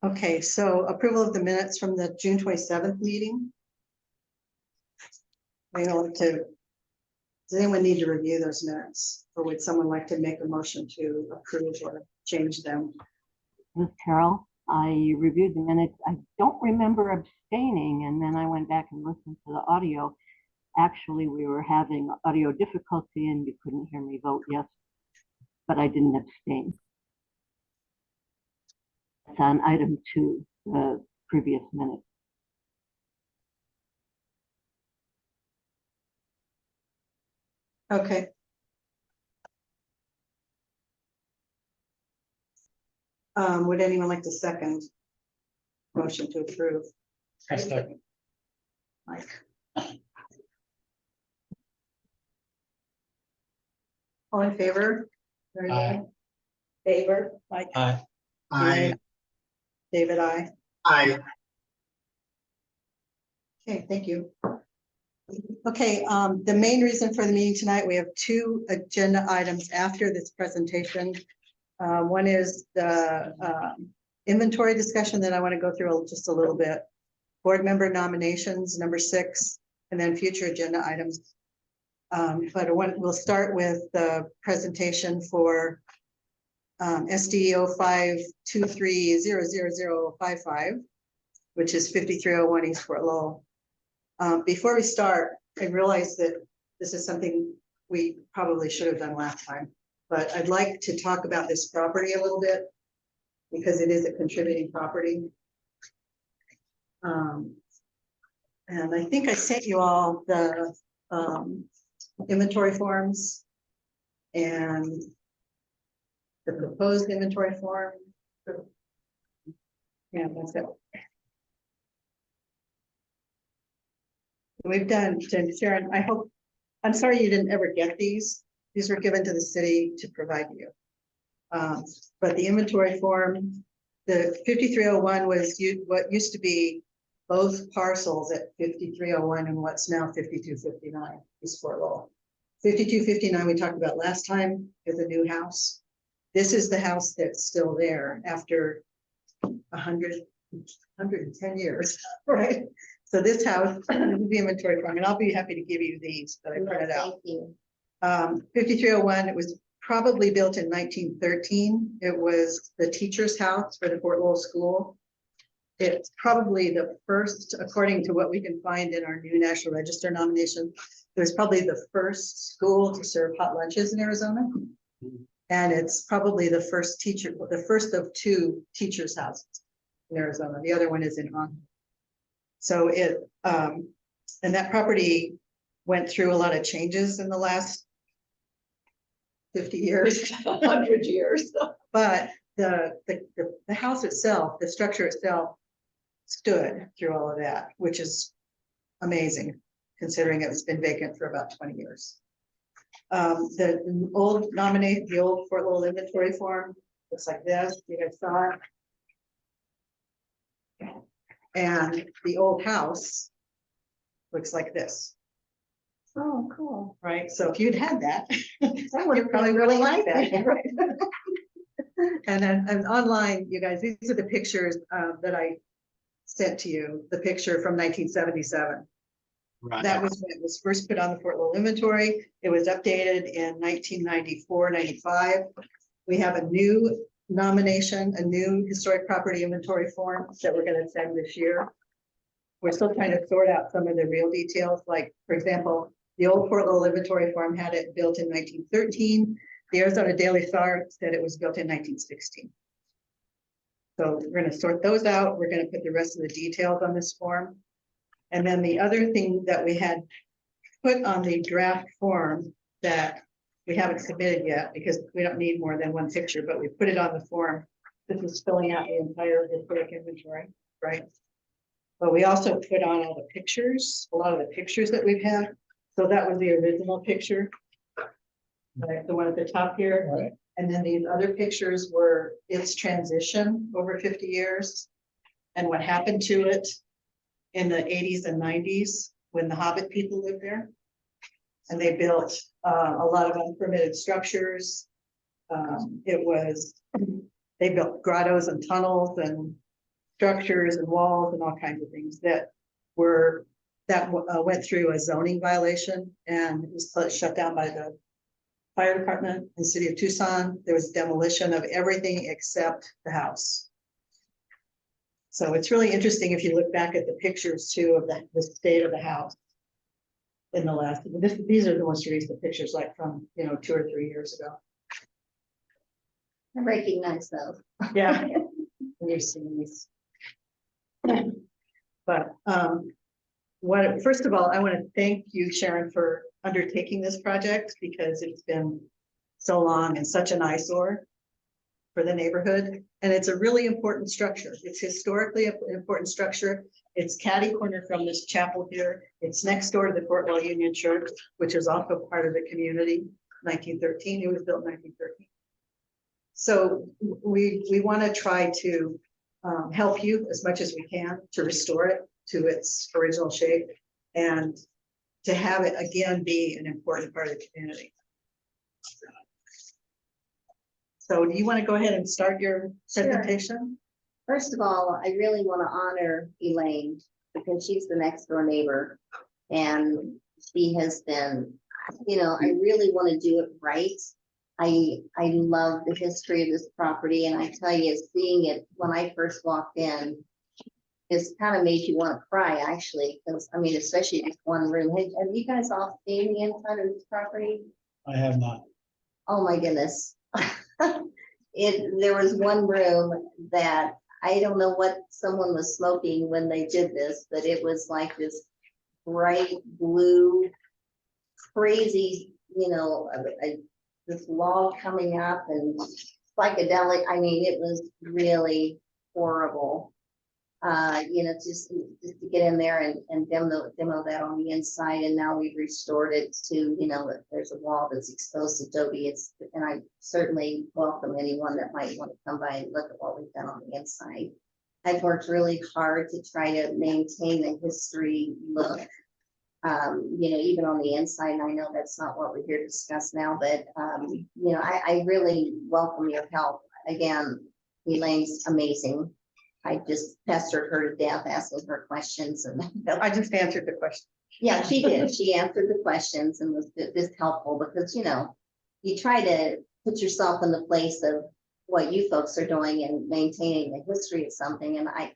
Okay, so approval of the minutes from the June 27th meeting. Does anyone need to review those minutes, or would someone like to make a motion to approve or change them? Ms. Carol, I reviewed the minutes. I don't remember abstaining, and then I went back and listened to the audio. Actually, we were having audio difficulty and you couldn't hear me vote yes, but I didn't abstain. It's on item 2, the previous minute. Okay. Would anyone like to second motion to approve? I second. Mike. All in favor? Aye. Favor? Mike? Aye. Aye. David, aye. Aye. Okay, thank you. Okay, the main reason for the meeting tonight, we have 2 agenda items after this presentation. One is the inventory discussion that I want to go through just a little bit. Board member nominations, number 6, and then future agenda items. But we'll start with the presentation for SD 0523000055, which is 5301 East Fort Lowell. Before we start, I realize that this is something we probably should have done last time, but I'd like to talk about this property a little bit because it is a contributing property. And I think I sent you all the inventory forms and the proposed inventory form. Yeah, that's it. We've done, Sharon, I'm sorry you didn't ever get these. These were given to the city to provide you. But the inventory form, the 5301 was what used to be both parcels at 5301 and what's now 5259 East Fort Lowell. 5259 we talked about last time is a new house. This is the house that's still there after 110 years, right? So this house, the inventory form, and I'll be happy to give you these that I printed out. Thank you. 5301, it was probably built in 1913. It was the teacher's house for the Fort Lowell School. It's probably the first, according to what we can find in our new National Register nomination, it was probably the first school to serve hot lunches in Arizona. And it's probably the first of 2 teachers' houses in Arizona. The other one is in Hong. So and that property went through a lot of changes in the last 50 years, 100 years. But the house itself, the structure itself, stood through all of that, which is amazing, considering it's been vacant for about 20 years. The old Fort Lowell inventory form looks like this. You guys saw it. And the old house looks like this. Oh, cool. Right. So if you'd had that, I would you probably really like that. that. Right. And online, you guys, these are the pictures that I sent to you. The picture from 1977. Right. That was when it was first put on the Fort Lowell inventory. It was updated in 1994-95. We have a new nomination, a new historic property inventory form that we're going to send this year. We're still trying to sort out some of the real details. Like, for example, the old Fort Lowell inventory form had it built in 1913. The Arizona Daily Star said it was built in 1916. So we're going to sort those out. We're going to put the rest of the details on this form. And then the other thing that we had put on the draft form that we haven't submitted yet because we don't need more than 1 picture, but we put it on the form. This is filling out the entire historic inventory, right? But we also put on all the pictures, a lot of the pictures that we've had. So that was the original picture, right? The one at the top here. Right. And then these other pictures were its transition over 50 years and what happened to it in the 80s and 90s when the Hobbit people lived there. And they built a lot of unpermitted structures. They built grottos and tunnels and structures and walls and all kinds of things that went through a zoning violation and it was shut down by the fire department in the city of Tucson. There was demolition of everything except the house. So it's really interesting if you look back at the pictures too of the state of the house in the last, these are the most recent pictures, like from, 2 or 3 years ago. I recognize those. Yeah. When you're seeing these. But first of all, I want to thank you, Sharon, for undertaking this project because it's been so long and such an eyesore for the neighborhood. And it's a really important structure. It's historically an important structure. It's catty corner from this chapel here. It's next door to the Fort Lowell Union Church, which is also part of the community. 1913, it was built in 1913. So we want to try to help you as much as we can to restore it to its original shape and to have it again be an important part of the community. So do you want to go ahead and start your presentation? First of all, I really want to honor Elaine because she's the next door neighbor. And she has been, I really want to do it right. I love the history of this property. And I tell you, seeing it when I first walked in, it's kind of made you want to cry, actually, because especially this one room. Have you guys all seen the inside of this property? I have not. Oh my goodness. There was one room that I don't know what someone was smoking when they did this, but it was like this bright blue, crazy, this log coming up and psychedelic. It was really horrible. Just to get in there and demo that on the inside. And now we've restored it to, there's a wall that's exposed to adobe. And I certainly welcome anyone that might want to come by and look at what we've done on the inside. I've worked really hard to try to maintain the history look, even on the inside. And I know that's not what we're here to discuss now, but, I really welcome your help. Again, Elaine's amazing. I just pestered her to death, asking her questions, and I just answered the question. yeah, she did. She answered the questions and was this helpful because you try to put yourself in the place of what you folks are doing and maintaining the history of something. And I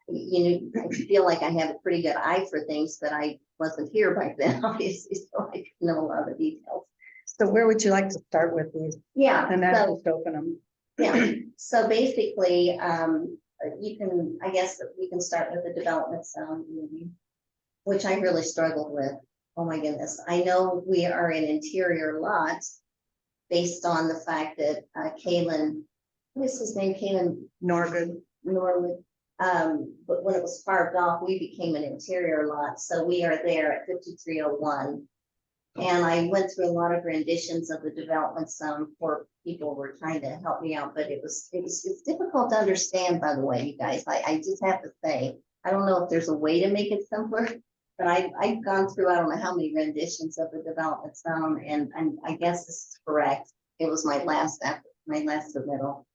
feel like I have a pretty good eye for things, but I wasn't here back then, obviously, so I know a lot of the details. So where would you like to start with these? Yeah, And then so, just open them. yeah. So basically, I guess we can start with the development zone, which I really struggled with. Oh my goodness. I know we are an interior lot based on the fact that Kalen, what is his name? Kalen Norwood. But when it was carved off, we became an interior lot. So we are there at 5301. And I went through a lot of renditions of the development zone for people who were trying to help me out, but it's difficult to understand, by the way, you guys. I just have to say, I don't know if there's a way to make it simpler, but I've gone through, I don't know how many renditions of the development zone, and I guess this is correct. It was my last submittal.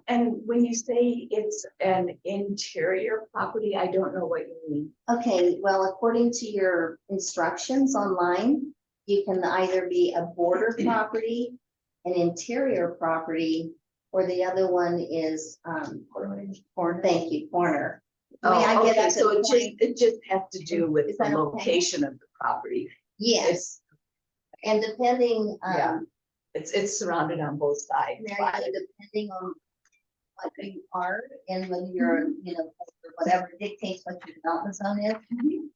And when you say it's an interior property, I don't know what you mean. Okay, well, according to your instructions online, you can either be a border property, an interior property, or the other one is corner. Thank you, corner. Okay, so it just has to do with Is the that okay? location of the property. Yes, and depending, Yeah. It's surrounded on both sides. depending on what you are and whether you're, whatever dictates what your development zone is.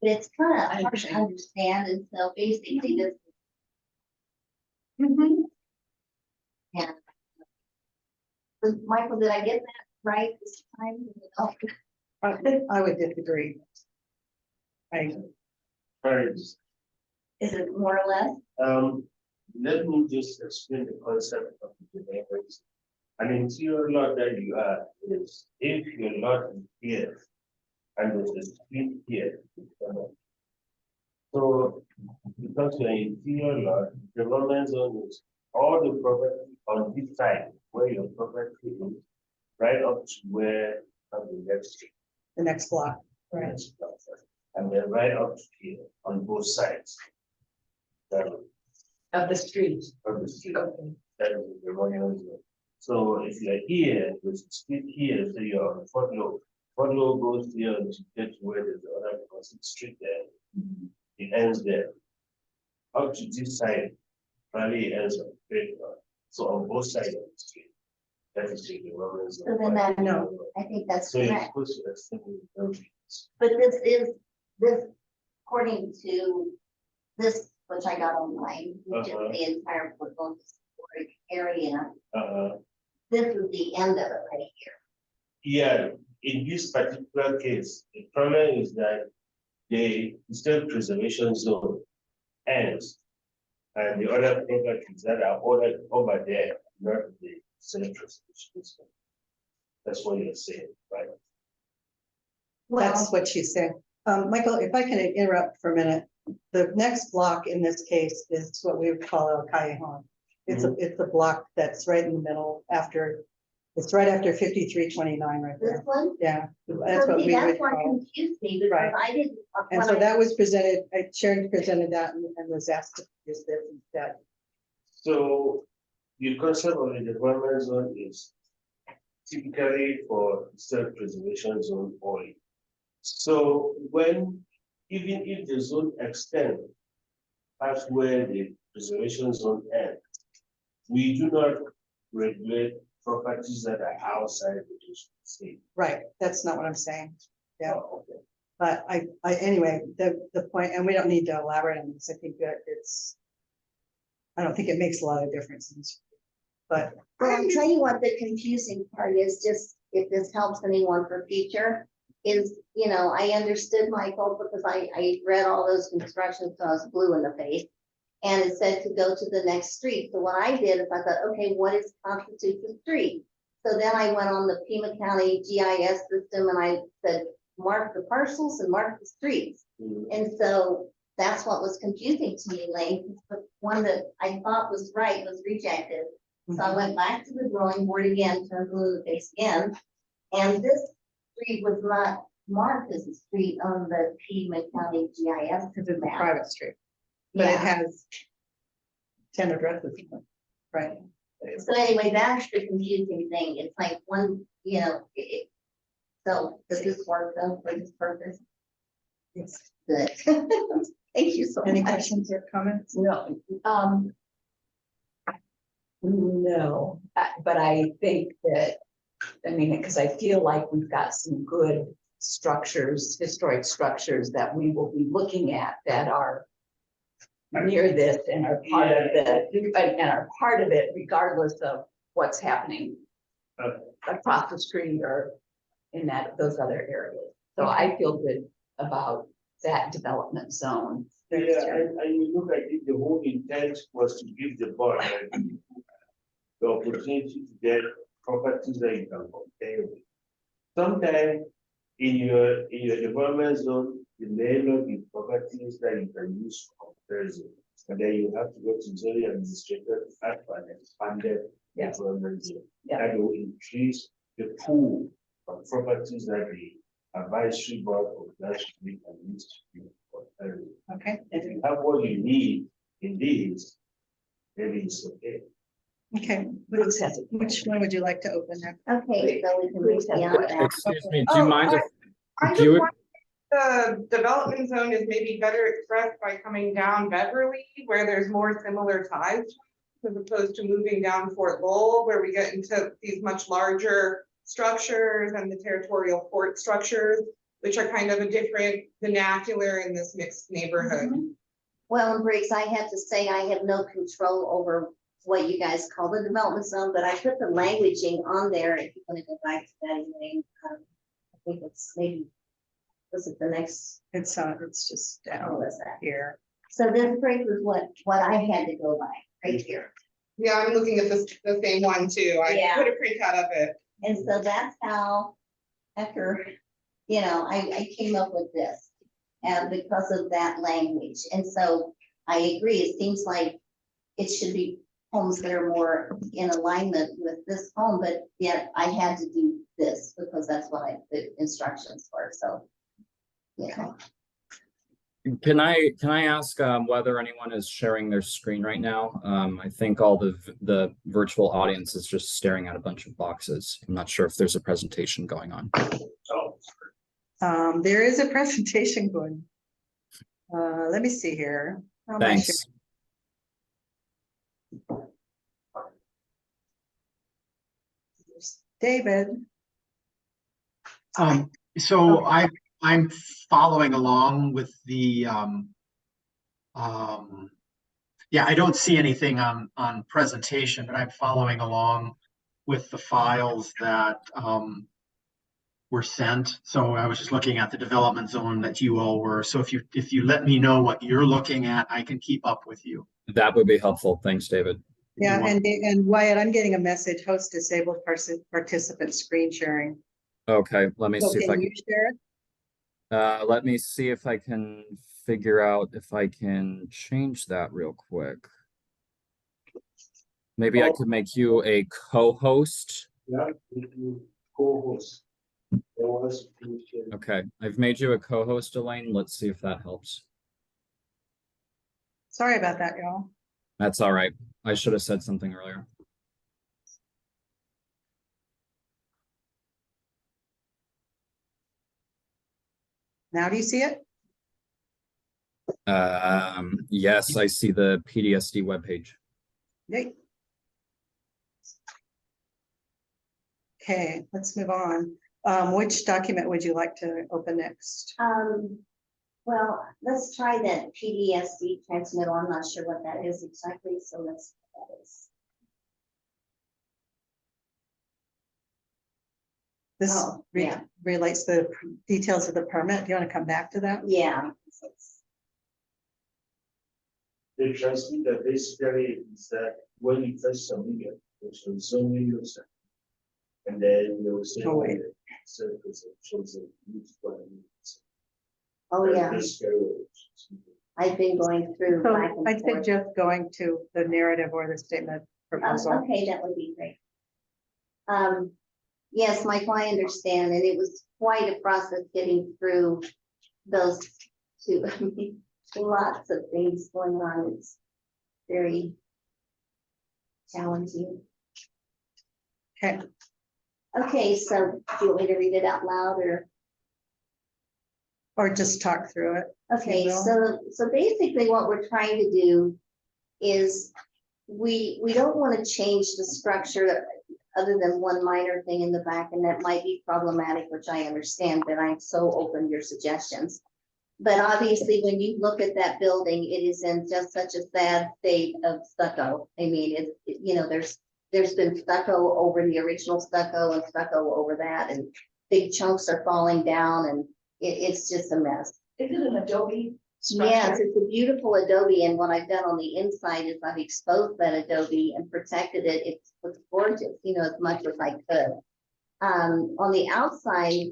But it's kind of hard to understand, and so basically this. Yeah. Michael, did I get that right this time? Oh, I would disagree. is it more or less? Let me just explain the concept of the neighborhoods. An interior lot that you are is if your lot is here and there's a street here. So because you're interior lot, the development zone is all the property on this side where your property is right up to where the next The next block, right? next block, and then right up to here on both sides. Of the street. Of the street, Okay. that is the memorial zone. So if you're here, there's a street here, so you're on the front lobe. Front lobe goes here to get to where there's the other crossing street there. It ends there. Up to this side, probably ends on Great Road. So on both sides of the street. That is the memorial zone. So then that, No. I think that's So you're correct. supposed to extend the buildings. But this, according to this, which I got online, which is the entire football historic area, this is the end of it right here. Yeah, in this particular case, the problem is that the historic preservation zone ends. And the other properties that are over there, not the historic preservation zone. That's what you're saying, right? Well, That's what she's saying. Michael, if I can interrupt for a minute, the next block in this case is what we would call El Callejon. It's a block that's right in the middle after, it's right after 5329 right this there. one, Yeah, that's so what see, we would that's what call. confused me, because Right. I didn't. And when so I- that was presented, Sharon presented that and was asked to use this instead. So the concept of the development zone is typically for historic preservation zone only. So even if the zone extends past where the preservation zone ends, we do not regulate properties that are outside the district state. Right, that's not what I'm saying. Yeah. Oh, okay. But anyway, the point, and we don't need to elaborate on this, I think that I don't think it makes a lot of difference. But Well, I'll tell you what the confusing part is, just if this helps anyone for future, is, I understood Michael because I read all those instructions, so I was blue in the face. And it said to go to the next street. So what I did is I thought, okay, what is constitutes a street? So then I went on the Pima County GIS system and I said, mark the parcels and mark the streets. And so that's what was confusing to me, Elaine. The one that I thought was right was rejected. So I went back to the drawing board again, turned blue in the face again. And this street was not marked as a street on the Pima County GIS it's a map. private street, but it Yeah. has 10 addresses, right? So anyway, that's the confusing thing. It's like one, so does this work though for this purpose? It's- Good. Thank you so Any much. questions or comments? No, no, but I think that, because I feel like we've got some good structures, historic structures that we will be looking at that are near this and are part of it regardless of what's happening across the street or in those other areas. So I feel good about that development zone. Yeah, and you look at it, the whole intent was to give the board the opportunity to get properties that you can compare with. Sometimes in your development zone, you may not be properties that you can use for comparison. And then you have to go to zoning administrator to ask for an expanded development zone. Yeah. That will increase the pool of properties that the advisory board of that should can use to be compared. Okay, If you have what you need in these, maybe it's okay. okay. Bruce has a Which one would you like to open now? Okay, so we can move beyond that. Excuse me, do you mind if, I do you- just want, the development zone is maybe better expressed by coming down Beverly, where there's more similar ties. As opposed to moving down Fort Lowell, where we get into these much larger structures and the territorial court structures, which are kind of a different vernacular in this mixed neighborhood. Well, and Briggs, I have to say, I have no control over what you guys call the development zone, but I put the languaging on there. If you want to go back to that, Elaine, I think it's maybe, was it the next? It's just Oh, down was that? here. So this Briggs is what I had to go by, right here. Yeah, I'm looking at the same one too. I Yeah. put a printout of it. And so that's how, after, I came up with this. And because of that language. And so I agree, it seems like it should be homes that are more in alignment with this home, but yet I had to do this because that's what the instructions were, so. Yeah, Can I ask whether anyone is sharing their screen right now? I think all the virtual audience is just staring at a bunch of boxes. I'm not sure if there's a presentation going on. So, There is a presentation going. Let me see here. How am I Thanks. sharing? David, So I'm following along with the, yeah, I don't see anything on presentation, but I'm following along with the files that, were sent. So I was just looking at the development zone that you all were. So if you let me know what you're looking at, I can keep up with you. That would be helpful. Thanks, David. yeah, You're welcome. and Wyatt, I'm getting a message, host disabled participant screen sharing. Okay, let me So see if I can can. you share it? Let me see if I can figure out if I can change that real quick. Maybe I could make you a co-host. yeah, if you co-host. There was. Okay, I've made you a co-host, Elaine. Let's see if that helps. Sorry about that, y'all. That's all right. I should have said something earlier. Now do you see it? Yes, I see the PDSD webpage. Yay. Okay, let's move on. Which document would you like to open next? well, let's try that PDSD transmittal. I'm not sure what that is exactly, so let's see what that is. This Oh, yeah. relates the details of the permit. Do you want to come back to that? Yeah. The transmitter basically is that when you first submit it, which will zoning user. And then you'll say. Oh, wait. So it shows a huge one. Oh, yeah, Basically what it is. I've been going through. So back and I'd forth. suggest going to the narrative or the statement proposal. Okay, that would be great. Yes, Mike, I understand, and it was quite a process getting through those two. I mean, lots of things going on. It's very challenging. Okay, Okay, so do you want me to read it out loud or just talk through it. Okay, will. so basically what we're trying to do is we don't want to change the structure other than one minor thing in the back, and that might be problematic, which I understand, but I'm so open to your suggestions. But obviously, when you look at that building, it is in just such a sad state of stucco. I mean, you know, there's been stucco over the original stucco and stucco over that, and big chunks are falling down, and it's just a mess. Is it an adobe structure? Yes, it's a beautiful adobe, and what I've done on the inside is I've exposed that adobe and protected it. It looks gorgeous, you know, as much as I could. On the outside,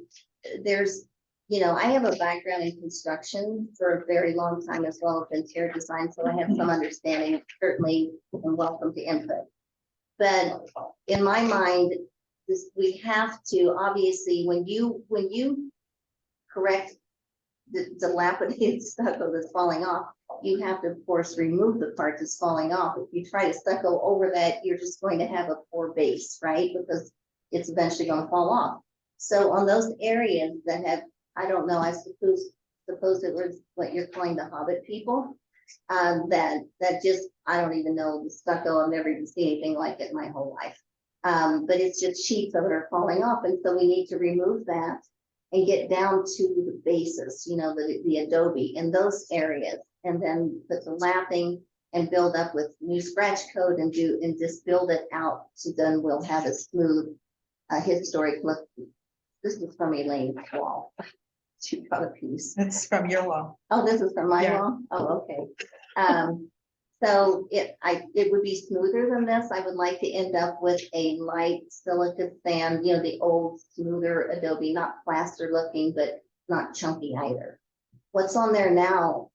there's, you know, I have a background in construction for a very long time as well as interior design, so I have some understanding, certainly, and welcome to input. But in my mind, we have to, obviously, when you correct the dilapidated stucco that's falling off, you have to, of course, remove the part that's falling off. If you try to stucco over that, you're just going to have a poor base, right? Because it's eventually going to fall off. So on those areas that have, I don't know, I suppose it was what you're calling the Hobbit people, that just, I don't even know the stucco. I've never even seen anything like it in my whole life. But it's just sheets of it are falling off, and so we need to remove that and get down to the basis, you know, the adobe in those areas, and then put the lapping and build up with new scratch code and just build it out. So then we'll have a smooth, historic look. This is from Elaine's wall. She got a piece. It's from your wall. Oh, this is from my Yeah. wall? Oh, okay. So it would be smoother than this. I would like to end up with a light silica sand, you know, the old smoother adobe, not plaster looking, but not chunky either. What's on there now,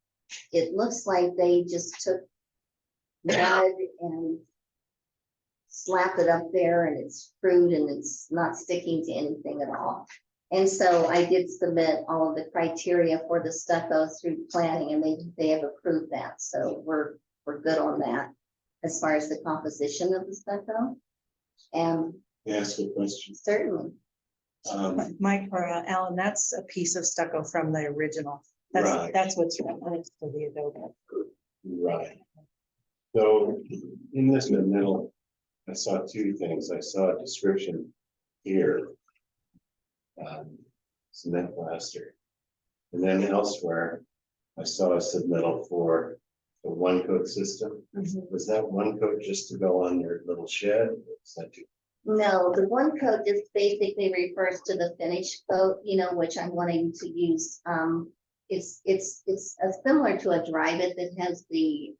it looks like they just took mud and slap it up there and it's crude and it's not sticking to anything at all. And so I did submit all of the criteria for the stucco through planning, and they have approved that. So we're good on that as far as the composition of the stucco. And May I ask a question? certainly, Mike or Alan, that's a piece of stucco from the original. Right. That's what's referenced to the adobe. Right. So in this middle, I saw two things. I saw a description here. Cement plaster. And then elsewhere, I saw a submittal for the one coat system. Was that one coat just to go on your little shed? Was that no, the one coat just basically refers to the finish coat, you know, which I'm wanting to use. It's similar to a dry-it that has the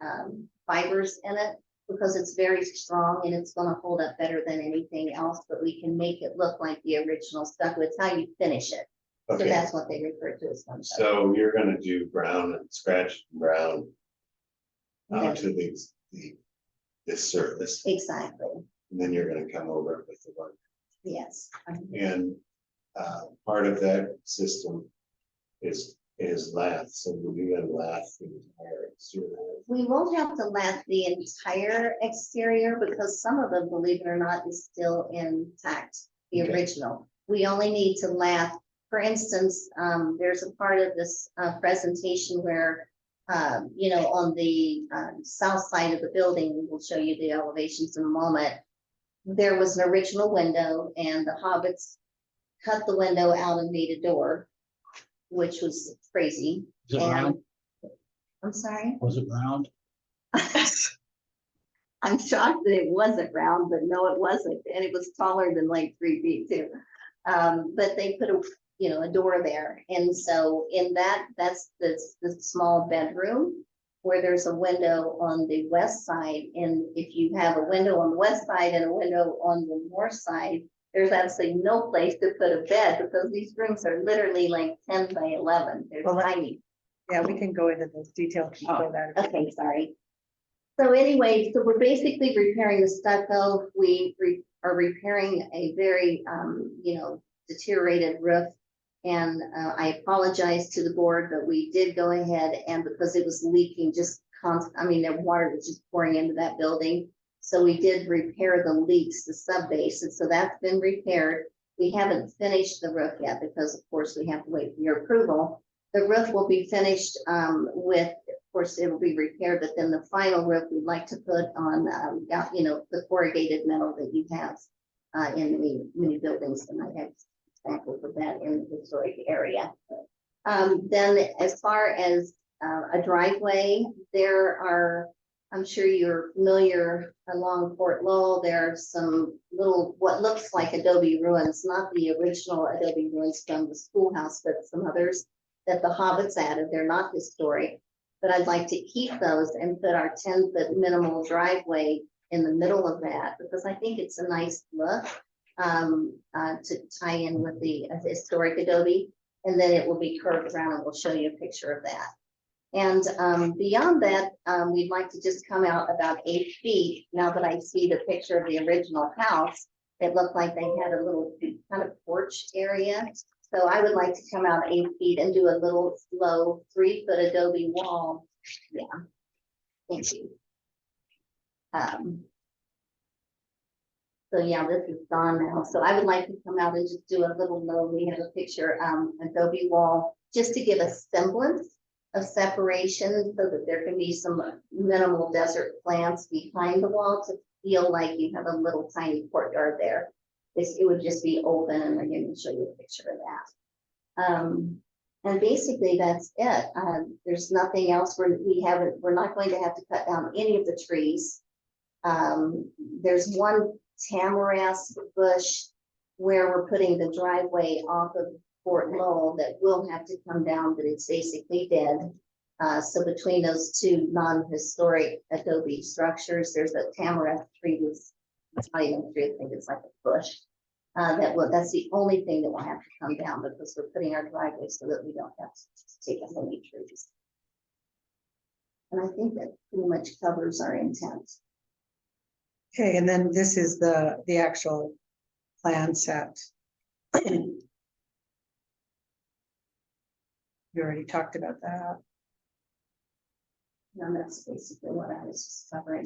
fibers in it, because it's very strong and it's going to hold up better than anything else, but we can make it look like the original stucco. It's how you finish it. So okay? that's what they refer to as one coat. So you're gonna do brown and scratched brown Yes. onto this surface, Exactly, and then you're gonna come over it with the one. yes. And part of that system is lath, so we're gonna lath the entire exterior. We won't have to lath the entire exterior because some of them, believe it or not, is still intact, the Okay. original. We only need to lath, for instance, there's a part of this presentation where, you know, on the south side of the building, we'll show you the elevations in a moment. There was an original window and the hobbits cut the window out and made a door, which was crazy. Is it And round? I'm sorry. Was it round? I'm shocked that it wasn't round, but no, it wasn't, and it was taller than like 3 feet too. But they put a door there, and so in that's the small bedroom where there's a window on the west side, and if you have a window on the west side and a window on the north side, there's absolutely no place to put a bed because these rooms are literally like 10 by 11. They're Well, tiny. Yeah, we can go into those details for that. Okay, sorry. So anyway, so we're basically repairing the stucco. We are repairing a very, deteriorated roof. And I apologize to the board, but we did go ahead and because it was leaking just the water was just pouring into that building. So we did repair the leaks, the sub base, and so that's been repaired. We haven't finished the roof yet because of course we have to wait for your approval. The roof will be finished of course, it will be repaired, but then the final roof we'd like to put on, the corrugated metal that you have in many buildings, and I have examples of that in the historic area. Then as far as a driveway, I'm sure you're familiar along Fort Lowell, there are some little, what looks like adobe ruins, not the original adobe ruins from the schoolhouse, but some others that the hobbits added. They're not historic, but I'd like to keep those and put our 10-foot minimal driveway in the middle of that because I think it's a nice look to tie in with the historic adobe, and then it will be curved around, and we'll show you a picture of that. And beyond that, we'd like to just come out about 8 feet. Now that I see the picture of the original house, it looked like they had a little kind of porch area. So I would like to come out 8 feet and do a little low 3-foot adobe wall. Yeah, thank you. So yeah, this is gone now. So I would like to come out and just do a little low, we have a picture, adobe wall, just to give a semblance of separation so that there can be some minimal desert plants behind the wall to feel like you have a little tiny courtyard there. It would just be open, and I'm going to show you a picture of that. And basically that's it. There's nothing else we're not going to have to cut down any of the trees. There's one tamarask bush where we're putting the driveway off of Fort Lowell that will have to come down, but it's basically dead. So between those two non-historic adobe structures, there's a tamarask tree that's not even a tree, I think it's like a bush. That's the only thing that will have to come down because we're putting our driveway so that we don't have to take out any trees. And I think that pretty much covers our intent. Okay, and then this is the actual plan set. We already talked about that. No, that's basically what I was just covering.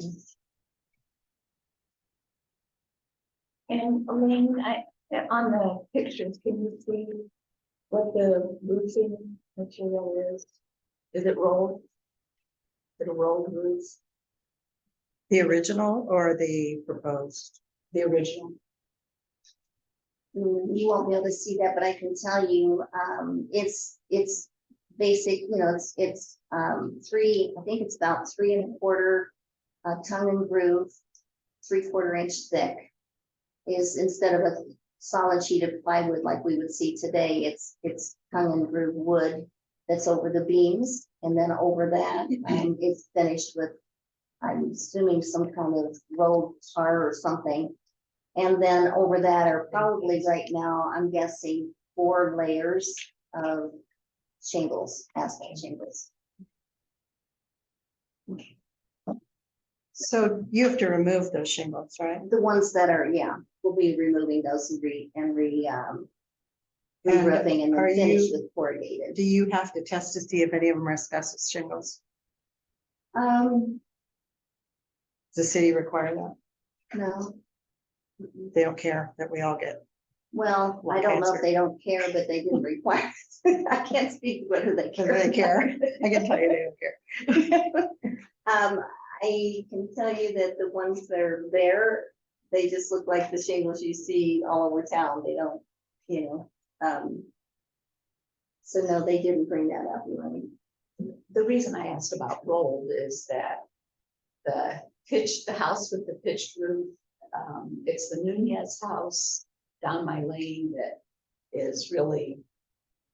And Elaine, on the pictures, can you see what the roofing material is? Is it rolled? Is it a rolled roof? The original or the proposed? The original? You won't be able to see that, but I can tell you, it's basic, you know, it's I think it's about 3¼ tongue and groove, 3/4 inch thick. Is instead of a solid sheet of plywood like we would see today, it's tongue and groove wood that's over the beams, and then over that, it's finished with, I'm assuming, some kind of rolled tar or something. And then over that are probably right now, I'm guessing 4 layers of shingles, asphalt shingles. So you have to remove those shingles, right? The ones that are, yeah, we'll be removing those and re-roofing and are then finish you- with corrugated. Do you have to test to see if any of them are asbestos shingles? No, Does the city require that? They don't care that we all get. well, I Lung don't know if cancer. they don't care, but they didn't require it. I can't speak whether they care. Whether they care. I can tell you they don't care. I can tell you that the ones that are there, they just look like the shingles you see all over town. They don't, so no, they didn't bring that up, Elaine. The reason I asked about rolled is that the house with the pitched roof, it's the Nunez house down my lane that is really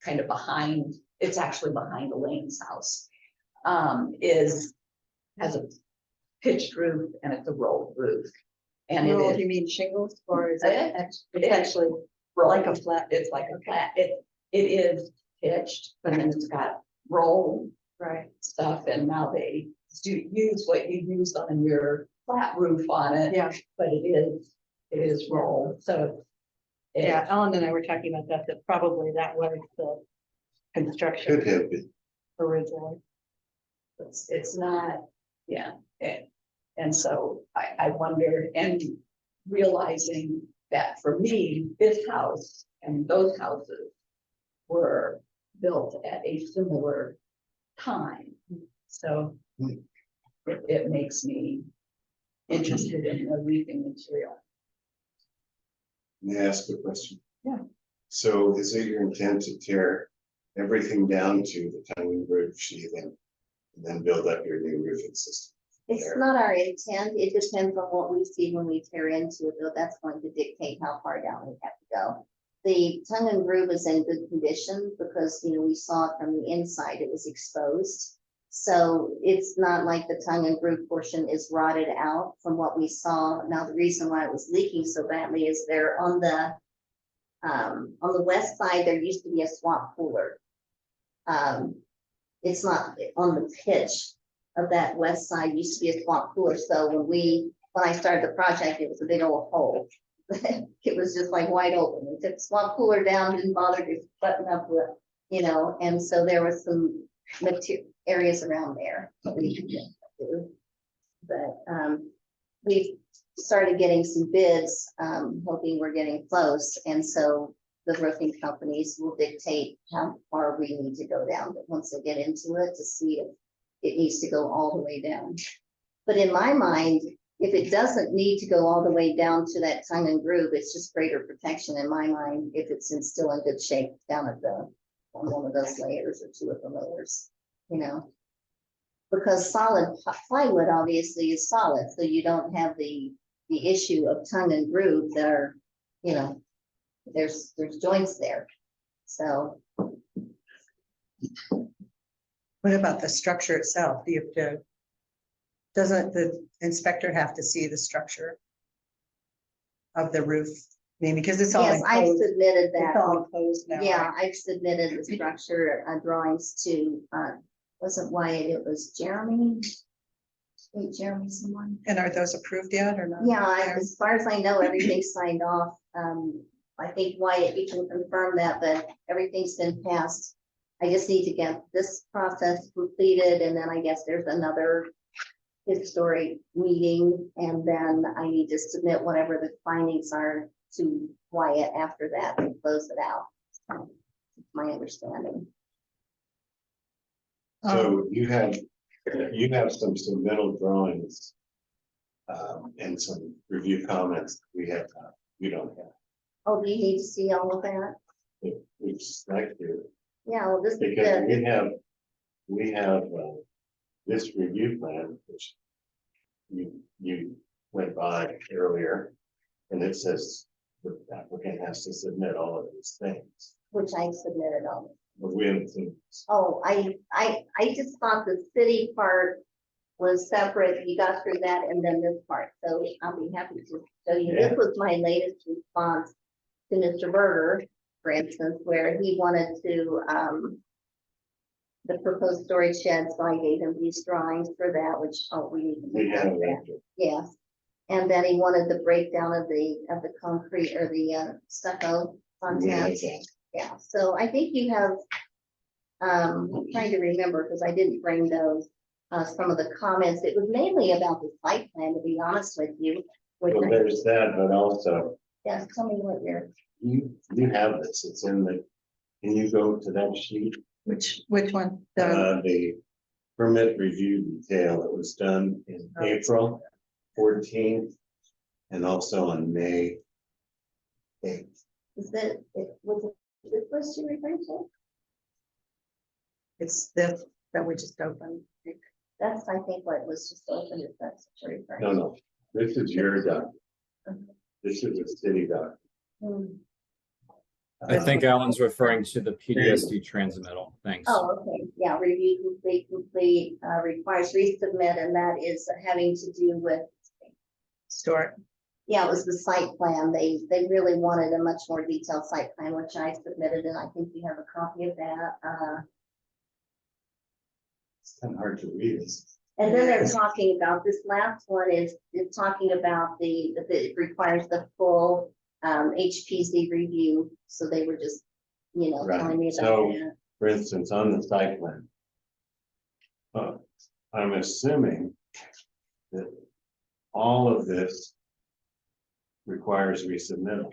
kind of behind, it's actually behind Elaine's house. Has a pitched roof and it's a rolled roof. And Roll, it do you is mean shingles or is it it's actually like rolled. a flat? It's like a flat, it is pitched, but then it's got rolled Right. stuff, and now they do use what you used on your flat roof on it. Yeah. But it is rolled, so. Yeah, Ellen and I were talking about that probably that was the construction Could have been. originally. It's not, yeah, and so I wonder, and realizing that for me, this house and those houses were built at a similar time. So it makes me interested in the roofing material. May I ask a question? Yeah. So is it your intent to tear everything down to the tongue and groove sheathing and then build up your new roofing system? It's not our intent. It depends on what we see when we tear into it, though. That's going to dictate how far down we have to go. The tongue and groove is in good condition because, we saw it from the inside. It was exposed. So it's not like the tongue and groove portion is rotted out from what we saw. Now, the reason why it was leaking so badly is there on the west side, there used to be a swamp cooler. It's not on the pitch of that west side used to be a swamp cooler. So when I started the project, it was a big old hole. It was just like wide open. We took the swamp cooler down, didn't bother to button up with, and so there was some areas around there that we could do. But we started getting some bids, hoping we're getting close. And so the roofing companies will dictate how far we need to go down, but once they get into it to see if it needs to go all the way down. But in my mind, if it doesn't need to go all the way down to that tongue and groove, it's just greater protection in my mind if it's still in good shape down at on one of those layers or 2 of the layers, because solid plywood obviously is solid, so you don't have the issue of tongue and groove that are, there's joints there. So What about the structure itself? Do you have to, doesn't the inspector have to see the structure of the roof? I mean, because it's all yes, I've enclosed. submitted It's that. all enclosed now. Yeah, right? I've submitted the structure drawings to, wasn't Wyatt, it was Jeremy. Wait, Jeremy, someone? And are those approved yet or not? Yeah, as far as I know, everything's signed off. I think Wyatt, you can confirm that, but everything's been passed. I just need to get this process completed, and then I guess there's another historic meeting, and then I need to submit whatever the findings are to Wyatt after that and close it out. So, it's my understanding. So you have some submittal drawings. And some review comments we have, you don't have. Oh, do you need to see all of that? We'd just like to, Yeah, well, this is because the, we have this review plan, which you went by earlier, and it says the applicant has to submit all of these things, which I submitted on. but we haven't seen this. Oh, I just thought the city part was separate. You got through that and then this part. So I'll be happy to show you. This Yeah. was my latest response to Mr. Berger, for instance, where he wanted to, the proposed storage shed. So I gave him these drawings for that, which, oh, we need to We make that. have that. Yes. And then he wanted the breakdown of the concrete or the stucco We have content. that. Yeah, so I think you have, I'm trying to remember because I didn't bring those, some of the comments. It was mainly about the site plan, to be honest with you. Well, there's that, but also, Yeah, tell me what you're, you have this, it's in the, can you go to that sheet? Which one? The permit review detail, it was done in April 14th and also on May 8th. is that, was it this list you referred to? It's this that we just opened. That's, I think, what was just opened, if that's what you're referring No, to. no, this is your document. This is a city document. Hmm. I think Alan's referring to the PDSD transmittal. Thanks. Oh, okay, yeah, review complete, requires resubmit, and that is having to do with, Store. yeah, it was the site plan. They really wanted a much more detailed site plan, which I submitted, and I think you have a copy of that. It's kind of hard to read this. And then they're talking about, this last one is talking about that it requires the full HPZ review, so they were just, Right, telling me so- about that. For instance, on the site plan. I'm assuming that all of this requires resubmittal.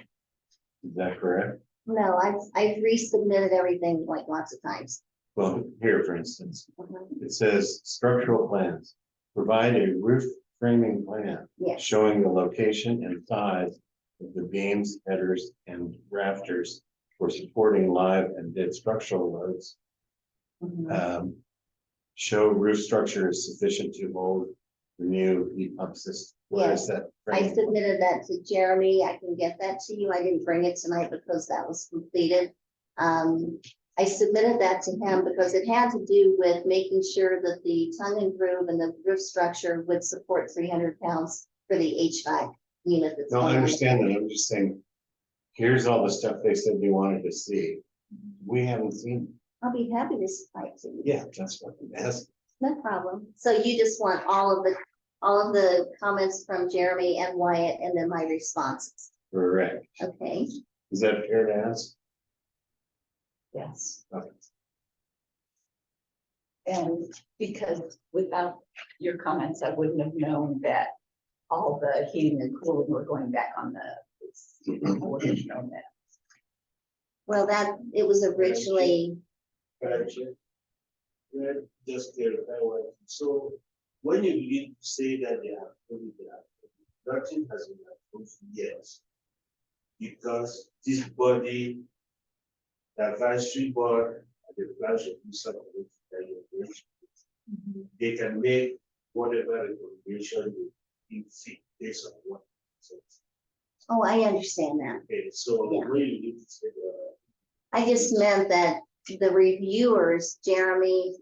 Is that correct? No, I've resubmitted everything like lots of times. Well, here, for instance, Mhm. it says structural plans, provide a roof framing plan Yes, showing the location and size of the beams, headers, and rafters for supporting live and dead structural loads. mhm. Show roof structure is sufficient to hold the new heat pump system. Where is that? I framing? submitted that to Jeremy. I can get that to you. I didn't bring it tonight because that was completed. I submitted that to him because it had to do with making sure that the tongue and groove and the roof structure would support 300 pounds for the HVAC unit. that's No, I going on. understand that. I'm just saying, here's all the stuff they said they wanted to see. We haven't seen. I'll be happy to supply it to you. Yeah, that's what I'm asking. No problem. So you just want all of the comments from Jeremy and Wyatt and then my responses. Correct. Okay, Is that fair to ask? Yes, Okay. and because without your comments, I wouldn't have known that all the heating and cooling were going back on the. I wouldn't have known that. well, it was originally, Just clarify one. So when you begin to say that they have approved that, nothing has been approved yet. Because this body, the advisory board, and the branch of Musa committee that you're going to, they can make whatever recommendation you fit based on what. oh, I understand that. Okay, so Yeah. when you need to say I just meant that the reviewers, Jeremy,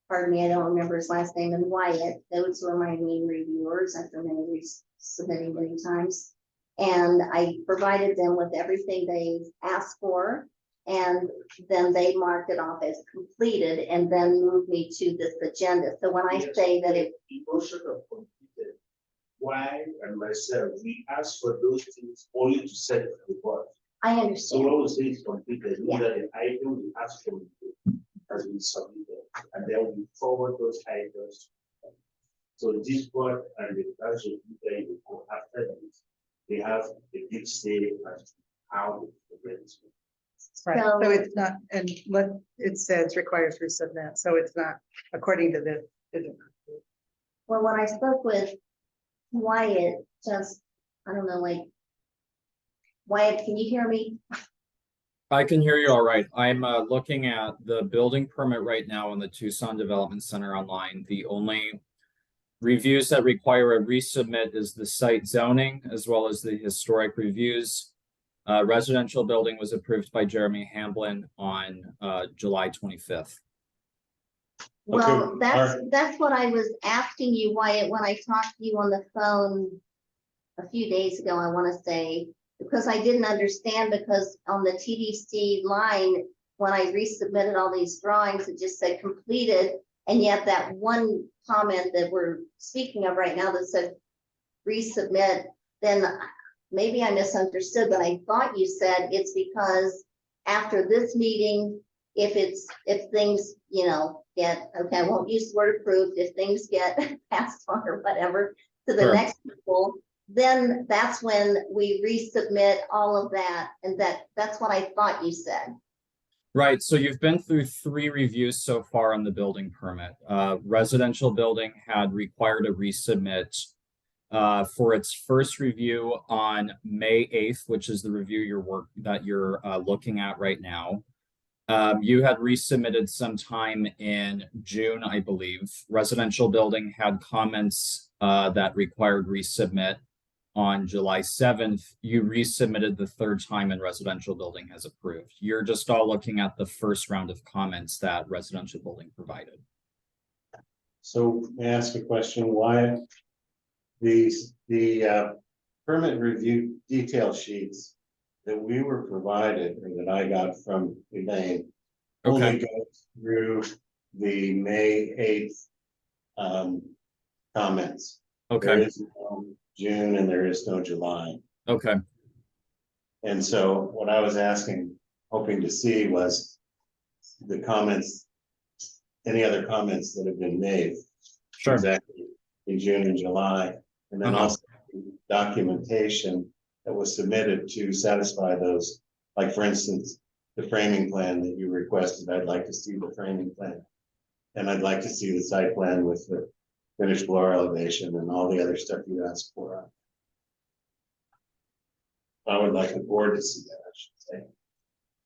pardon me, I don't remember his last name, and Wyatt, those were my main reviewers after submitting many times. And I provided them with everything they asked for. And then they mark it off as completed and then move me to this agenda. So when I say that it, The motion of completed, why and myself, we ask for those things only to send to the board. I So understand. when we say it's completed, Yeah. that the item we ask for has been submitted, and then we forward those items. So this board and the council, they will go after this. They have a big say as to how the events. Right, So- so it's not, and what it says requires resubmit, so it's not according to this. Well, when I spoke with Wyatt, just, I don't know, like, Wyatt, can you hear me? I can hear you all right. I'm looking at the building permit right now in the Tucson Development Center online. The only reviews that require a resubmit is the site zoning as well as the historic reviews. Residential building was approved by Jeremy Hamblin on July 25th. Well, Okay, that's what I was asking you, Wyatt, when I talked to you on the phone a few days ago, I want to say, because I didn't understand, because on the TDC line, when I resubmitted all these drawings, it just said completed. And yet that one comment that we're speaking of right now that said resubmit, then maybe I misunderstood, but I thought you said it's because after this meeting, if things, get, okay, I won't use the word approved, if things get passed on or whatever to the Sure. next people, then that's when we resubmit all of that. And that's what I thought you said. Right, so you've been through 3 reviews so far on the building permit. Residential building had required a resubmit for its first review on May 8th, which is the review that you're looking at right now. You had resubmitted sometime in June, I believe. Residential building had comments that required resubmit. On July 7th, you resubmitted the 3rd time and residential building has approved. You're just all looking at the first round of comments that residential building provided. so may I ask a question, why the permit review detail sheets that we were provided or that I got from Elaine only Okay, goes through the May 8th comments. There okay, is no June and there is no July. okay. And so what I was hoping to see was the comments, any other comments that have been made. Sure. Exactly in June and July, and then also documentation that was submitted to satisfy those. Like for instance, the framing plan that you requested, I'd like to see the framing plan. And I'd like to see the site plan with the finished floor elevation and all the other stuff you asked for. I would like the board to see that, I should say.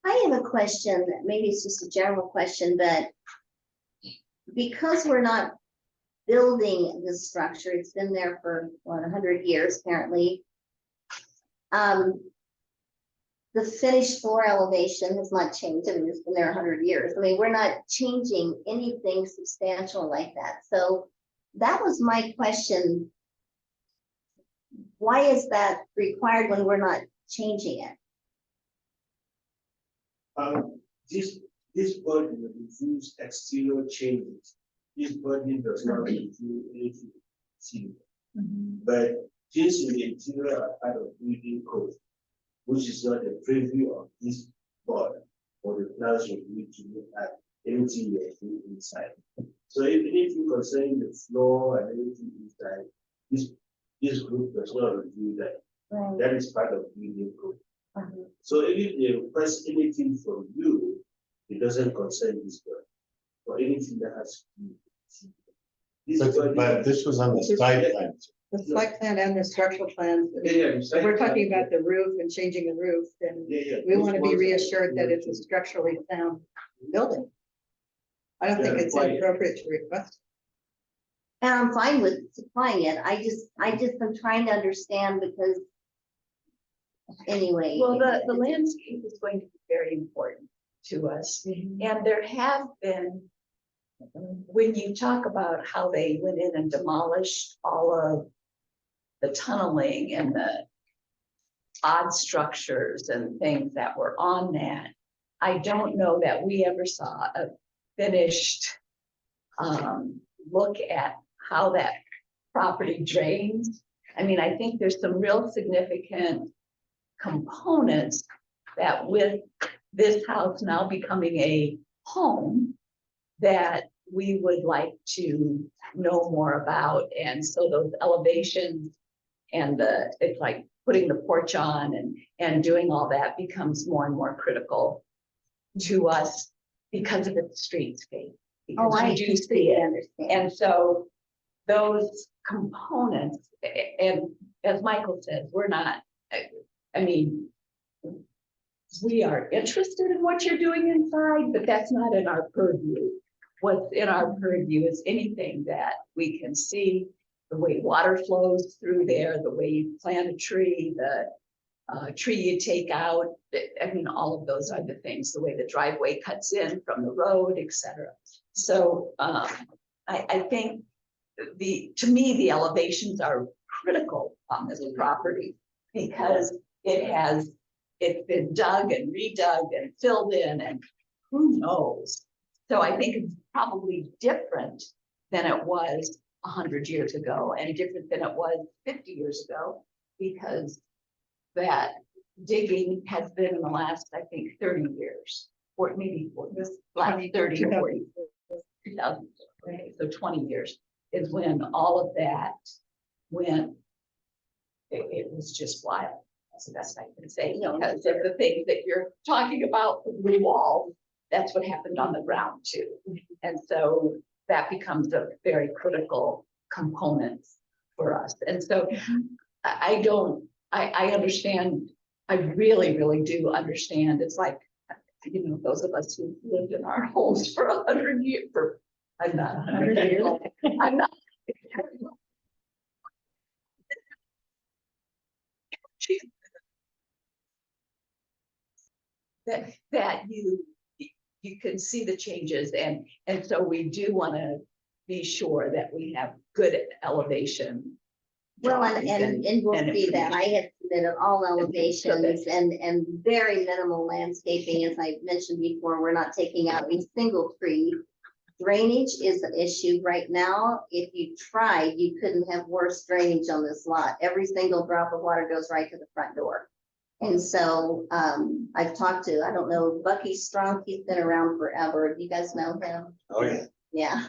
I have a question, maybe it's just a general question, but because we're not building this structure, it's been there for 100 years apparently. The finished floor elevation has not changed. I mean, it's been there 100 years. I mean, we're not changing anything substantial like that. So that was my question. Why is that required when we're not changing it? This body reviews exterior changes. This body does not review anything. But this is the interior part of building code, which is not a preview of this board or the plans review to look at anything you are doing inside. So if anything concerning the floor and anything inside, this group does not review that. Right. That is part of building code. So if they request anything from you, it doesn't concern this board or anything that has to do with this. But this was on the site plan. The site plan and the structural plans. If we're talking about the roof and changing the roof, then we want to be reassured that it's a structurally sound building. I don't think it's inappropriate to request. And I'm fine with supplying it. I just am trying to understand because anyway. Well, the landscape is going to be very important to us. And there have been, when you talk about how they went in and demolished all of the tunneling and the odd structures and things that were on that, I don't know that we ever saw a finished look at how that property drains. I mean, I think there's some real significant components that with this house now becoming a home that we would like to know more about. And so those elevations and it's like putting the porch on and doing all that becomes more and more critical to us because of its streetscape. Oh, Because I we do see completely it. understand. And so those components, and as Michael says, we're not, I mean, we are interested in what you're doing inside, but that's not in our purview. What's in our purview is anything that we can see, the way water flows through there, the way you plant a tree, the tree you take out. I mean, all of those are the things, the way the driveway cuts in from the road, etc. So I think to me, the elevations are critical on this property because it's been dug and redug and filled in and who knows. So I think it's probably different than it was 100 years ago and different than it was 50 years ago, because that digging has been in the last, I think, 30 years, or maybe for this last 30 or 40, 2000, okay, so 20 years is when all of that went, it was just wild. That's the best I can say, because of the things that you're talking about, the blue wall, that's what happened on the ground too. And so that becomes a very critical component for us. And so I understand, I really, really do understand. It's like, those of us who lived in our homes for 100 years, I'm not 100 years, I'm not. That you can see the changes, and so we do want to be sure that we have good elevation. Well, drawings and we'll and see that. I information. had submitted all elevations and very minimal landscaping. As I mentioned before, we're not taking out a single tree. Drainage is an issue right now. If you tried, you couldn't have worse drainage on this lot. Every single drop of water goes right to the front door. And so I've talked to, I don't know, Bucky Strunk, he's been around forever. Do you guys know him? Oh, yeah. Yeah,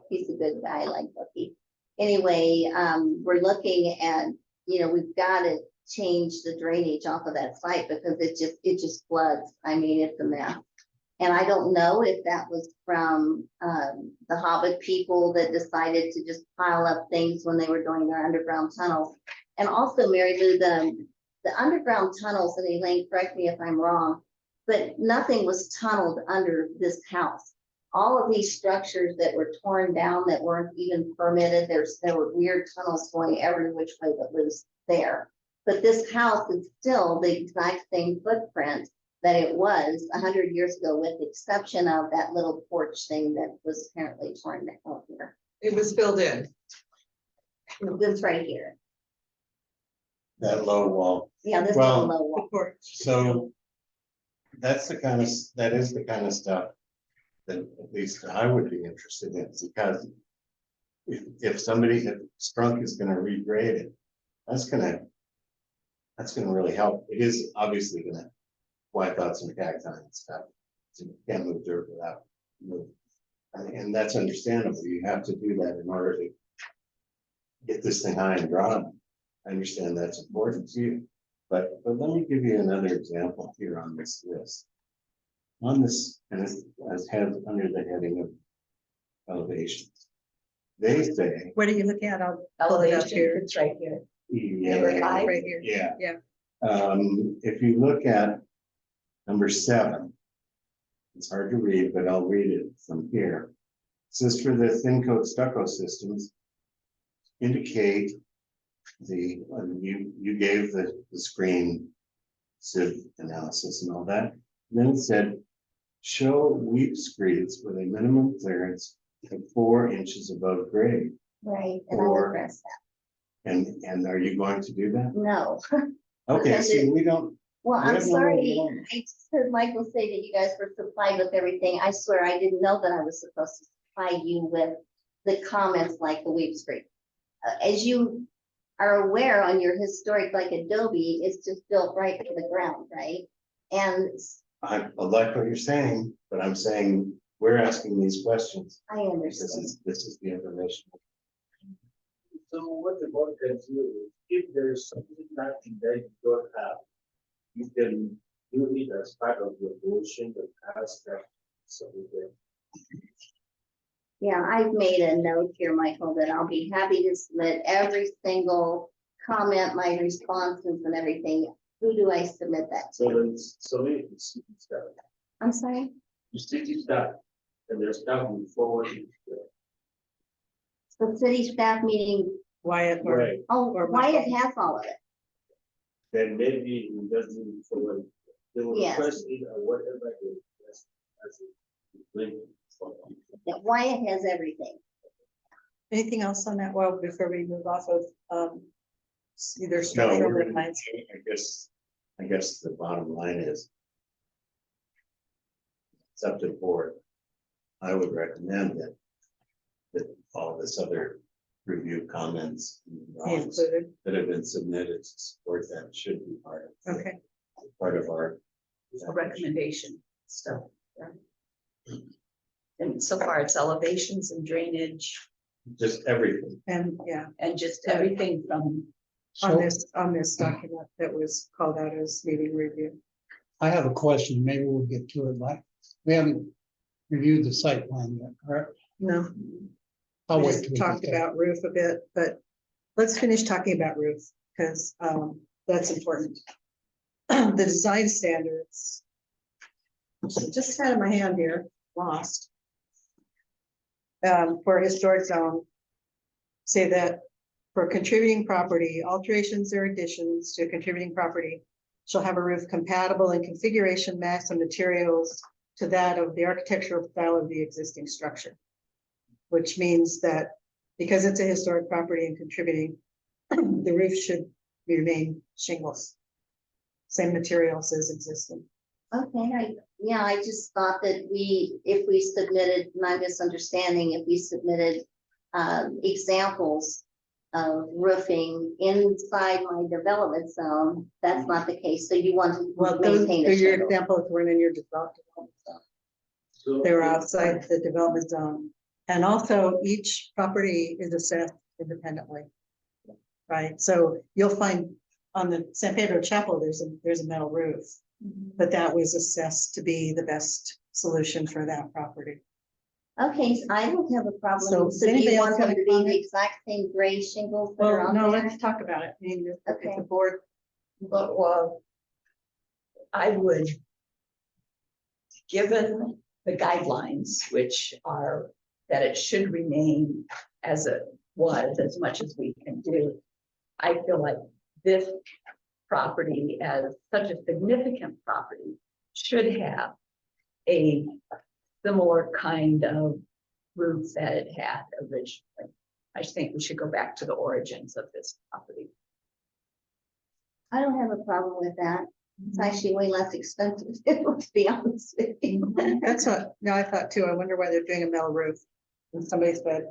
he's a good guy, I like Bucky. Anyway, we're looking at, we've got to change the drainage off of that site because it just floods. I mean, it's a mess. And I don't know if that was from the Hobbit people that decided to just pile up things when they were doing their underground tunnels. And also, Mary Lou, the underground tunnels, and Elaine, correct me if I'm wrong, but nothing was tunneled under this house. All of these structures that were torn down that weren't even permitted, there were weird tunnels going every which way that was there. But this house is still the exact same footprint that it was 100 years ago, with the exception of that little porch thing that was apparently torn down here. It was filled in. This right here. That low wall. Yeah, this Well, little low wall. So that is the kind of stuff that at least I would be interested in, because if Strunk is gonna regrade it, that's gonna really help. It is obviously gonna wipe out some cacti and stuff. So you can't move dirt without moving. And that's understandable. You have to do that in order to get this thing high and dry. I understand that's important to you, but let me give you another example here on this list. On this, and it's under the heading of elevations. They say, What are you looking at? I'll pull it up Elevation, here. it's right here. yeah, Right here. yeah. Yeah. If you look at number 7, it's hard to read, but I'll read it from here. It says, for the thin coat stucco systems, indicate you gave the screen sieve analysis and all that. And then it said, show weep screeds with a minimum clearance of 4 inches above grade. Right, and I Or- addressed that. And are you going to do that? No, Okay, Because see, we don't Well, We I'm have no sorry, idea. I just heard Michael say that you guys were supplied with everything. I swear, I didn't know that I was supposed to supply you with the comments like the Weep Street. As you are aware, on your historic, like Adobe, it's just built right to the ground, right? And I like what you're saying, but I'm saying, we're asking these questions. I understand. This is the information. So what the board can do, is if there's something that you don't have, you can do it as part of your motion and ask that. So that Yeah, I've made a note here, Michael, that I'll be happy to submit every single comment, my responses and everything. Who do I submit that so to? then, so it is that, I'm sorry? you city staff, and their staff will forward it. The city staff meeting, Wyatt or Right, oh, Or Wyatt Michael. has all of it. then maybe we just need to forward. They will Yes. request it or whatever they request as a link for. That Wyatt has everything. anything else on that? Well, before we move off of, either No, structural we're or gonna, lines. I guess the bottom line is. It's up to the board. I would recommend that all this other review comments and Be drawings included, that have been submitted to support that should be okay. part of our. A recommendation stuff. And so far it's elevations and drainage Just everything. And yeah, and just everything from. on this document that was called out as meeting review. I have a question, maybe we'll get to it, like, we haven't reviewed the site plan yet, correct? No, I'll we wait just till we get talked there. about roof a bit, but let's finish talking about roof, because that's important. The design standards. Just had in my hand here, lost. For historic zone. Say that for contributing property, alterations or additions to a contributing property shall have a roof compatible in configuration, mass, and materials to that of the architectural style of the existing structure. Which means that because it's a historic property and contributing, the roof should remain shingles. Same materials as existing. Okay, yeah, I just thought that if we submitted, my misunderstanding, if we submitted examples of roofing inside my development zone, that's not the case. So you want to Well, those maintain are a your shingle. examples weren't in your development zone. So They were outside the development zone. And also each property is assessed independently. Right, so you'll find on the San Pedro Chapel, there's a metal roof, but that was assessed to be the best solution for that property. Okay, so I don't have a So problem. does So do anybody you else want have them a to be the comment? exact same gray shingles that are Well, on no, there? let's talk about it. I mean, if Okay. the board, But, well, I would, given the guidelines, which are that it should remain as it was, as much as we can do. I feel like this property, as such a significant property, should have a similar kind of roof that it had originally. I think we should go back to the origins of this property. I don't have a problem with that. It's actually way less expensive, to be honest with you. that's what, no, I thought too, I wonder why they're doing a metal roof. And somebody said,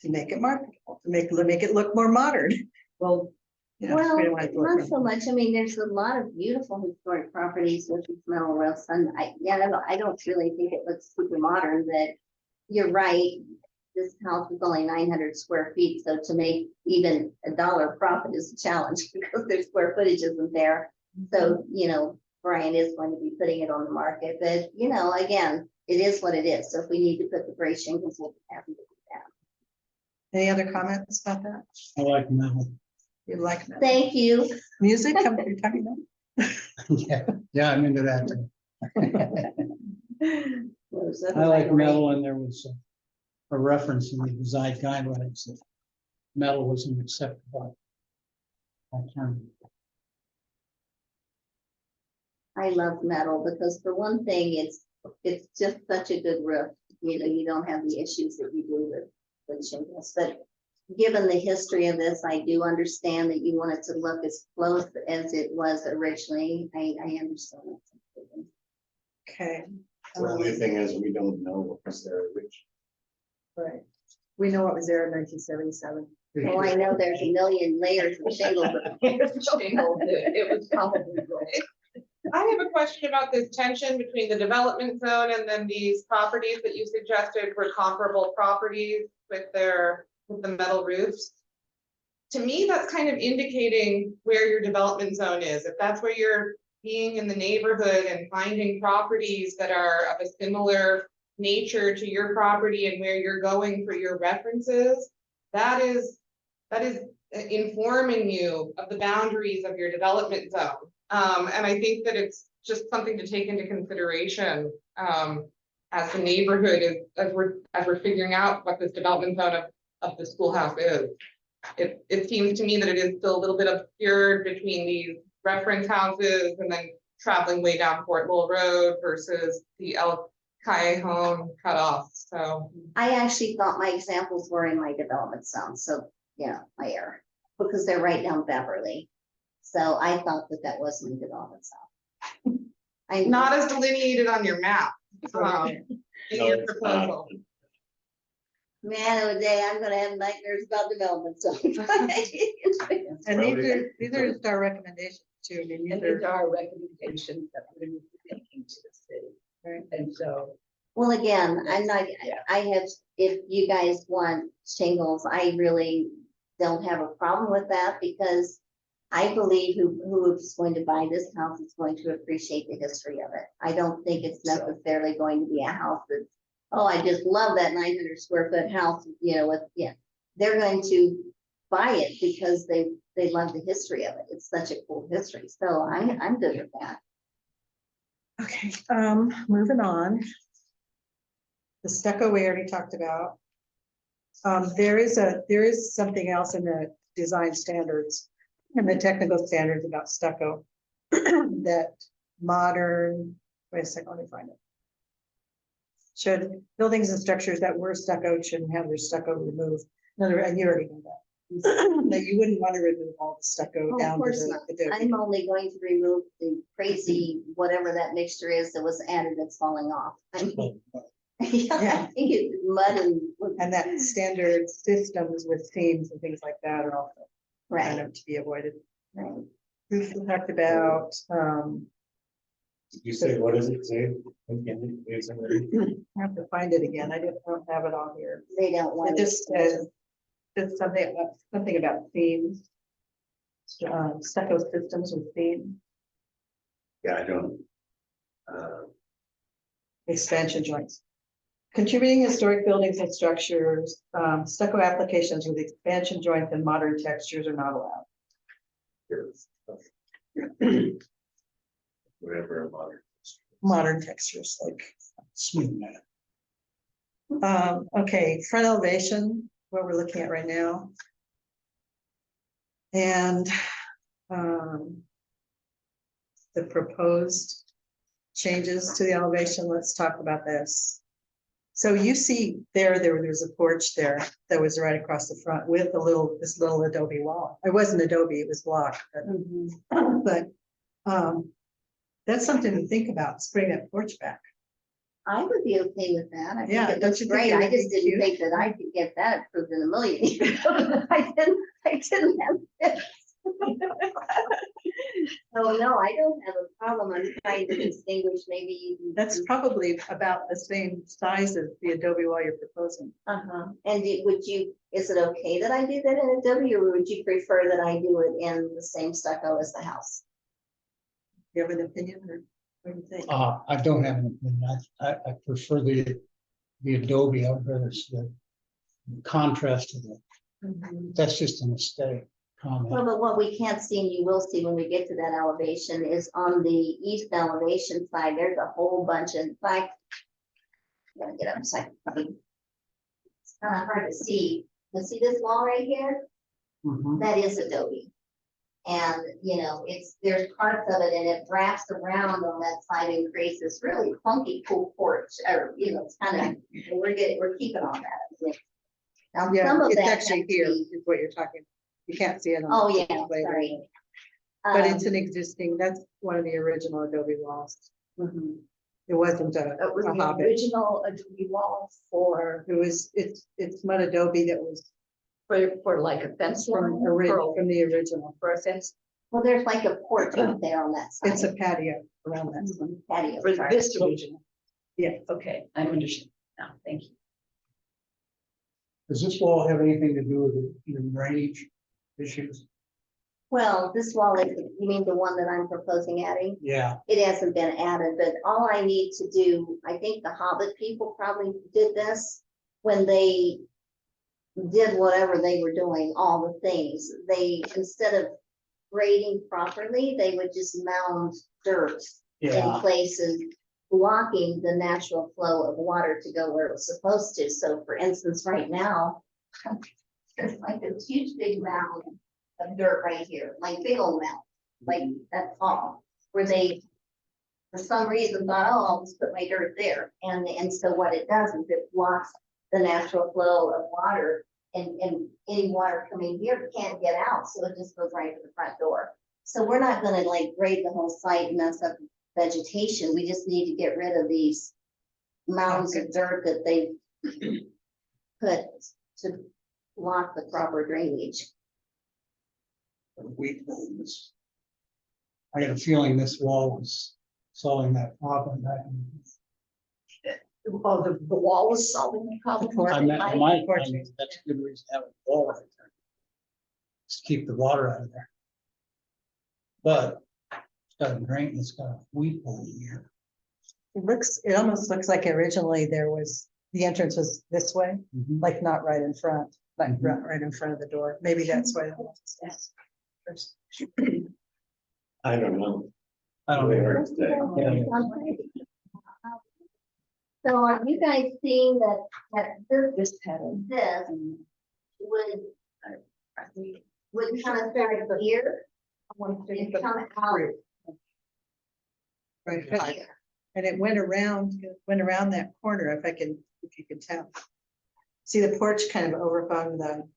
to make it marketable, to make it look more modern. Well, you know, Well, we don't want it to look not so much. I mean, there's a lot of beautiful historic properties with these metal roofs, and I don't really think it looks super modern, but you're right. This house is only 900 square feet, so to make even $1 profit is a challenge because their square footage isn't there. So, Brian is going to be putting it on the market, but again, it is what it is. So if we need to put the gray shingles, we'll be happy to do that. Any other comments about that? I like metal. You like that? Thank you. Music, come you're talking about? Yeah, I'm into that. too. I like metal, and there was a reference in the design guidelines that metal was an acceptable alternative. I love metal because for one thing, it's just such a good roof. You don't have the issues that you do with shingles, but given the history of this, I do understand that you want it to look as close as it was originally. I understand that. Okay. The only thing is, we don't know what was there originally. Right. We know what was there in 1977. Well, I know there's a million layers of shingles. Shingle, it was probably right. I have a question about this tension between the development zone and then these properties that you suggested were comparable properties with the metal roofs. To me, that's kind of indicating where your development zone is. If that's where you're being in the neighborhood and finding properties that are of a similar nature to your property and where you're going for your references, that is informing you of the boundaries of your development zone. And I think that it's just something to take into consideration as the neighborhood is, as we're figuring out what this development zone of the schoolhouse is. It seems to me that it is still a little bit obscured between these reference houses and then traveling way down Fort Lowell Road versus the El Callejon cutoff. So I actually thought my examples were in my development zone, so yeah, my error, because they're right down Beverly. So I thought that that was my development zone. I'm not as delineated on your map. In No, your it's proposal. Man of a day, I'm gonna have nightmares about development zones. And these are just our recommendations too. I mean, And these these are, are recommendations that we're gonna be making to the city. Right. And so, Well, again, I'm not, Yeah. I have, if you guys want shingles, I really don't have a problem with that because I believe who's going to buy this house is going to appreciate the history of it. I don't think it's necessarily going to be a house that's, oh, I just love that 900 square foot house, you know, with, yeah. They're going to buy it because they love the history of it. It's such a cool history. So I'm good with that. okay, moving on. The stucco we already talked about. There is something else in the design standards and the technical standards about stucco that modern, wait a second, let me find it. Should buildings and structures that were stucco shouldn't have their stucco removed. Another, and you already know that. That you wouldn't want to remove all the stucco Oh, down of to course the not. adobe. I'm only going to remove the crazy, whatever that mixture is that was added that's falling off. I mean, yeah, I think it's mud And that standard systems with themes and things like that are also kind right, of to be avoided. right. We talked about, You say, what does it say? I have to find it again. I don't have it on here. They don't want It just says, it's something about themes. Stucco systems with theme, Yeah, I don't. expansion joints. Contributing historic buildings and structures, stucco applications with expansion joints and modern textures are not allowed. Whatever modern. Modern textures like. Smooth that. Okay, front elevation, what we're looking at right now. And the proposed changes to the elevation, let's talk about this. So you see there's a porch there that was right across the front with this little adobe wall. It wasn't adobe, it was block, but that's something to think about, just bring that porch back. I would be okay with that. I think Yeah, it don't looks you think great. it I would be just didn't cute? think that I could get that approved in a million years. I didn't have this. Oh, no, I don't have a problem. I'm trying to distinguish maybe you. That's probably about the same size as the adobe wall you're proposing. Uh-huh. And is it okay that I do that in Adobe, or would you prefer that I do it in the same stucco as the house? You have an opinion or what do you think? I don't have an opinion. I prefer the Adobe out there. It's the contrast to the, that's just a mistake comment. Well, but what we can't see and you will see when we get to that elevation is on the east elevation side, there's a whole bunch of, in fact, I'm gonna get up a second. It's kind of hard to see. You see this wall right here? Mhm. That is Adobe. And, you know, there's parts of it and it wraps around on that side and creates this really funky cool porch, or, you know, it's kind of, we're keeping on that. Now, Yeah, some of it's that actually has to here be- is what you're talking. You can't see it on. Oh, the yeah, display right sorry. now. But it's Um, an existing, that's one of the original Adobe walls. mhm. It wasn't a It was a the Hobbit. original Adobe wall for, It's mud Adobe that was for like a fence line, from the original. for a fence, Well, there's like a porch out there on that It's side. a patio around that. Mhm, patio, for sorry. this original. Yeah. Okay, I understand now, thank you. Does this wall have anything to do with the drainage issues? Well, this wall is, you mean the one that I'm proposing adding? Yeah, It hasn't been added, but all I need to do, I think the Hobbit people probably did this when they did whatever they were doing, all the things. They, instead of grading properly, they would just mound dirt in yeah. places, blocking the natural flow of water to go where it was supposed to. So for instance, right now, there's like a huge big mound of dirt right here, like big old mound, like that tall, where they, for some reason, thought, oh, I'll just put my dirt there. And so what it does is it blocks the natural flow of water, and any water coming here can't get out, so it just goes right to the front door. So we're not gonna like grade the whole site and mess up vegetation. We just need to get rid of these mounds of dirt that they put to block the proper drainage. Weak holes. I got a feeling this wall was solving that problem back in. Oh, the wall was solving the problem. I mean, that's a good reason to have a wall right there. Just keep the water out of there. But it's got a drain, it's got a weed hole in here. It almost looks like originally there was, the entrance was this way, like not right in front, like right in front of the door. Maybe that's why. I don't know. I don't Really know. hard to say. So are you guys seeing that This pattern. this would kind of start here and come out Right. here? And it went around that corner, if you can tell. See, the porch kind of overhung the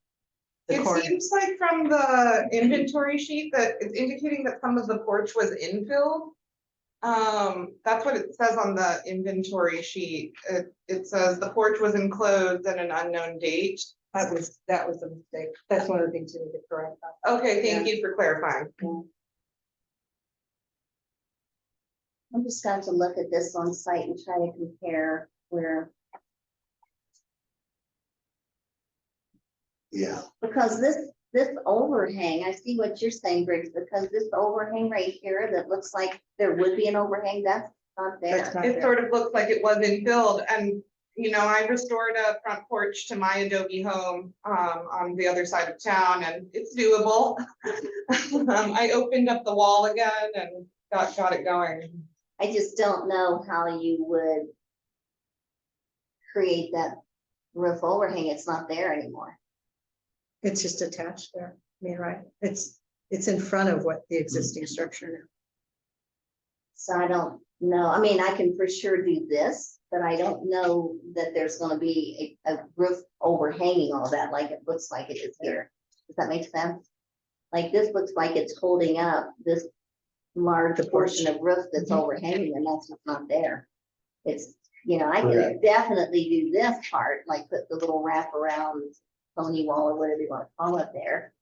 It corner. seems like from the inventory sheet that it's indicating that some of the porch was infilled. That's what it says on the inventory sheet. It says the porch was enclosed at an unknown date. That was a mistake. That's one of the things you need to correct. Okay, thank you for clarifying. I'm just going to look at this on site and try to compare where, Yeah, because this overhang, I see what you're saying, Briggs, because this overhang right here that looks like there would be an overhang, that's not there. That's not It there. sort of looks like it was infilled, and, you know, I restored a front porch to my Adobe home, on the other side of town, and it's doable. I opened up the wall again and got it going. I just don't know how you would create that roof overhang. It's not there anymore. It's just attached there. I mean, right? It's in front of what the existing structure now. So I don't know. I mean, I can for sure do this, but I don't know that there's gonna be a roof overhanging all that like it looks like it is here. Does that make sense? Like this looks like it's holding up this large portion of roof that's overhanging, and that's just not there. It's, you know, I could Correct. definitely do this part, like put the little wrap around pony wall or whatever you want to call it there.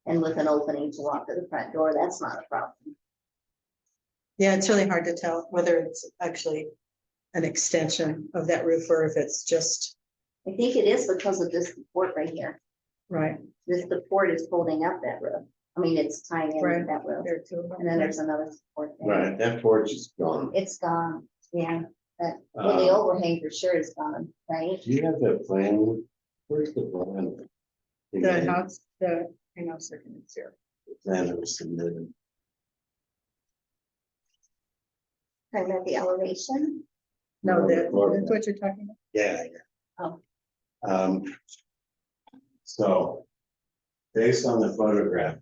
And with an opening to walk to the front door, that's not a problem. Yeah, it's really hard to tell whether it's actually an extension of that roof or if it's just, I think it is because of this support right here. right, This support is holding up that roof. I mean, it's tying in Right. with that roof. there too. And then there's another support there. right, that porch is gone. It's gone, yeah. Well, the overhang for sure is gone, right? Do you have the plan? Where's the plan? The house, hang on a second, it's here. Plan that was submitted. Talking about the elevation. No, that's Or- what you're talking about. Yeah, yeah. Oh. So, based on the photograph,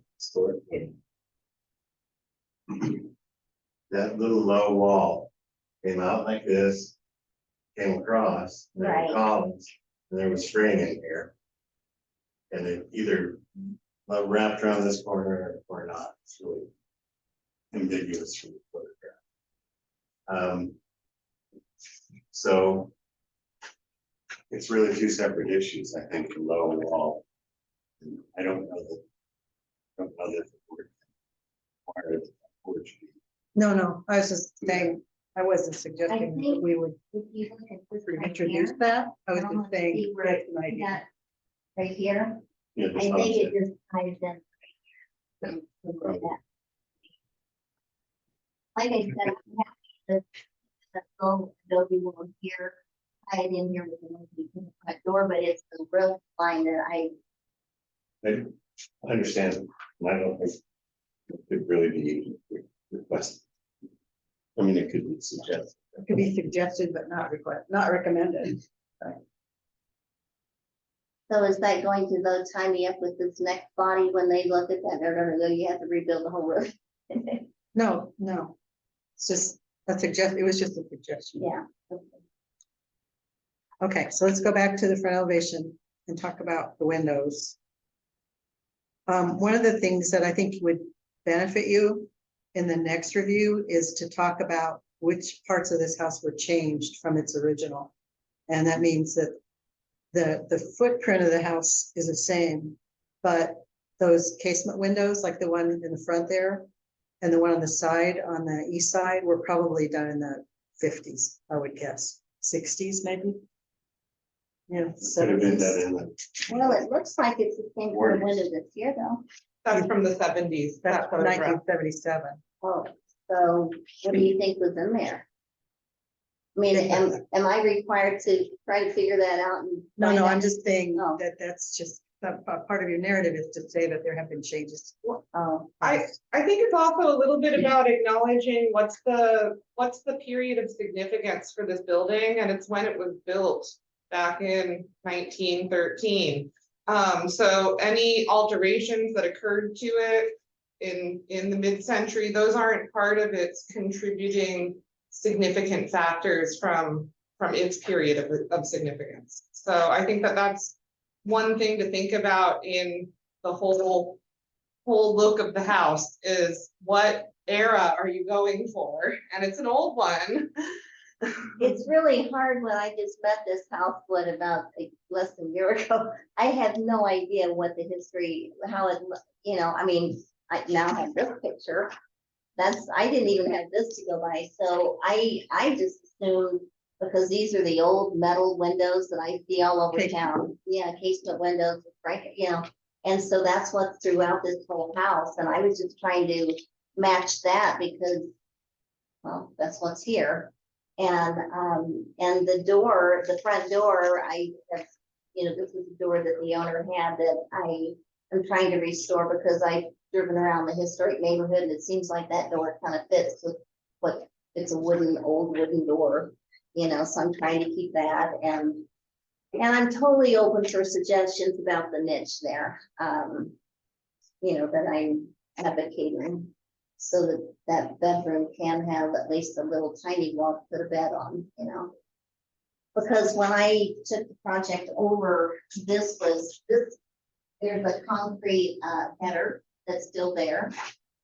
that little low wall came out like this, came across, there Right. were columns, and there was string in here. And it either wrapped around this corner or not. It's really ambiguous from the photograph. So it's really two separate issues, I think, the low wall. I don't know that the board required the porch be. No, I was just saying, I wasn't I suggesting that think we would if you look at this right introduce here, that. I was I don't just know if you saying, see where that's an see idea. that right here, Yeah, I the think subject. it just ties in. Something like that. Like I said, I'm happy the little Adobe wall here, tie it in here with the front door, but it's the real line that I I understand, and I don't think it could really be requested. I mean, it could be suggested. It could be suggested, but not recommended. So is that going to though tie me up with this next body when they look at that, they're gonna go, you have to rebuild the whole roof? No. It's just a it was just a suggestion. Yeah. Okay, so let's go back to the front elevation and talk about the windows. One of the things that I think would benefit you in the next review is to talk about which parts of this house were changed from its original. And that means that the footprint of the house is the same, but those casement windows, like the one in the front there, and the one on the side, on the east side, were probably done in the 50s, I would guess, 60s maybe. Yeah, Could have been done 70s. in the. Well, it looks like it's the same kind of window this year though. That's from the 70s. That's that photograph. 1977. Oh, so what do you think was in there? I mean, am I required to try to figure that out? And No, find I'm out? just saying Oh. that that's just, part of your narrative is to say that there have been changes. Oh, I think it's also a little bit about acknowledging what's the period of significance for this building, and it's when it was built back in 1913. So any alterations that occurred to it in the mid-century, those aren't part of its contributing significant factors from its period of significance. So I think that that's one thing to think about in the whole look of the house is what era are you going for? And it's an old one. it's really hard when I just met this house, what, about less than a year ago. I had no idea what the history, how it, I mean, I now have this picture. I didn't even have this to go by. So I just assumed, because these are the old metal windows that I see all over town. Yeah, casement windows, right, and so that's what's throughout this whole house. And I was just trying to match that because, well, that's what's here. And the door, the front door, this is the door that the owner had that I am trying to restore because I've driven around the historic neighborhood and it seems like that door kind of fits with what, it's a old wooden door, so I'm trying to keep that. And I'm totally open for suggestions about the niche there, that I'm advocating. So that bedroom can have at least a little tiny wall to put a bed on, Because when I took the project over, there's a concrete header that's still there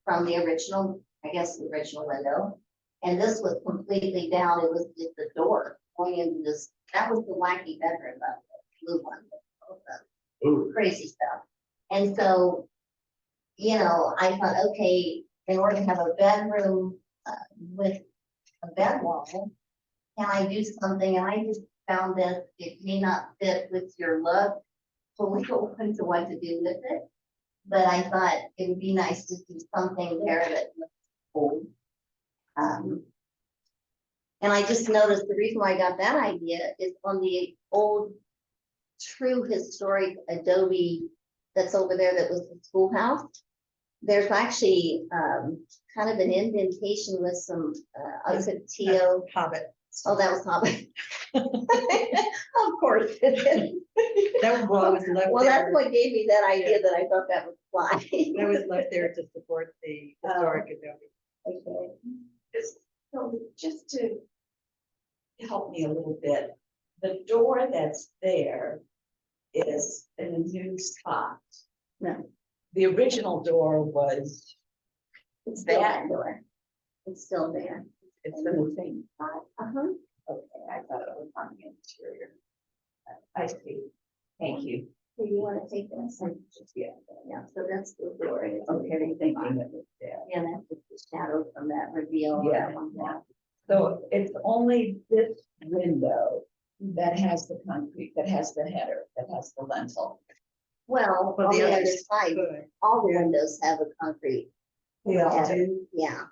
from the original, I guess the original window. And this was completely down. It was just the door going into this. That was the wacky bedroom, the blue one, the crazy stuff. And so, I thought, okay, in order to have a bedroom with a bed wall, can I do something? And I just found that it may not fit with your look. Totally open to what to do with it. But I thought it would be nice to do something there that looks old. And I just noticed the reason why I got that idea is on the old true historic adobe that's over there that was the schoolhouse. There's actually kind of an indentation with some Ocotillo. Hobbit. Oh, that was Hobbit. Of course. That was left Well, that's there. what gave me that idea that I thought that would fly. That was left there to support the historic adobe. Okay. So just to help me a little bit, the door that's there, is in a new spot. No, The original door was, it's still That- that door. It's still there. it's the new thing. Uh-huh. Okay, I thought it was on the interior. I see. Thank you. Do you want to take this? Yeah. Yeah, so that's the door. It's Okay, thinking it was there. Yeah, that's just the shadow from that reveal. Yeah. So it's only this window that has the concrete, that has the header, that has the lentil. Well, Well, on the the other others side, could. all the Yeah. windows have a concrete. They all header. do. Yeah,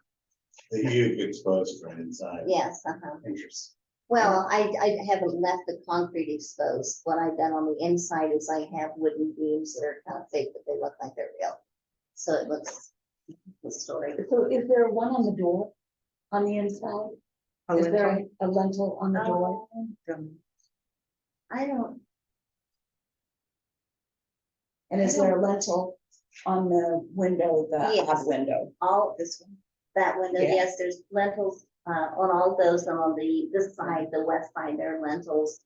that you exposed from inside. yes, uh-huh. Interesting. Well, I haven't left the concrete exposed. What I've done on the inside is I have wooden beams that are kind of fake, but they look like they're real. So it looks the story. So is there one on the door on the inside? A Is there lentil. a lentil on the door? I don't, And is there a lentil on the window, the Yes. odd window? all, This one? that window, Yeah. yes, there's lentils, on all those, and on this side, the west side, there are lentils.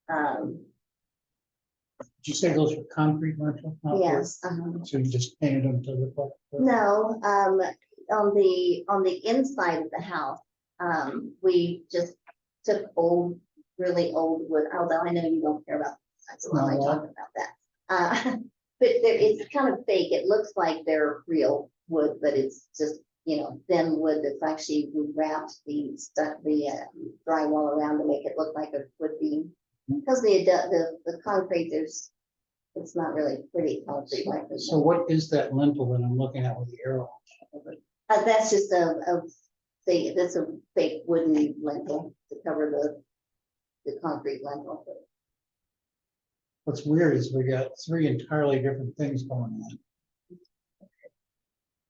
Did you say those were concrete lentil? not wood? Yes, So you just painted them to look like? no, on the inside of the house, we just took old, really old wood, although I know you don't care about, that's why I No, talk about that. But it's kind of fake, it looks like they're real wood, but it's just, thin wood that's actually, we wrapped the stuff, the drywall around to make it look like a wood beam. Because the concrete, it's not really pretty concrete like this. So what is that lentil that I'm looking at with the arrow? That's just that's a fake wooden lentil to cover the concrete lentil. What's weird is we got three entirely different things going on.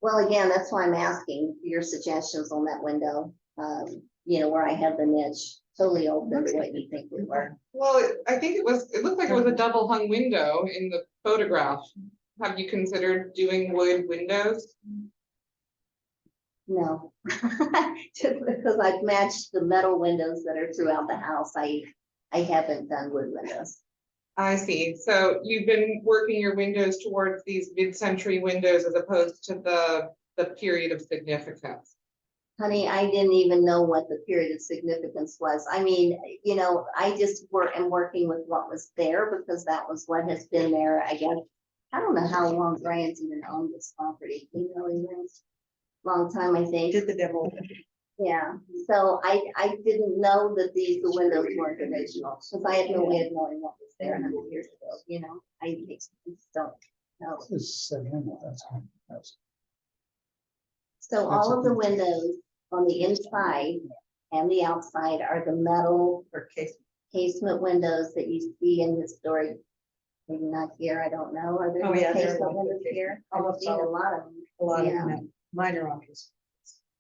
Well, again, that's why I'm asking for your suggestions on that window, where I had the niche totally open to what you think we were. Well, I think it looked like it was a double hung window in the photograph. Have you considered doing wood windows? No. Just because I've matched the metal windows that are throughout the house, I haven't done wood windows. I see. So you've been working your windows towards these mid-century windows as opposed to the period of significance. Honey, I didn't even know what the period of significance was. I mean, I just am working with what was there because that was what has been there, I guess. I don't know how long Brian's even owned this property. Long time, I think. Did the demo. Yeah, so I didn't know that the windows weren't original, because I had no way of knowing what was there 100 years ago, I just don't know. This is set in, that's- So all of the windows on the inside and the outside are the metal Or case. casement windows that you see in historic, maybe not here, I don't know, are there Oh, yeah, there are casement lots of windows here? I've Almost seen a all. lot of them. A lot of Yeah. them, minor office.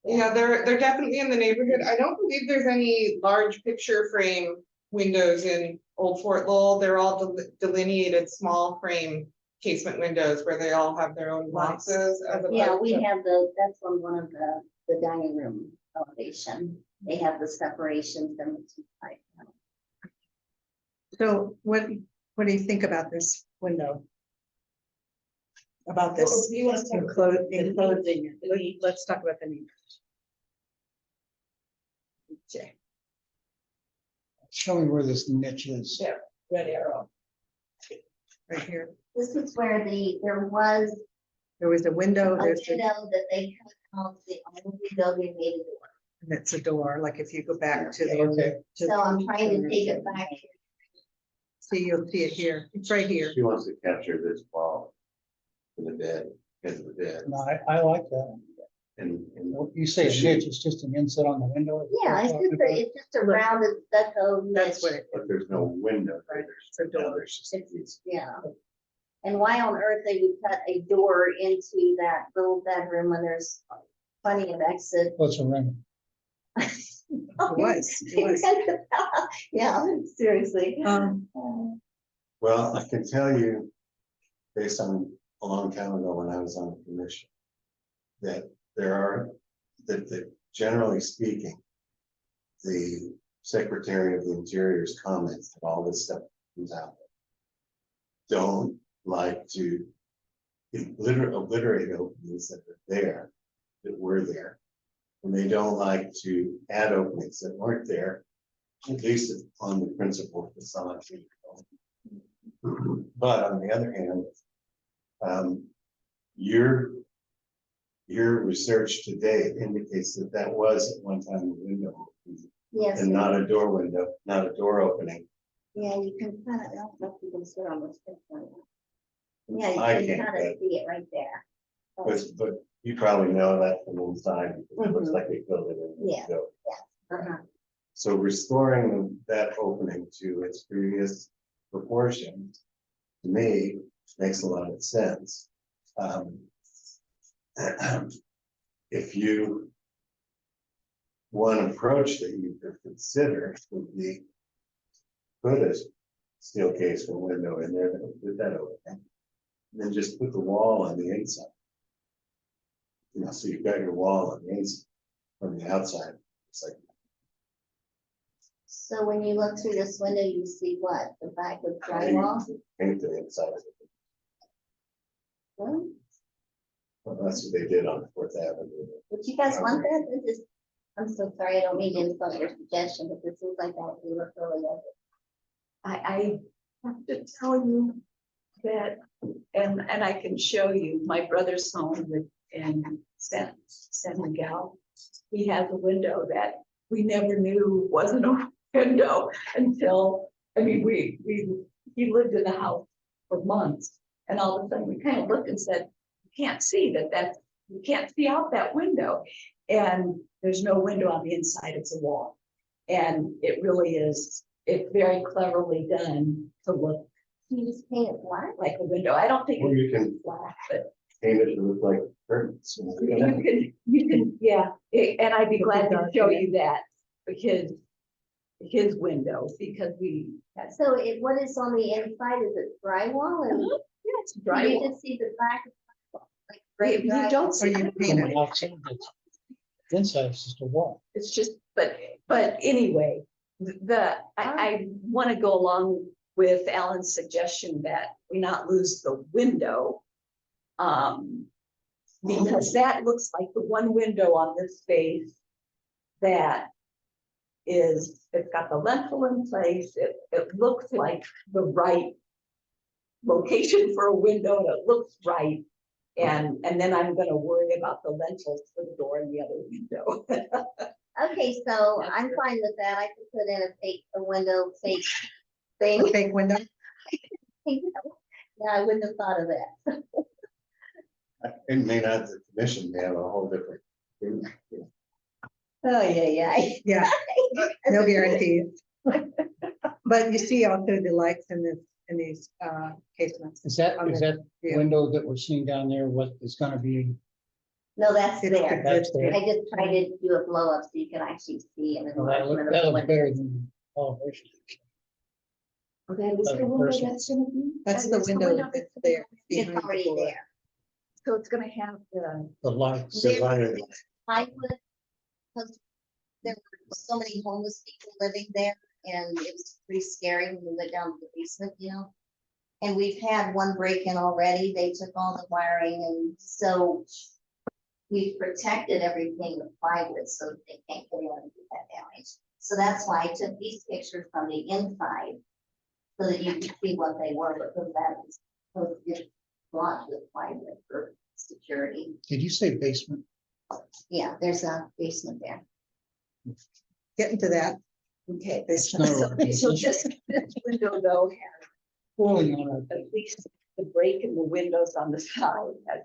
Yeah, they're definitely in the neighborhood. I don't believe there's any large picture frame windows in Old Fort Lowell. They're all delineated small frame casement windows where they all have their own boxes. Yeah, we have that's on one of the dining room elevation. They have the separation from the two sides. So what do you think about this window? About this Well, you want to talk about enclosing it? Let's talk about the need. Show me where this niche is. Yeah. Red arrow. Right here. This is where there was There was a window, a there's, window that they cut out, the only window they made it. and it's a door, like if you go back to the. Okay. to- So I'm trying to take it back. See, you'll see it here. It's right here. She wants to capture this wall in the dead, because of the dead, No, I like that. and You say a niche, it's just an inset on the window? Yeah, it's just a rounded stucco niche. That's what it, but there's no window. Right, There's it's a door. there's just these- Yeah. And why on earth they would cut a door into that little bedroom when there's plenty of exit? What's a ring? it was. Yeah, seriously. Well, I can tell you, based on a long time ago when I was on the commission, that that generally speaking, the Secretary of the Interior's comments that all this stuff comes out. don't like to obliterate openings that are there, that were there. And they don't like to add openings that weren't there, at least on the principal facade. But on the other hand, your research today indicates that that was at one time a window Yes. and not a door window, not a door opening. Yeah, you can kind of, I don't know if you can see it on this picture. Yeah, I you can can't, kind of see it right there. But you probably know that from inside, because it looks like they filled it in. with Yeah. dough. Uh-huh. So restoring that opening to its previous proportions, to me, makes a lot of sense. If you, one approach that you could consider would be put a steel case or window in there that would put that opening, and then just put the wall on the inside. You know, so you've got your wall on the inside, from the outside, it's like, So when you look through this window, you see what? The back of drywall? paint the inside of it. Hmm? Well, that's what they did on Fourth Avenue. Would you guys want that? This is, I'm so sorry, I don't mean to insult your suggestion, but this seems like that would look really good. I have to tell you that, and I can show you my brother's home in San Miguel. He has a window that we never knew wasn't a window until, I mean, he lived in the house for months. And all of a sudden we kind of looked and said, you can't see you can't see out that window. And there's no window on the inside, it's a wall. And it really is, it's very cleverly done to look Can you just paint it black? like a window. I don't think Or it's you can black, but paint it to look like curtains. you can, yeah, and I'd be glad to show you that, because his window, because we had. So what is on the inside? Is it drywall and Yeah, it's you drywall. just see the back? Of drywall, like gray You drywall? don't Or see you it. paint From it. the outside, the inside is just a wall. It's just, but anyway, I want to go along with Alan's suggestion that we not lose the window. Because that looks like the one window on this space that it's got the lentil in place. It looks like the right location for a window, and it looks right. And then I'm gonna worry about the lentils for the door in the other window. Okay, so I'm fine with that. I could put in a window fake thing. Fake window. Yeah, I wouldn't have thought of that. It may not, the commission may have a whole different. Oh, yeah. Yeah, no guarantees. But you see also the lights in these casements. Is that Yeah. window that we're seeing down there, what is gonna be, No, that's It's there. that's there? I just tried to do a blow up so you can actually see an Well, enlargement of that the looks window. better than elevation. That is That's the window personal. that's gonna be. That's that the is window that's there. It's behind the already door. there. So it's gonna have the. The lights. I would, because there were so many homeless people living there, and it was pretty scary when we went down to the basement, you know. And we've had one break-in already. They took all the wiring, and so we've protected everything with plywood so that they can't get in and do that damage. So that's why I took these pictures from the inside, so that you can see what they were, because that is supposed to get blocked with plywood for security. Did you say basement? Yeah, there's a basement there. Get into that. Okay. It's not a So basement. this window though has Pulling on at least the break in the windows on the side has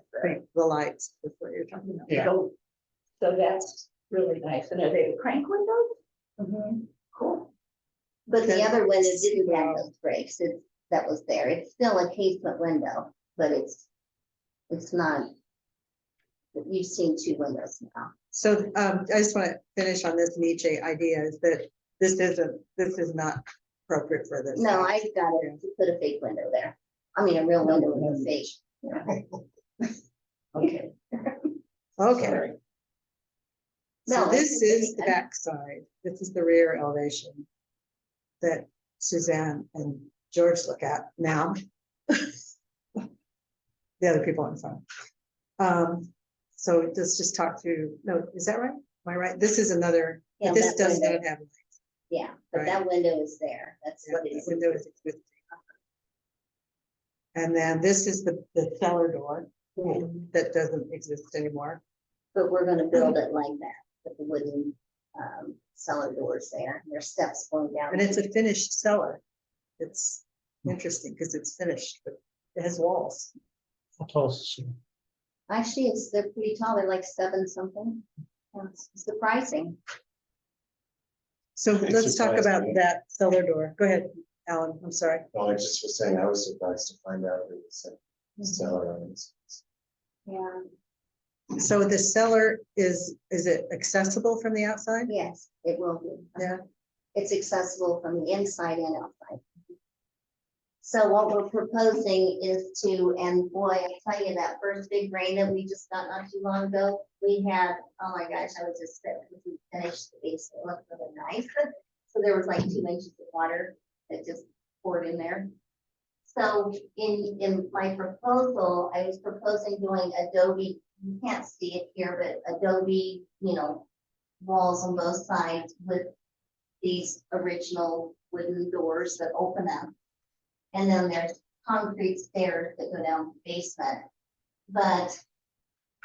The lights, that's what you're talking about. Yeah. so that's really nice. And are they the crank windows? Cool. But the Okay. other window didn't have those breaks. That was there. It's still a casement window, but it's not. You've seen two windows now. So I just want to finish on this Nietzsche idea is that this is not appropriate for this. No, I got it. To put a fake window there. I mean, a real window with a fake. You know. Okay. Okay, Sorry. so No, this it's is the okay. back side. This is the rear elevation that Suzanne and George look at now. The other people on the phone. So let's just talk through, no, is that right? Am I right? This is another, Yeah, but this that does window. not have. Yeah, but Right. that window is there. That's Yeah, what that it's. window is existing. And then this is the cellar door that doesn't exist anymore. But we're gonna build it like that, with the wooden cellar doors there. There's steps going down. And it's a finished cellar. It's interesting because it's finished, but it has walls. How tall is the ceiling? Actually, they're pretty tall. They're like 7 something. It's surprising. So It's let's talk surprising. about that cellar door. Go ahead, Alan, I'm sorry. Well, I just was saying, I was surprised to find out it was a cellar on this. Yeah, So the cellar is it accessible from the outside? yes, it will be. Yeah. It's accessible from the inside and outside. So what we're proposing is to, and boy, I tell you, that first big rain that we just got not too long ago, we had, oh my gosh, I was just sick because we finished the basement, it looked really nice. So there was like 2 inches of water that just poured in there. So in my proposal, I was proposing doing adobe, you can't see it here, but adobe, walls on both sides with these original wooden doors that open up. And then there's concrete stairs that go down the basement. But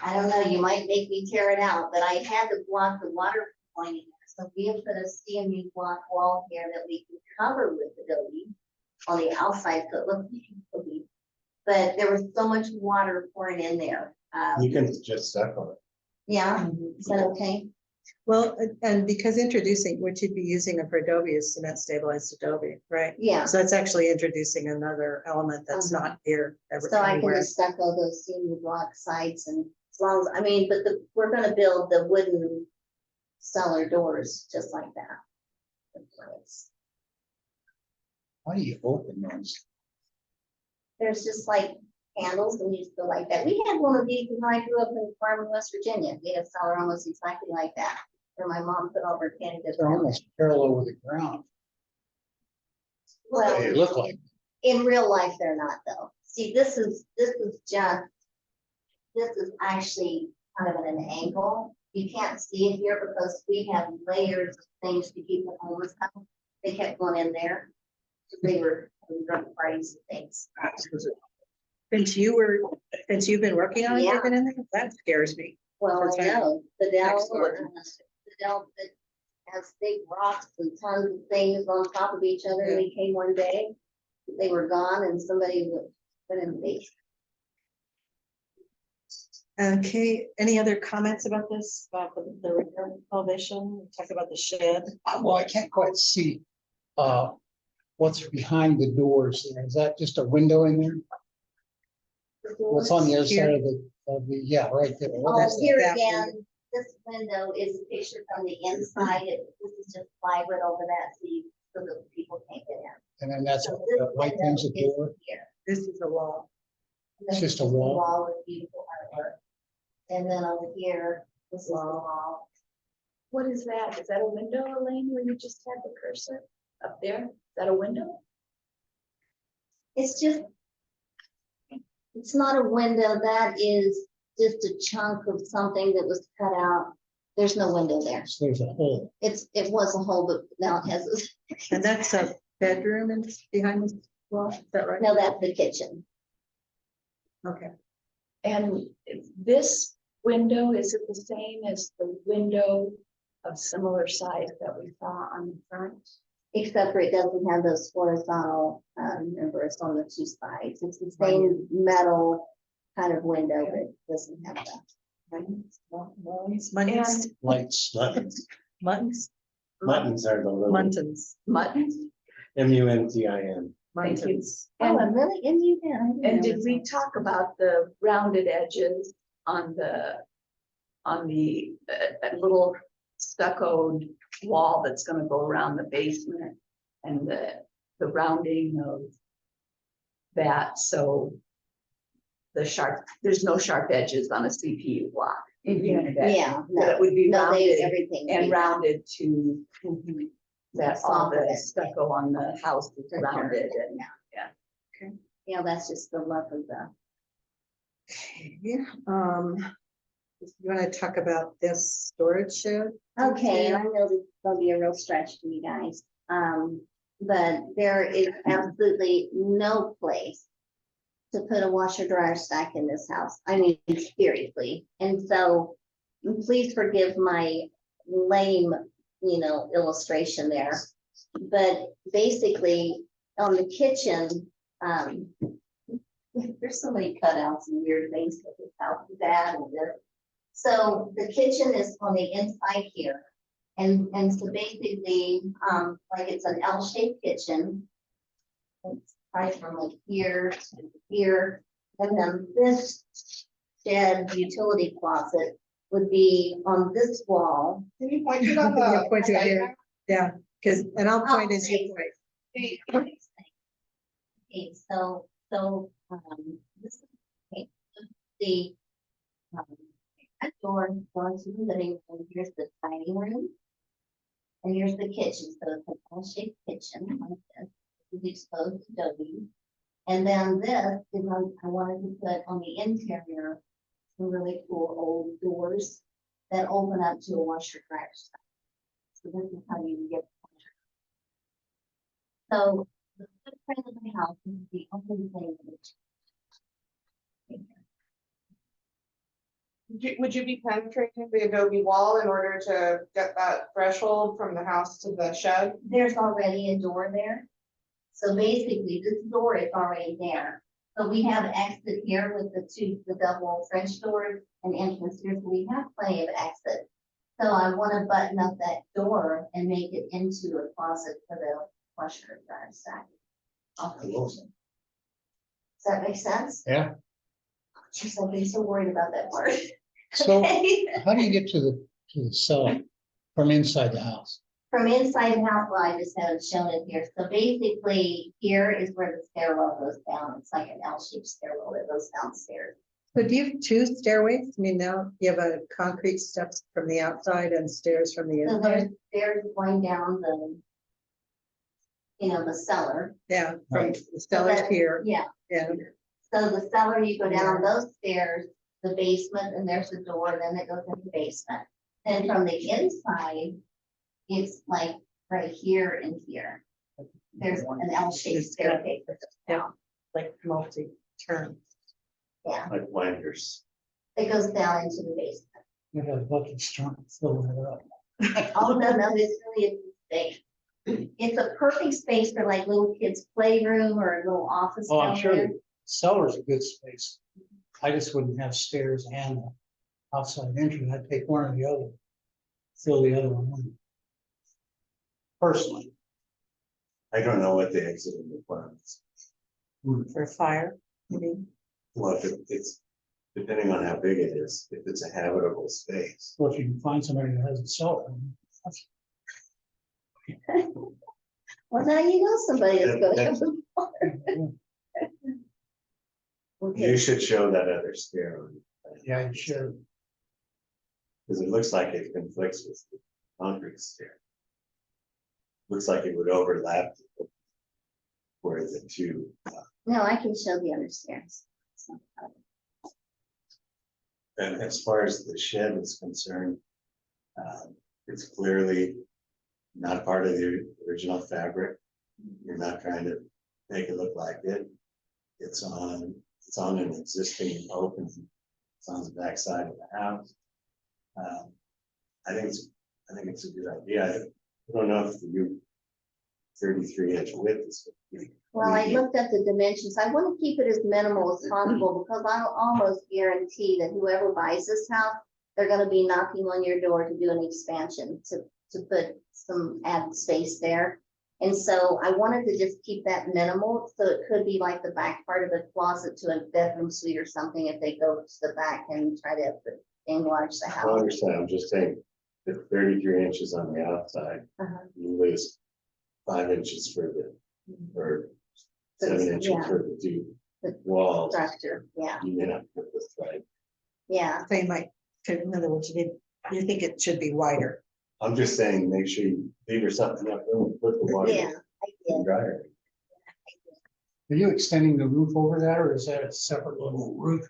I don't know, you might make me tear it out, but I had to block the water from going in there. So we have put a CMU block wall here that we can cover with adobe on the outside, so it looks adobe. But there was so much water pouring in there. You can just step on it. Yeah, is that okay? Well, and because introducing, what you'd be using for adobe is cement stabilized adobe, right? Yeah, So that's actually introducing another element that's Uh-huh. not here so I can anywhere. just stucco those CMU block sides and as long as, but we're gonna build the wooden cellar doors just like that. Why do you open those? There's just like handles and you just go like that. We had one of these when I grew up in a farm in West Virginia. We had a cellar almost exactly like that, where my mom put all her candy goods. They're down almost parallel with the ground. Well, They look like. in real life, they're not though. See, this is actually kind of at an angle. You can't see it here because we have layers of things to keep the homeless out. They kept going in there. They were having drunk parties and things. Since you've been working on it, Yeah. you've been in there? That scares me. Well, First time. no, the Next Dell, door. that has big rocks and tons of things on top of each other. We came one day, they were gone and somebody went in the basement. Okay, any other comments about this, about the rear elevation? We talked about the shed. Well, I can't quite see, what's behind the doors there. Is that just a window in there? What's on the other side of the, yeah, right there. What Oh, is that? here that again, this window is a picture from the inside. This is just plywood over that, so that people can't get in. And then that's, So this the white window thing's a is door. here. This is a wall. It's just a This is the wall. Wall with beautiful artwork. And then over here, this is the wall. What is that? Is that a window, Elaine, where you just had the cursor up there? Is that a window? It's just, it's not a window, that is just a chunk of something that was cut out. There's no window there. So there's a hole. It was a hole, but now it has, And that's a bedroom and behind this wall, is that right? no, that's the kitchen. Okay. And this window, is it the same as the window of similar size that we saw on the front? Except for it doesn't have those horizontal, remember it's on the 2 sides. It's the same metal kind of window, but it doesn't have that. Muntins, Lights. muntins, Muttons are the little muntins, Muttons? MUNTIN. Thank you. muntins. Oh, I'm really in you then. And did we talk about the rounded edges on the little stuccoed wall that's gonna go around the basement and the rounding of that, so there's no sharp edges on a CPU block. Yeah, That it no, would be no, they, rounded everything. and would be rounded to that all Soften the it. stucco on the house is rounded and, you know, that's just the love of the. Yeah, you wanna talk about this storage shed? Okay, and I know this is gonna be a real stretch for you guys. But there is absolutely no place to put a washer dryer stack in this house. I mean, seriously. And so please forgive my lame, you know, illustration there. But basically on the kitchen, there's so many cutouts and weird things with this house, that and this. So the kitchen is on the inside here. And so basically, like it's an L-shaped kitchen. It's right from like here to here, and then this shed utility closet would be on this wall. Can you point it on Yeah, the? point to it here. Yeah, because, and I'll point as you Okay. point. Okay, so, this is, okay, the, that door going to the living room, here's the dining room. And here's the kitchen, so it's an L-shaped kitchen, like this, with exposed adobe. And then this is one I wanted to put on the interior, some really cool old doors that open up to a washer dryer. So this is how you get. So the footprint of the house is the only thing that. Would you be penetrating the adobe wall in order to get that threshold from the house to the shed? There's already a door there. So basically, this door is already there. So we have exit here with the double French doors and entrance here, so we have plenty of exit. So I want to button up that door and make it into a closet for the washer dryer stack. Does that make sense? Yeah. Jeez, I've been so worried about that part. So Okay. how do you get to the cellar from inside the house? From inside the house, well, I just haven't shown it here. So basically, here is where the stairwell goes down. It's like an L-shaped stairwell that goes downstairs. So do you have two stairways? I mean, now you have a concrete steps from the outside and stairs from the So there's inside? stairs going down the, you know, the cellar. Yeah, from Right. the cellars that- here. Yeah, Yeah, so the cellar, you go down those stairs, the basement, and there's the door, and then it goes into the basement. And from the inside, it's like right here and here. There's an L-shaped staircase that goes down. like multi-turn. Yeah, Like winders. it goes down into the basement. You have a bucket strong, fill it up. Oh, no, this really is big. It's a perfect space for like little kids' playroom or a little office Oh, I'm down sure there. the cellar's a good space. I just wouldn't have stairs and outside entry. I'd take one or the other. Fill the other one in. Personally. I don't know what the exiting requirements. For fire, you mean? Well, if it's, depending on how big it is, if it's a habitable space. Well, if you can find somebody that has a cellar. That's Well, now you know somebody that's gonna have them. Okay, You should show that other stair on. Yeah, you should. Because it looks like it conflicts with the concrete stair. Looks like it would overlap. Where the two, no, I can show the other stairs. It's not a problem. and as far as the shed is concerned. It's clearly not part of the original fabric. You're not trying to make it look like it. It's on an existing open, it's on the back side of the house. I think it's a good idea. I don't know if the new 33-inch width is. Well, I looked up the dimensions. I want to keep it as minimal as possible because I'll almost guarantee that whoever buys this house, they're gonna be knocking on your door to do an expansion to put some added space there. And so I wanted to just keep that minimal, so it could be like the back part of the closet to a bedroom suite or something if they go to the back and try to enlarge the I house. understand, I'm just saying, the 33 inches on the outside, Uh-huh. you lose 5 inches or 7 inches Yeah. for the two The walls. Structure, yeah, You may not put this right. yeah. So you might, in other words, you think it should be wider. I'm just saying, make sure you leave yourself enough room to put the water Yeah, I in did. the dryer. Are you extending the roof over that, or is that a separate little roof?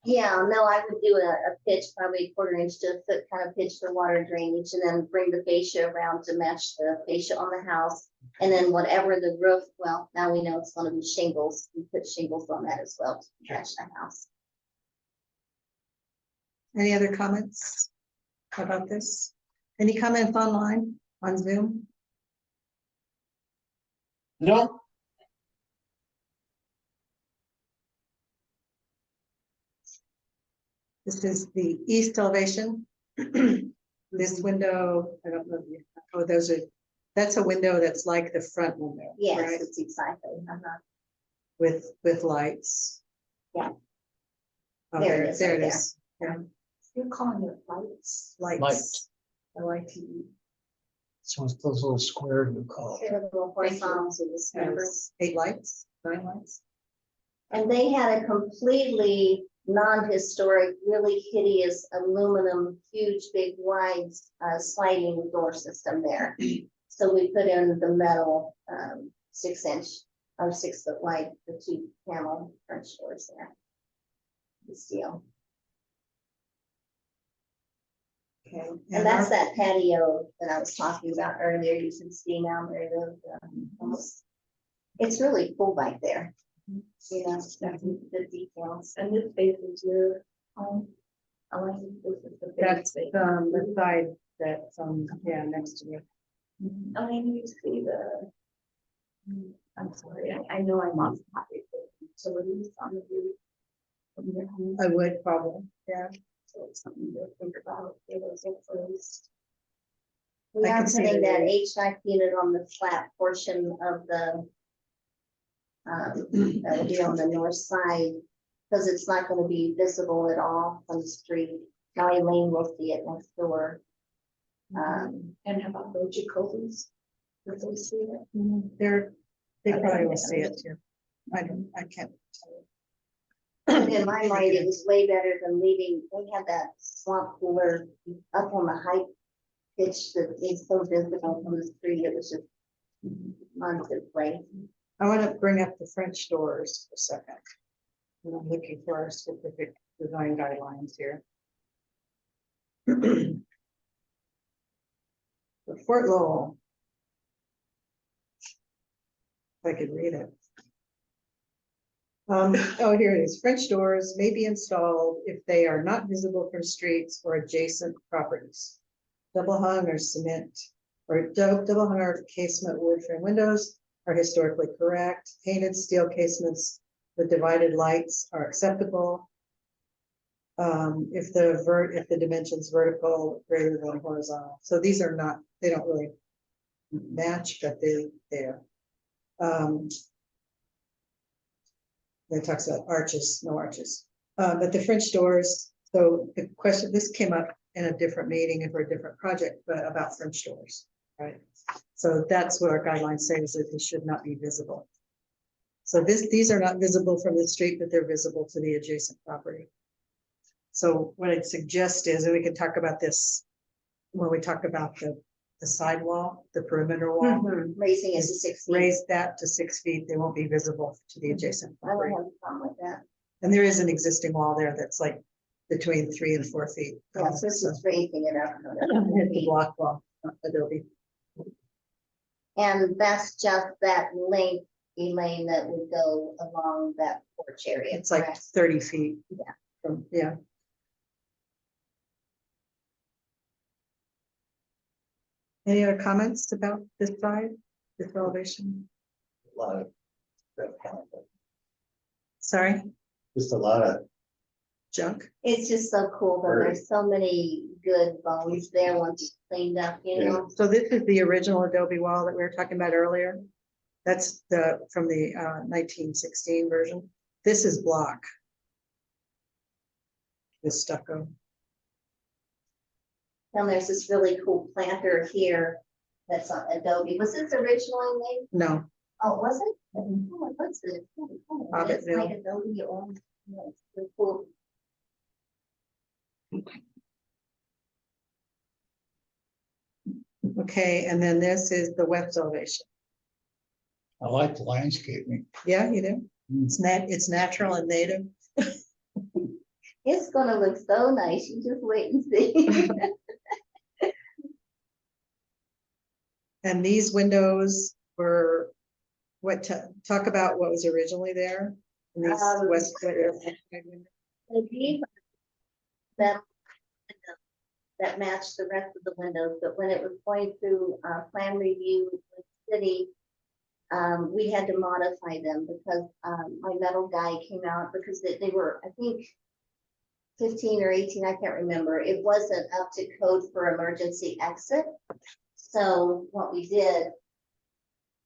Yeah, no, I would do a pitch, probably a 1/4 inch to a foot kind of pitch for water drainage, and then bring the fascia around to match the fascia on the house. And then whatever the roof, well, now we know it's gonna be shingles, we put shingles on that as well to match the house. Any other comments about this? Any comments online, on Zoom? No, This is the east elevation. This window, I don't know, oh, that's a window that's like the front window, Yes, right? it's exactly, With lights. Yeah. Oh, There it there, is, there right it there. is. Yeah, You're calling it lights. lights. LITE. So it's those little squares you call it. There were little horizons in this number. Has 8 lights, 9 lights. And they had a completely non-historic, really hideous aluminum, huge, big, wide sliding door system there. So we put in the metal 6-inch or 6-foot wide, the 2 panel French doors there. The steel. Okay. And that's that patio that I was talking about earlier. You can see now there it's really cool back there. You know, the details. And this space is your home. I like this is the big That's space. the side that's yeah, next to you. I mean, you see the. I'm sorry, I know I'm on topic, but utilities on the roof. From your home, I would probably, yeah. so it's something to think about, get those in place. We I are can see putting the that roof. HVAC unit on the flat portion of the that will be on the north side, because it's not going to be visible at all from the street. Now Elaine will see it next door. And how about those jacuzzis? Will they see it? They probably will see it too. I can't tell you. In my mind, it was way better than leaving, they had that swamp cooler up on the high pitch that is so visible from the street, it was just on the place. I want to bring up the French doors for a second. And I'm looking for our specific design guidelines here. For Fort Lowell. If I could read it. Oh, here it is. French doors may be installed if they are not visible from streets or adjacent properties. Double hung or cement or double hung or casement wood frame windows are historically correct. Painted steel casements with divided lights are acceptable. If the dimensions vertical greater than horizontal. So these are not, they don't really match, but they're. It talks about arches, no arches. But the French doors, so the question, this came up in a different meeting for a different project, but about French doors, right? So that's what our guidelines say, is that they should not be visible. So these are not visible from the street, but they're visible to the adjacent property. So what I'd suggest is, and we can talk about this when we talk about the sidewall, the perimeter wall. Raising it to 6 feet. Raise that to 6 feet, they won't be visible to the adjacent I don't property. have a problem with that. And there is an existing wall there that's like between 3 and 4 feet. Yeah, so this is raising it up. It's a block wall, not adobe. And that's just that length, Elaine, that would go along that porch area. It's like correct? 30 feet. Yeah. From, yeah. Any other comments about this side, this elevation? a lot of, Sorry, just a lot of, junk. It's just so cool that there's so many good bones there once it's cleaned up, you know? So this is the original adobe wall that we were talking about earlier. That's from the 1916 version. This is block. This stucco. And there's this really cool planter here that's on Adobe. Was this originally made? No, Oh, was it? Oh, what's it? Hobbit It's like Mill. Adobe or, yeah, it's really cool. okay, and then this is the west elevation. I like the landscaping. Yeah, you do. Mm. It's natural and native. It's gonna look so nice. You just wait and see. And these windows were, talk about what was originally there? In these west. So these are That that matched the rest of the windows, but when it was going through plan review with the city, we had to modify them because my metal guy came out because they were, I think, 15 or 18, I can't remember. It wasn't up to code for emergency exit. So what we did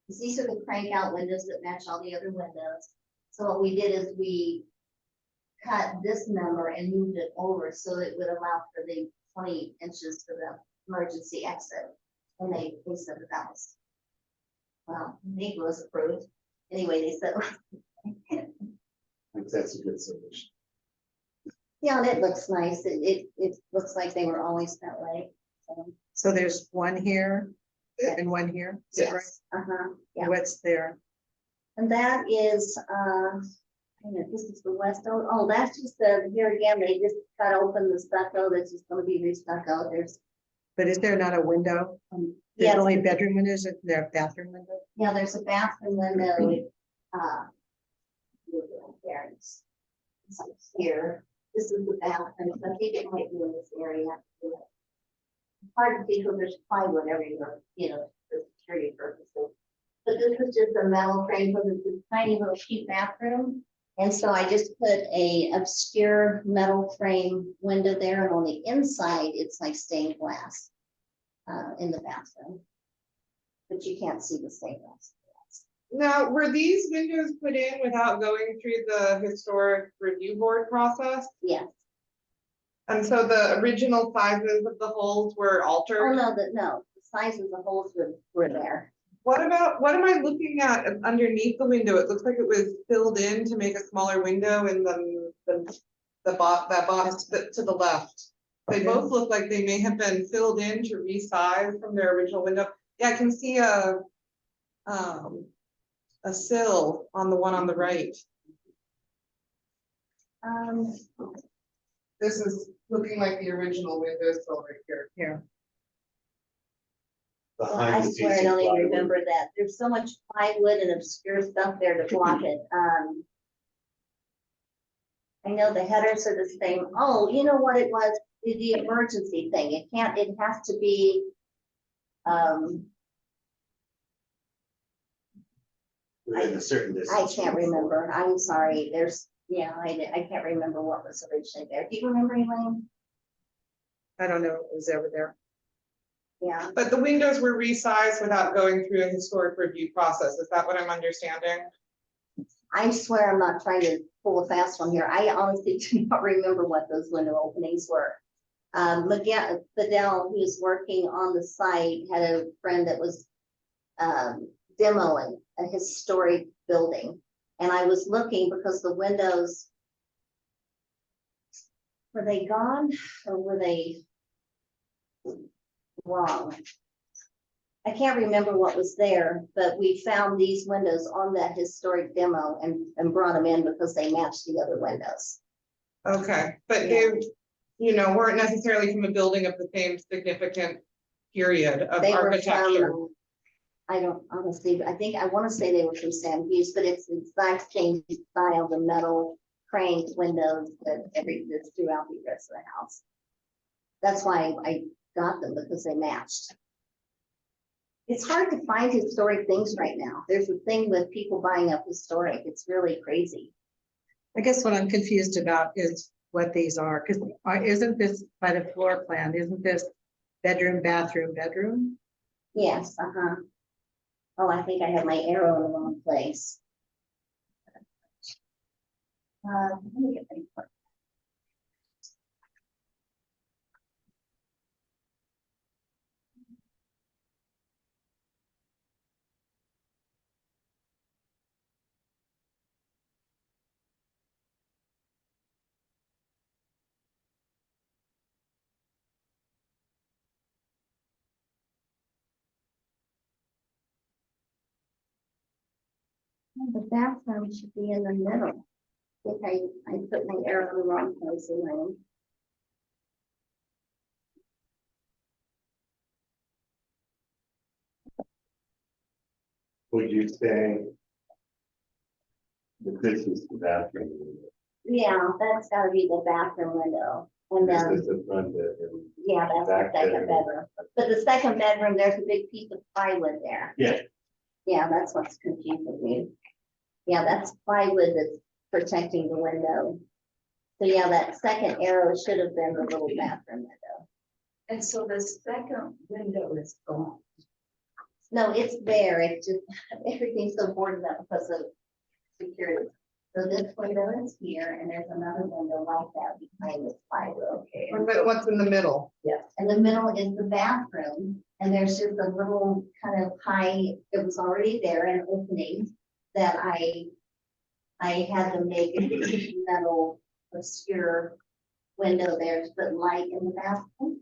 is these are the crank out windows that match all the other windows. So what we did is we cut this number and moved it over so it would allow for the 20 inches for the emergency exit. And they said that was, well, I think it was approved. Anyway, they said, I think that's a good solution. yeah, and it looks nice. It looks like they were always that way. So there's one here and one here. Is that right? Uh-huh, yeah. What's there? And that is, I know this is the west. Oh, that's just the, here again, they just cut open the stucco. That's just gonna be re-stucco. There's, But is there not a window? There's yes, only bedroom windows, is there a bathroom window? yeah, there's a bathroom window. There it's like here. This is the bathroom. So I think it might be in this area. Hard to see because there's plywood everywhere, you know, for security purposes. But this is just a metal frame because it's this tiny little cheap bathroom. And so I just put a obscure metal frame window there, and on the inside, it's like stained glass in the bathroom. But you can't see the stained glass. Now, were these windows put in without going through the historic review board process? Yes. And so the original sizes of the holes were Oh, altered? no, the size of the holes were there. What am I looking at underneath the window? It looks like it was filled in to make a smaller window in that box to the left. They both look like they may have been filled in to resize from their original window. Yeah, I can see a sill on the one on the right. This is looking like the original window sill right here. Here. Behind I the swear I scenes don't even plywood. remember that. There's so much plywood and obscure stuff there to block it. I know the headers are the same. Oh, you know what it was? The emergency thing. It has to be, Within a certain I distance. can't remember. I'm sorry. I can't remember what was originally there. Do you remember, Elaine? I don't know what was ever there. Yeah. But the windows were resized without going through a historic review process. Is that what I'm understanding? I swear I'm not trying to pull a fast one here. I honestly do not remember what those window openings were. Miguel Fidel, who's working on the site, had a friend that was demoing a historic building. And I was looking because the windows, were they gone or were they wrong? I can't remember what was there, but we found these windows on that historic demo and brought them in because they matched the other windows. Okay, but Yeah. they, weren't necessarily from a building of the same significant period of They were architecture. from, I don't honestly, I want to say they were from San Hughes, but it's the exact same style, the metal framed windows that's throughout the rest of the house. That's why I got them, because they matched. It's hard to find historic things right now. There's a thing with people buying up historic. It's really crazy. I guess what I'm confused about is what these are, because isn't this by the floor plan, isn't this bedroom, bathroom, bedroom? Yes, uh-huh. Oh, I think I have my arrow in the wrong place. Let me get my. The bathroom should be in the middle. I think I put my arrow in the wrong place, Elaine. Would you say that this is the bathroom? Yeah, that's gotta be the bathroom window. And This then, is the front bedroom. yeah, that's the back second bedroom. bedroom. But the second bedroom, there's a big piece of plywood there. Yeah, Yeah, that's what's confusing me. Yeah, that's plywood that's protecting the window. So yeah, that second arrow should have been the little bathroom window. And so the second window is gone. No, it's there. It's just, everything's so boarded up because of security. So this window is here and there's another window like that behind this plywood. Okay. And then what's in the middle? Yes, and the middle is the bathroom, and there's just a little kind of high, it was already there, an opening that I had to make a metal obscure window there to put light in the bathroom.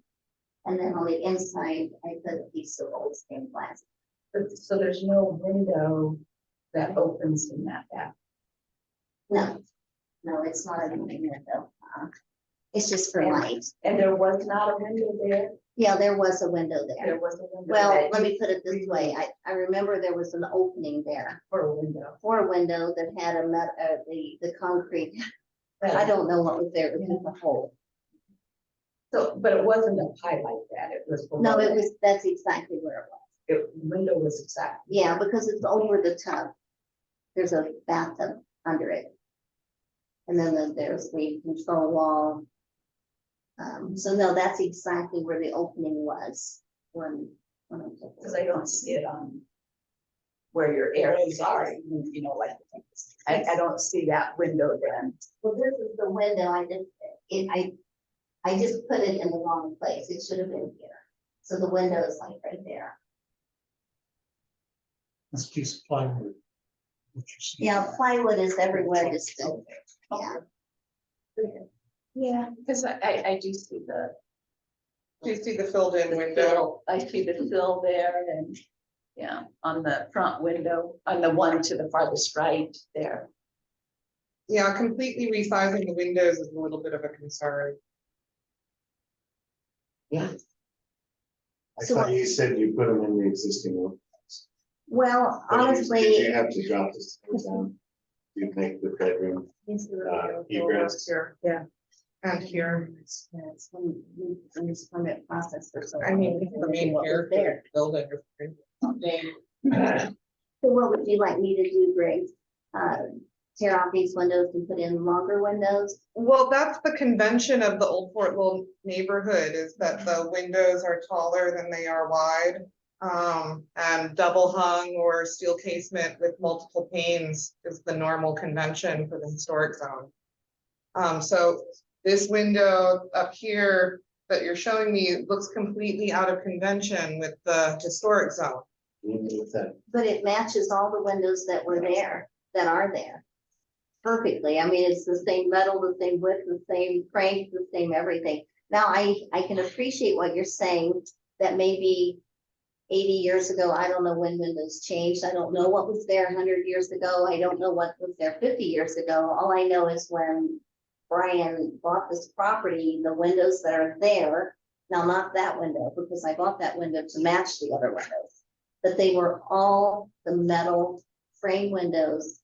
And then on the inside, I put a piece of old stained glass. But so there's no window that opens in that bathroom. No, no, it's not a window. It's just for light. And there was not a window there. Yeah, there was a window there. There was a window. Well, that let you- me put it this way. I remember there was an opening there For a window. for a window that had the concrete. I don't know what was there. It was just a hole. So, but it wasn't up high like that. It was. below No, it that. was, that's exactly where it was. Window was exactly. Yeah, because it's over the tub. There's a bathtub under it. And then there's the control wall. So no, that's exactly where the opening was when I took Because I don't see it on where your arrows are, you know, like, I don't see that window then. Well, this is the window. I just put it in the wrong place. It should have been here. So the window is like right there. This piece of plywood. What you see. Yeah, plywood is everywhere just still. Yeah. Yeah, because I do see the. Do you see the filled in the window? fill. I see the fill there and, yeah, on the front window, on the one to the farthest right there. Yeah, completely resizing the windows is a little bit of a concern. Yeah. I So thought what- you said you put them in the existing one. Well, But did honestly. you have to drop this down? You make the bedroom, egress. Here. Yeah. And here, Yes, when this permit process or so. I mean, the main What was here, there. building. So what would you like me to do, Greg? Tear off these windows and put in longer windows? Well, that's the convention of the Old Fort Lowell neighborhood, is that the windows are taller than they are wide. And double hung or steel casement with multiple panes is the normal convention for the historic zone. So this window up here that you're showing me looks completely out of convention with the historic zone. With that, But it matches all the windows that were there, that are there. Perfectly. I mean, it's the same metal, the same width, the same frame, the same everything. Now, I can appreciate what you're saying, that maybe 80 years ago, I don't know when windows changed. I don't know what was there 100 years ago. I don't know what was there 50 years ago. All I know is when Brian bought this property, the windows that are there, now not that window, because I bought that window to match the other windows, but they were all the metal frame windows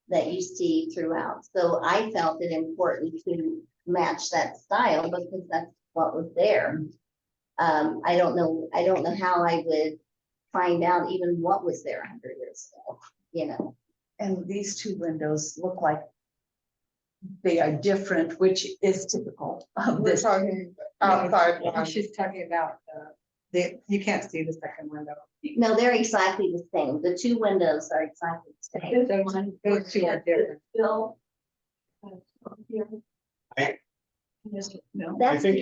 that you see throughout. So I felt it important to match that style because that's what was there. I don't know how I would find out even what was there 100 years ago, you know. And these two windows look like they are different, which is typical of We're this. talking outside one. She's talking about, you can't see the second window. No, they're exactly the same. The two windows are exactly the same. Those two are different. Bill. I- No. I That's, think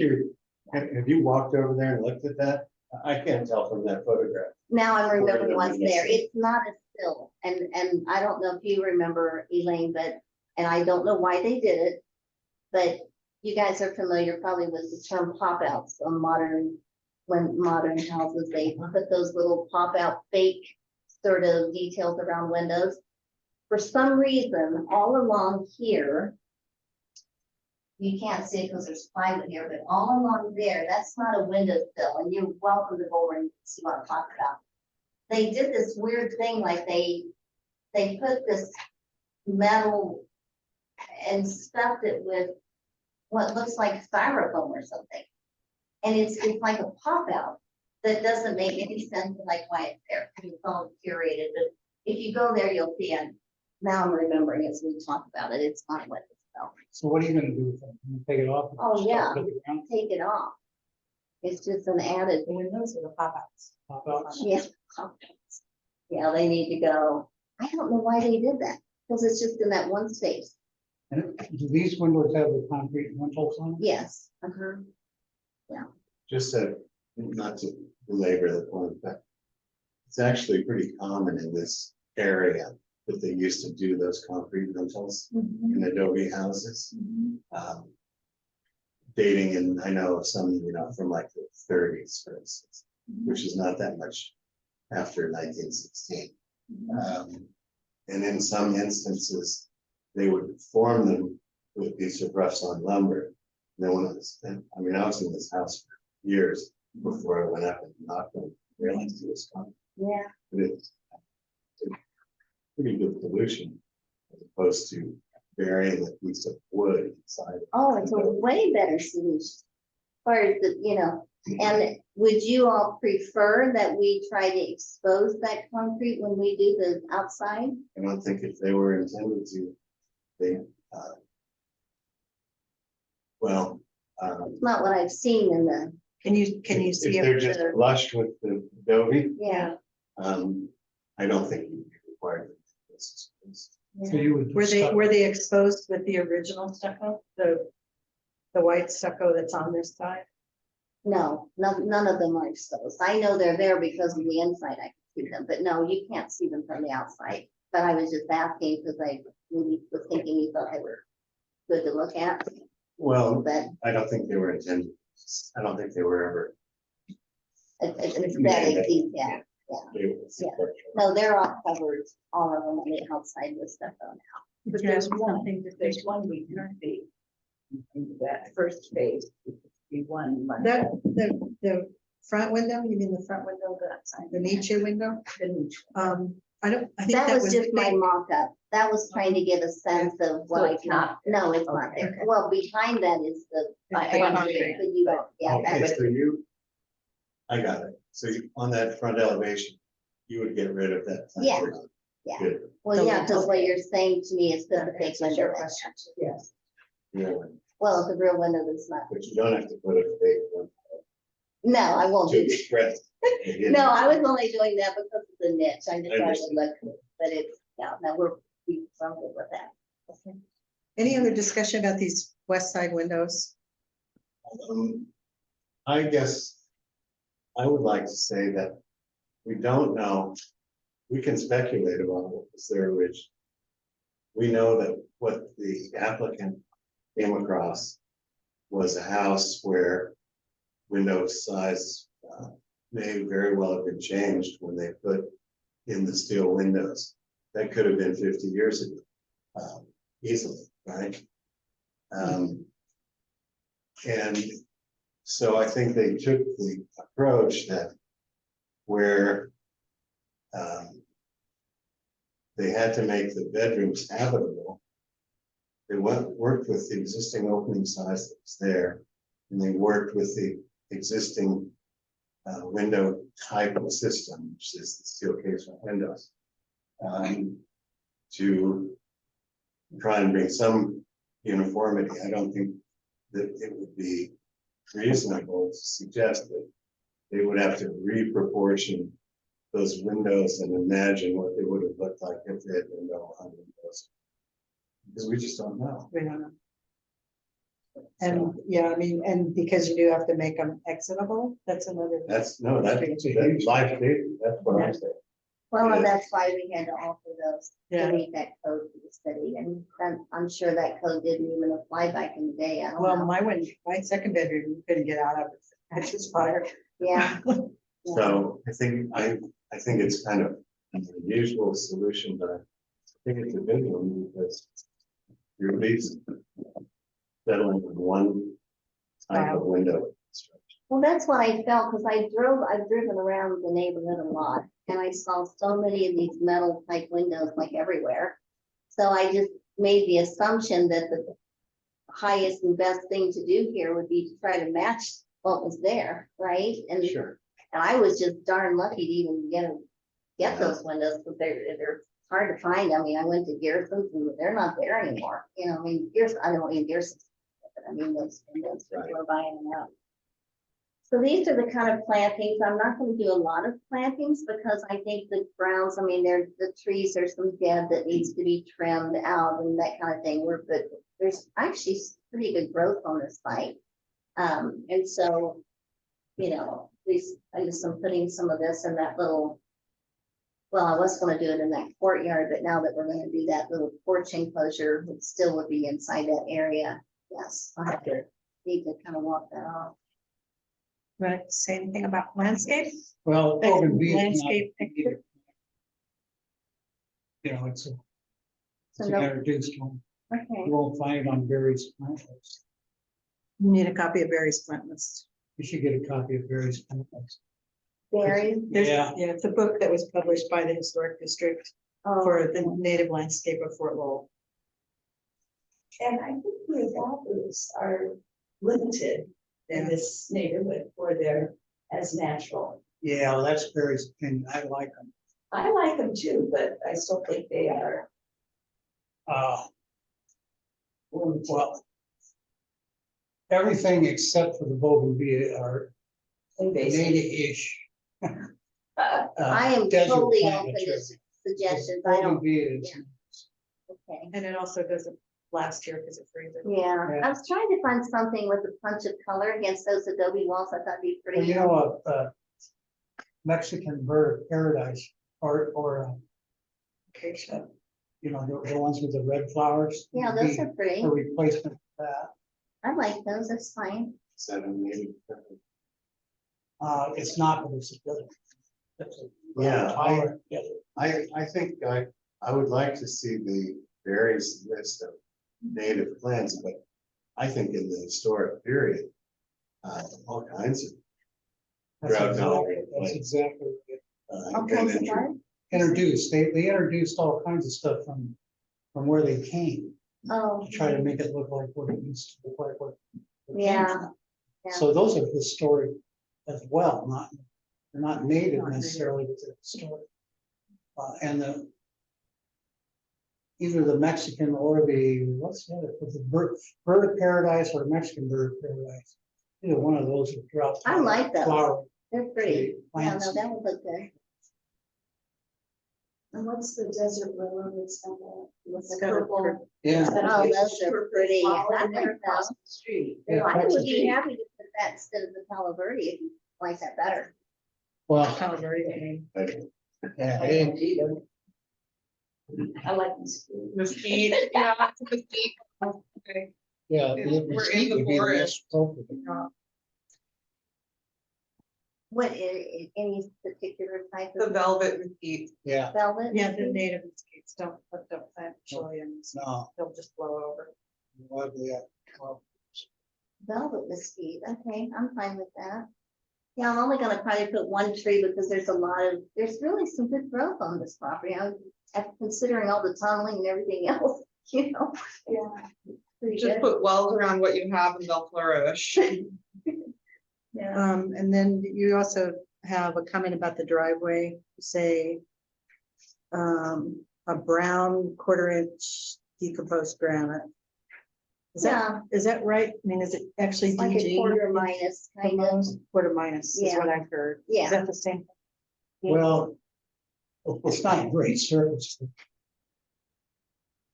have you walked over there and looked at that? I can't tell from that photograph. now I'm remembering Where what's the there. windows- It's not a sill. And I don't know if you remember, Elaine, and I don't know why they did it, but you guys are familiar probably with the term pop outs on modern houses. They put those little pop out fake sort of details around windows. for some reason, all along here, you can't see it because there's plywood here, but all along there, that's not a windowsill, and you're welcome to go over and see what I'm talking about. They did this weird thing, like they put this metal and stuffed it with what looks like styrofoam or something. And it's like a pop out that doesn't make any sense, like why it's there. It's all curated, but if you go there, you'll see it. Now I'm remembering as we talk about it, it's not what it's about. So what are you gonna do with it? You take it off? Oh, yeah. Put it down, Take it off. It's just an added, The windows or the pop-outs? pop out? yeah. Yeah, they need to go. I don't know why they did that, because it's just in that one space. And do these windows have the concrete lintels on them? Yes. Uh-huh. Just to, not to belabor the point, but it's actually pretty common in this area that they used to do those concrete lintels in adobe houses. Dating in, I know of some, you know, from like the 30s, for instance, which is not that much after 1916. And in some instances, they would form them with a piece of rough sawn lumber. And then when I was in this house for years before I went up and knocked on, realized it was concrete. Yeah. But it's a pretty good solution as opposed to burying a piece of wood inside. Oh, it's a way better solution. As far as the, you know, and would you all prefer that we try to expose that concrete when we do the outside? I don't think if they were intended to, they, well, It's not what I've seen in the, Can you see? if they're just flush with the adobe, yeah. I don't think you'd be required. to do this. So you would. Were they exposed with the original stucco, the white stucco that's on this side? No, none of them are exposed. I know they're there because of the inside I can see them, but no, you can't see them from the outside. But I was just asking because I maybe was thinking you thought they were good to look at, Well, but I don't think they were intended. I don't think they were ever. it's aesthetic, yeah. they were- No, they're all covered, all of them on the outside with stuff on. But there's one we can see. In that first phase, be one. The front window, you mean the front window, the Nietzsche window? I think That was just my big. mock-up. That was trying to get a sense of what So I it's can, not there. no, it's not there. Okay. Well, behind that is the. It's the concrete. But you don't, yeah, Okay, that's, so I got it. So on that front elevation, you would get rid of that. Yeah, concrete. yeah. Good. well, yeah, because what you're saying to me is put the big window in. Yes. Yeah, Well, it's a real window that's not, but you don't have to put a big one no, I won't do to express. that. No, I was only doing that because of the niche. I just thought it would look, cool. But it's, yeah, no, we're good with that. Okay. Any other discussion about these west side windows? I guess I would like to say that we don't know, we can speculate about what was there originally. We know that what the applicant came across was a house where window size may very well have been changed when they put in the steel windows. That could have been 50 years ago, easily, right? And so I think they took the approach that where they had to make the bedrooms habitable. They worked with the existing opening size that was there, and they worked with the existing window type of system, which is the steel casement windows, to try and bring some uniformity. I don't think that it would be reasonable to suggest that they would have to reproportion those windows and imagine what they would have looked like if they had been built on windows. Because we just don't know. We don't know. And yeah, I mean, and because you do have to make them exitable, that's another. That's life safety, that's what I'm saying. Well, Yeah. and that's why we had to alter those Yeah. to meet that code for the city, and I'm sure that code didn't even apply back in the day, I don't Well, know. my second bedroom, you couldn't get out of it. I just fire. Yeah. So I think it's kind of an unusual solution, but I think it's a good one because you're at least settling on one type of window. Well, that's what I felt, because I've driven around the neighborhood a lot, and I saw so many of these metal type windows like everywhere. So I just made the assumption that the highest and best thing to do here would be to try to match what was there, right? And Sure. and I was just darn lucky to even get those windows, because they're hard to find. I mean, I went to Garrison's and they're not there anymore. You know, I mean, I don't mean Garrison's, but I mean those windows that Right. we're buying them out. So these are the kind of plantings. I'm not going to do a lot of plantings because I think the grounds, I mean, the trees, there's some dead that needs to be trimmed out and that kind of thing. But there's actually pretty good growth on this site. And so, you know, I'm putting some of this in that little, well, I was going to do it in that courtyard, but now that we're going to do that little porch enclosure, it still would be inside that area. Yes, I'll have to need to kind of walk that off. Want to say anything about landscape? Well, Like Bougainville is not landscape either. You know, it's So an no, introduced one. okay. You won't find it on Barry's plant list. You need a copy of Barry's plant list. You should get a copy of Barry's plant list. Berry. Yeah. Yeah, it's a book that was published by the Historic District Oh, for the native landscape of Fort Lowell. And I think the agaves are limited in this neighborhood for their as natural. Yeah, well, that's Barry's opinion. I like them. I like them too, but I still think they are. Well, everything except for the bougainvillea are Invasive. native-ish. I am desert totally plant open to material. suggestions. I don't, Bougainvillea is- okay. And it also doesn't last here because it freezes. Yeah, Yeah. I was trying to find something with a punch of color against those adobe walls. I thought it'd be Well, pretty. you know, Mexican bird of paradise or Acacia. you know, the ones with the red flowers. Yeah, would those be are pretty. A replacement for that. I like those. That's fine. 780. It's not, but it's a good. That's a Yeah, tolerant, yeah. I think I would like to see the various list of native plants, but I think in the historic period, all kinds of That's Drought exactly, tolerant that's plants. exactly it. All been kinds of intro- what? Introduced, they introduced all kinds of stuff from where they came, Oh. to try to make it look like what it used to look like. What it came Yeah, from. yeah. So those are historic as well, they're not native Not native. necessarily, but they're historic. And either the Mexican or what's the other, the bird of paradise or Mexican bird of paradise. Either one of those are drought. I like those. flower They're pretty. Yeah, plants. no, that would look good. And what's the desert willow that's got It's the got a purple? Yeah, Oh, those are pretty. Flower I like across those. the street. Yeah, I would be Street. happy to put that instead of the Palo Verde if you like that better. well, Palo Verde. yeah, I like this. Mesquite, yeah, it's mesquite. Okay. yeah. We're in mesquite the would be forest. most appropriate. What, any particular type The of velvet mesquite. Yeah, velvet? Yeah, the native mesquites don't plant Chileans. no, They'll just blow over. well, yeah, well, Velvet mesquite, okay, I'm fine with that. Yeah, I'm only gonna probably put one tree because there's really some good growth on this property. After considering all the tunneling and everything else, you know. Yeah. Pretty Just good. put wells around what you have and they'll flourish. Yeah. And then you also have a comment about the driveway, say a brown 1/4 inch decomposed granite. Yeah, Is that right? I mean, is it actually it's like a DG? quarter minus kind of, Quarter minus is what I've heard. Yeah. Is that the same? well, it's not a great surface.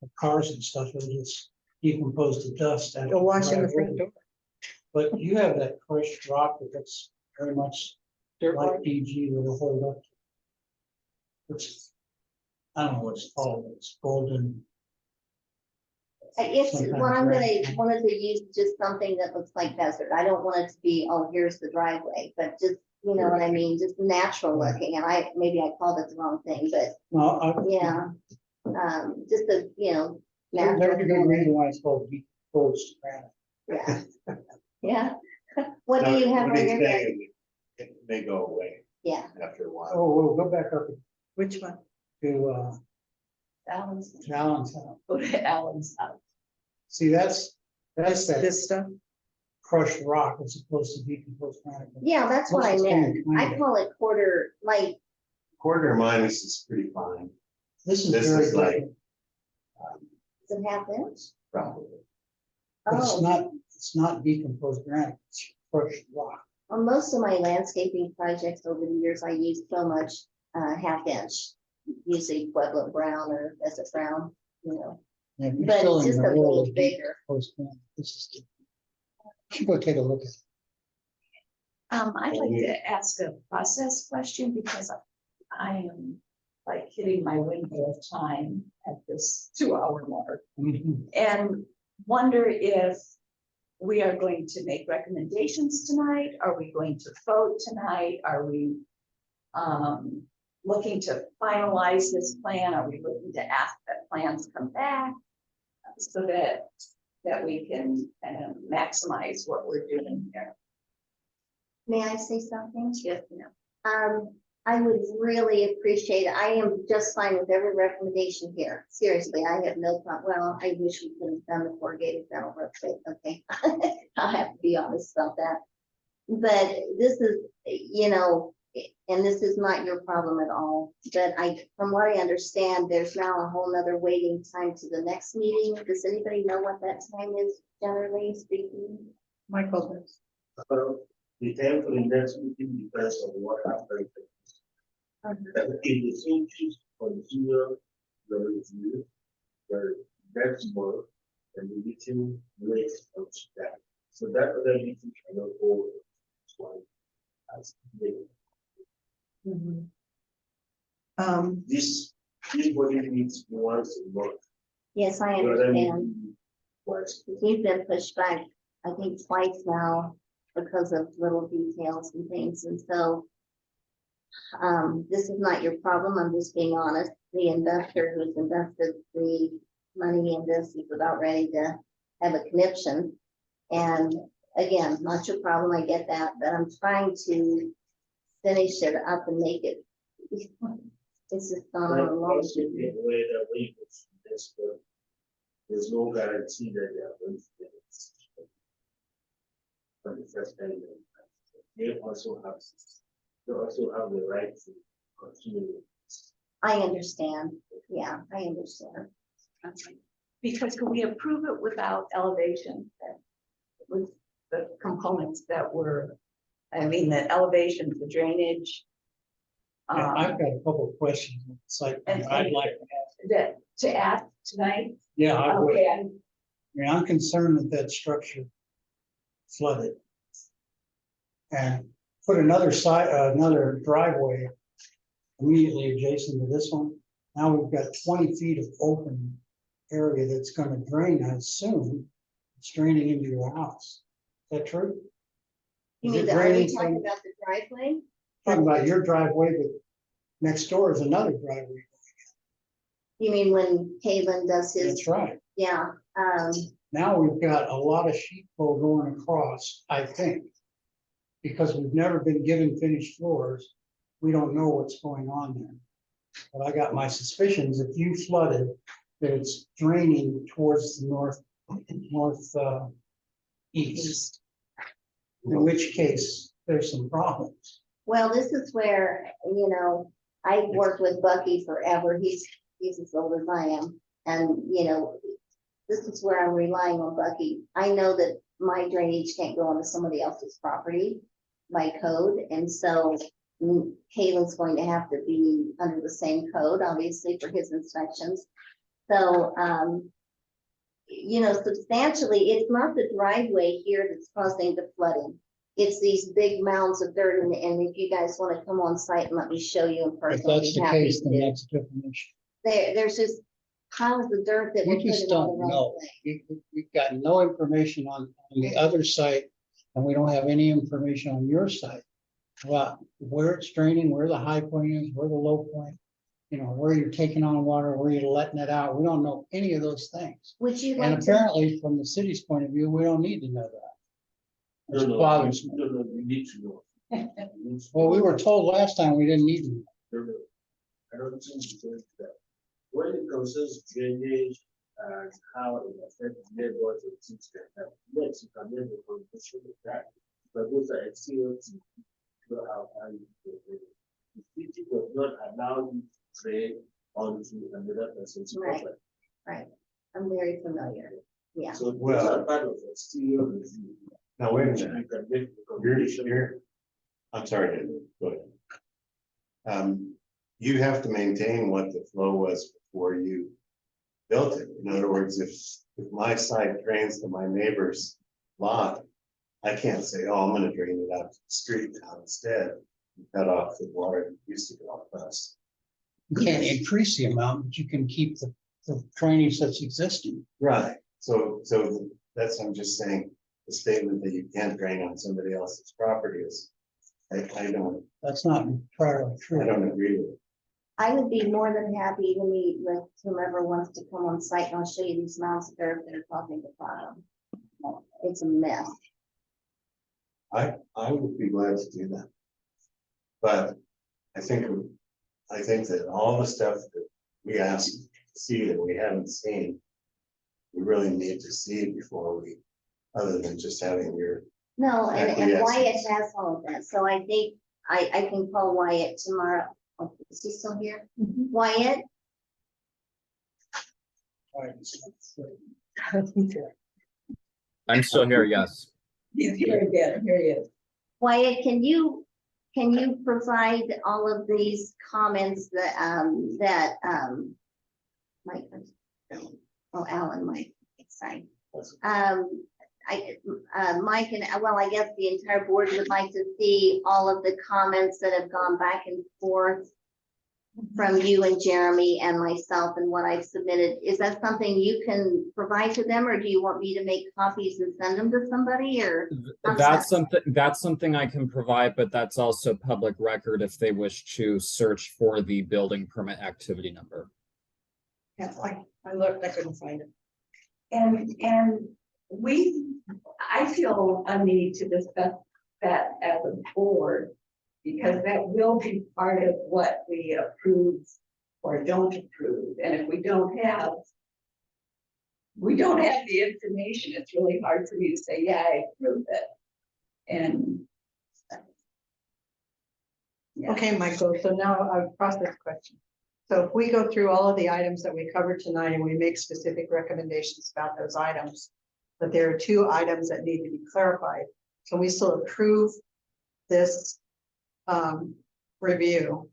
For cars and stuff, it'll just decompose to dust. after Go wash in the drive front over. door. But you have that crushed rock that's very much Dirt like road. DG that will hold up. It's, I don't know what it's called, it's golden. It's Some kind what of I'm granite. wanted to use just something that looks like desert. I don't want it to be, oh, here's the driveway, but just, you know what I mean, just natural looking, and maybe I called it the wrong thing, but No, yeah. just a, you know. There's natural a good manner. reason why it's called decomposed granite. Yeah. Yeah. What do No, you have what on he's your head? saying is It may go away Yeah, after a while. Oh, we'll go back up Which one? to Alan's, Alan's house. go to Alan's house. See, that's that This stuff? crushed rock as opposed to decomposed granite. yeah, that's what I Looks kinda meant. I kinda. call it quarter, like, Quarter minus is pretty fine. This is This very is like, different, is it half inch? probably. but Oh, it's not decomposed granite, it's crushed rock. on most of my landscaping projects over the years, I use so much, half inch. Usually Pueblo brown or desert brown, you know, And you're but still it's in just the a world little of bigger. decomposed granite. This is different. Should go take a look at it. I'd like to ask a process question because I am like hitting my window of time at this 2-hour mark. And wonder if we are going to make recommendations tonight? Are we going to vote tonight? Are we looking to finalize this plan? Are we looking to ask that plans come back so that we can maximize what we're doing here? May I say something? Yes. I would really appreciate, I am just fine with every recommendation here. Seriously, I have no problem. Well, I wish we could have done the corrugated metal roof, but okay. I'll have to be honest about that. But this is, you know, and this is not your problem at all, but from what I understand, there's now a whole nother waiting time to the next meeting. Does anybody know what that time is, generally speaking? Michael does. The time for the next meeting depends on what happens. If the changes continue the review, the next month, and the meeting later on that. So that other meeting cannot go. As this body meets once a month. Yes, I The other understand. meeting twice. We've been pushed back, I think twice now because of little details and things. And so this is not your problem. I'm just being honest. The investor who's invested the money in this is about ready to have a conniption. And again, not your problem. I get that, but I'm trying to finish it up and make it. It's just gone on a long. Also, the way that we this, there's no guarantee that they are going to get it. For the first time, they also have the right to continue. I understand. Yeah, I understand. Because can we approve it without elevation? With the components that were, I mean, the elevation, the drainage. Yeah, I've got a couple of questions on the site plan And- I'd like to ask. To ask tonight? Yeah, I would. Okay, I mean, I'm concerned that that structure flooded. And put another another driveway immediately adjacent to this one. Now we've got 20 feet of open area that's gonna drain, I assume. It's draining into your house. Is that true? You Is mean, it are we draining talking from- about the driveway? Talking about your driveway, but next door is another driveway. You mean when Caitlin does his, That's right. yeah, Now we've got a lot of sheet flow going across, I think. Because we've never been given finished floors, we don't know what's going on there. But I got my suspicions, if you flooded, that it's draining towards the north east. In which case, there's some problems. well, this is where, you know, I've worked with Bucky forever. He's as old as I am. And, you know, this is where I'm relying on Bucky. I know that my drainage can't go onto somebody else's property by code. And so Caitlin's going to have to be under the same code, obviously, for his inspections. So, you know, substantially, it's not the driveway here that's causing the flooding. It's these big mounds of dirt, and if you guys want to come on site and let me show you in If person, I'll that's be the happy case, then to. that's a different issue. There's just piles of dirt that were We just put in on the don't wrong know. way. We've got no information on the other site, and we don't have any information on your site about where it's draining, where the high point is, where the low point. you know, where you're taking on water, where you're letting it out. We don't know any of those things. Would you And like to, apparently, from the city's point of view, we don't need to know that. No, Which no, bothers me. no, you need to know. You need to Well, we know. were told last time we didn't need to. No, no, I don't think because that. When it concerns drainage and how it affects neighbors and things like that, yes, you can make a conversation with that. But those are exteriors. You know how you do it. The city does not allow you to trade onto another person's Right. property. right, I'm very familiar, yeah. So those Well- are part of exterior review. Now, wait a which minute. You can make a You're, conversation. I'm sorry, David, go ahead. You have to maintain what the flow was before you built it. In other words, if my side drains to my neighbor's lot, I can't say, oh, I'm gonna drain it out to the street now instead. and Cut off the water that used to go across. You can't increase the amount, but you can keep the drainage that's existing. Right, so that's, I'm just saying, the statement that you can't drain on somebody else's property is, I don't That's not entirely true. agree with it. I would be more than happy to meet with whomever wants to come on site, and I'll show you these mounds of earth that are causing the problem. It's a mess. I would be glad to do that. But I think that all the stuff that we asked to see that we haven't seen, we really need to see before we, other than just having your, No, and Acquiescence. Wyatt has all of that, so I think I can call Wyatt tomorrow. Oh, is he still here? Wyatt, I'm still here, yes. He's here again, here he is. Wyatt, can you provide all of these comments that Mike, oh, Alan, Mike, sorry. Mike and, well, I guess the entire board would like to see all of the comments that have gone back and forth from you and Jeremy and myself and what I've submitted. Is that something you can provide to them, or do you want me to make copies and send them to somebody, or? how's that? That's something I can provide, but that's also public record if they wish to search for the building permit activity number. Yeah, I looked, I couldn't find it. And I feel a need to discuss that as a board, because that will be part of what we approve or don't approve. And if we don't have the information, it's really hard for me to say, yeah, I approve it. And yeah. Okay, Michael, so now a process question. So if we go through all of the items that we covered tonight and we make specific recommendations about those items, but there are 2 items that need to be clarified, can we still approve this review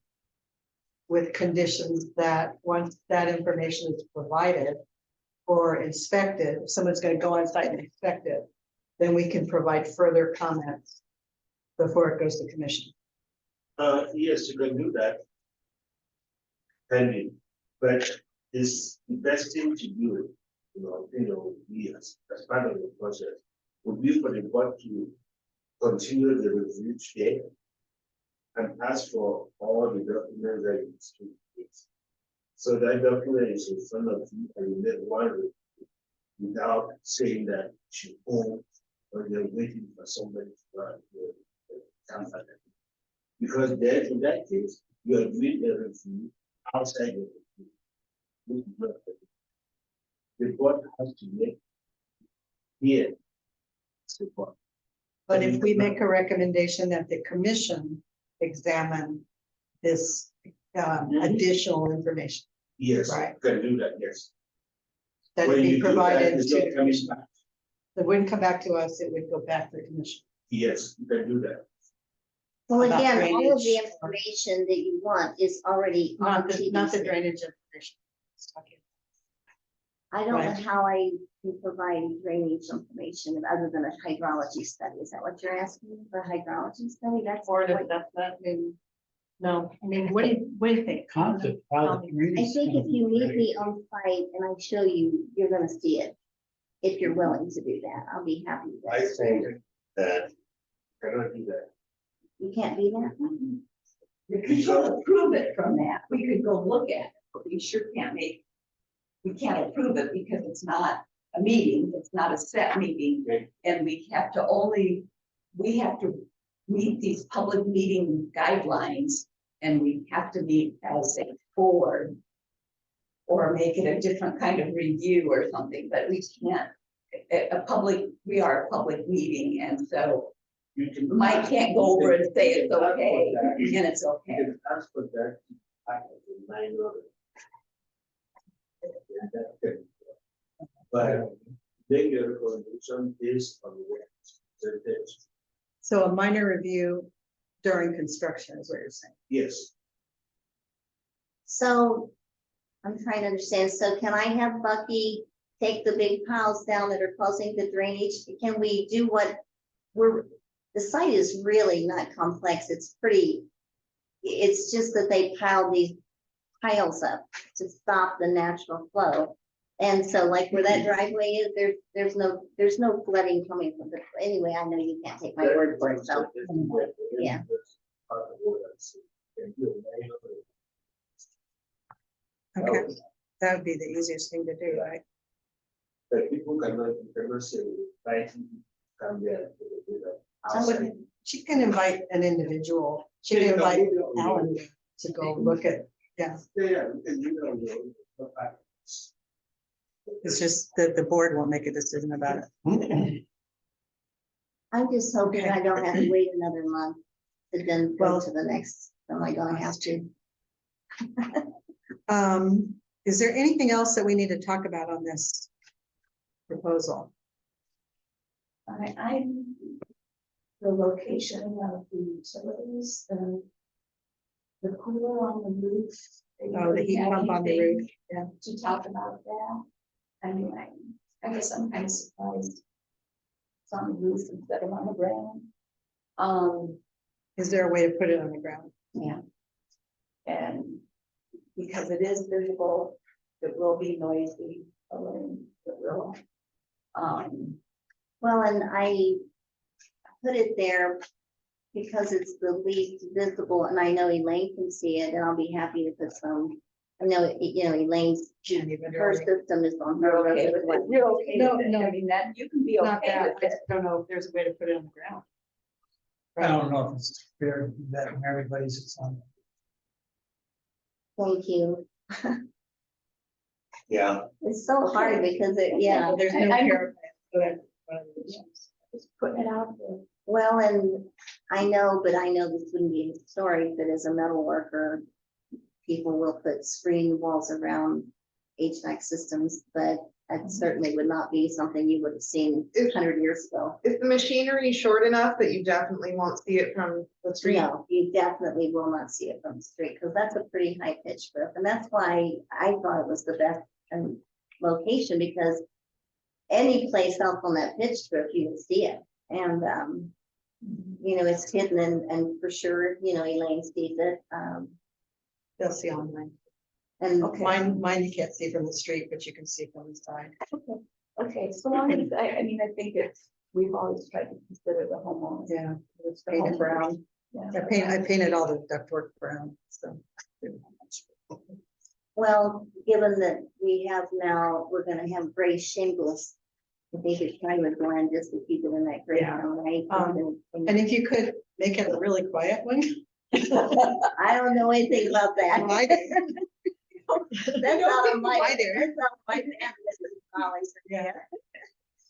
with conditions that once that information is provided or inspected, if someone's going to go on site and inspect it, then we can provide further comments before it goes to commission? Yes, you can do that. Pending, but it's the best thing to do, yes, as part of the process, would be for the board to continue the review today and ask for all the documents that you speak. So that document is in front of you and you make one review without saying that you own or you're waiting for somebody to answer that. Because then in that case, you are doing a review outside of the review. The board has to make here. But if we make a recommendation that the commission examine this additional information, Yes, Right. you can do that, yes. that When would you be do that, provided it's to not the coming commission, back. it wouldn't come back to us, it would go back to the commission. Yes, you can do that. Well, About again, all of the drainage. information that you want is already on Not the TDC. drainage information. I don't know Right. how I can provide drainage information other than a hydrology study. Is that what you're asking for, a hydrology study? That's Or what- that, maybe, no, I mean, what do you think? Concept, how the I community's think gonna if you be meet ready. me on site and I show you, you're gonna see it. If you're willing to do that, I'll be happy. to. I think that Cannot do that. You can't do that? We could go approve it from that. We could go look at it, but we sure can't we can't approve it because it's not a meeting. It's not a set meeting. Okay. And we have to meet these public meeting guidelines, and we have to meet as a board or make it a different kind of review or something, but we can't, we are a public meeting, and so You can. Mike can't go over and say it's okay, and it's okay. You can ask for that. I have in mind of it. Yeah, that's good. But then your condition is on the way. So a minor review during construction is what you're saying. Yes. So I'm trying to understand. So can I have Bucky take the big piles down that are causing the drainage? Can we do what the site is really not complex. It's pretty, it's just that they piled these piles up to stop the natural flow. And so like where that driveway is, there's no flooding coming from the, anyway, I know you can't take my word for it, so. Yeah. Okay, that would be the easiest thing to do, right? But people cannot say, right, come there. She can invite an individual, she can invite Alan to go look at, yeah. Yeah. It's just that the board won't make a decision about it. I'm just hoping I don't have to wait another month to then go Well- to the next, am I gonna have to? Is there anything else that we need to talk about on this proposal? The location of the utilities, the cooler on the roof. Oh, the heat pump on the roof, yeah. To talk about that. I mean, I guess I'm kind of surprised. It's on the roof instead of on the ground. Is there a way to put it on the ground? Yeah. And because it is visible, it will be noisy, it will. Well, and I put it there because it's the least visible, and I know Elaine can see it, and I'll be happy to put some. I know, you know, Elaine's, her system is on her. Okay with it. You're okay No, with it. no. I mean, that you can be Not okay that, with I it. just don't know if there's a way to put it on the ground. I don't know if it's fair that everybody's it's on. Thank you. Yeah, It's so hard because yeah. There's no I'm- parapet, so that- Just putting it out there. Well, and I know this wouldn't be historic, but as a metal worker, people will put screen walls around HVAC systems, but that certainly would not be something you would have seen 100 years ago. Is the machinery short enough that you definitely won't see it from the street? No, you definitely will not see it from the street, because that's a pretty high pitched roof, and that's why I thought it was the best location, because any place else on that pitched roof, you would see it, and you know, it's hidden, and for sure, you know, Elaine sees it, They'll see online. and Mine you can't see from the street, but you can see from the side. Okay, so long as, I mean, I think we've always tried to consider the homeowner. Yeah, it's The painted homeowner. brown. Yeah. I painted all the ductwork brown, so. well, given that we have now, we're gonna have gray shingles. I think it's kind of a blend just to keep it in that gray Yeah. tone, right? And if you could make it a really quiet one. I don't know anything about that. I do. That's not on my, I do. that's not my knowledge. Yeah.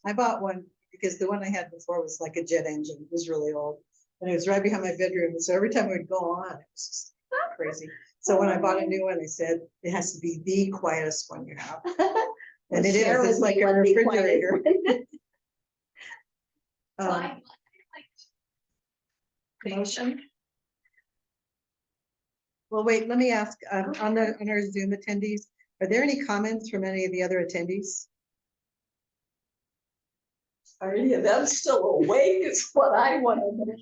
I bought one because the one I had before was like a jet engine. It was really old. And it was right behind my bedroom. And so every time it would go on, it was just crazy. So when I bought a new one, I said, it has to be the quietest one you have. And it Share is, with it's like me a when the quietest refrigerator. one. Motion? Well, wait, let me ask, on our Zoom attendees, are there any comments from any of the other attendees? Are any of them still awake is what I want to know.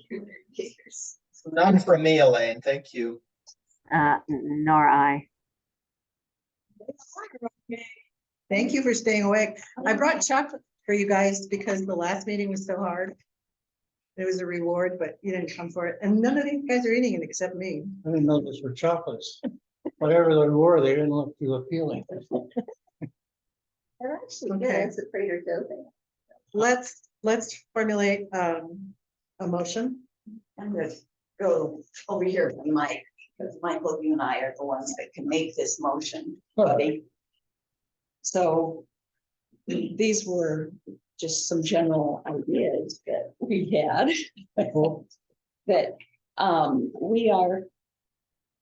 None from me, Elaine. Thank you. Nor I. Thank you for staying awake. I brought chocolate for you guys because the last meeting was so hard. It was a reward, but you didn't come for it. And none of these guys are eating it except me. I didn't know those were chocolates. Whatever they were, they didn't look too appealing. They're actually good Okay. as a Trader Joe thing. Let's formulate a motion. I'm gonna go over here to Mike, because Michael, you and I are the ones that can make this motion, buddy. So these were just some general ideas that we had. That we are,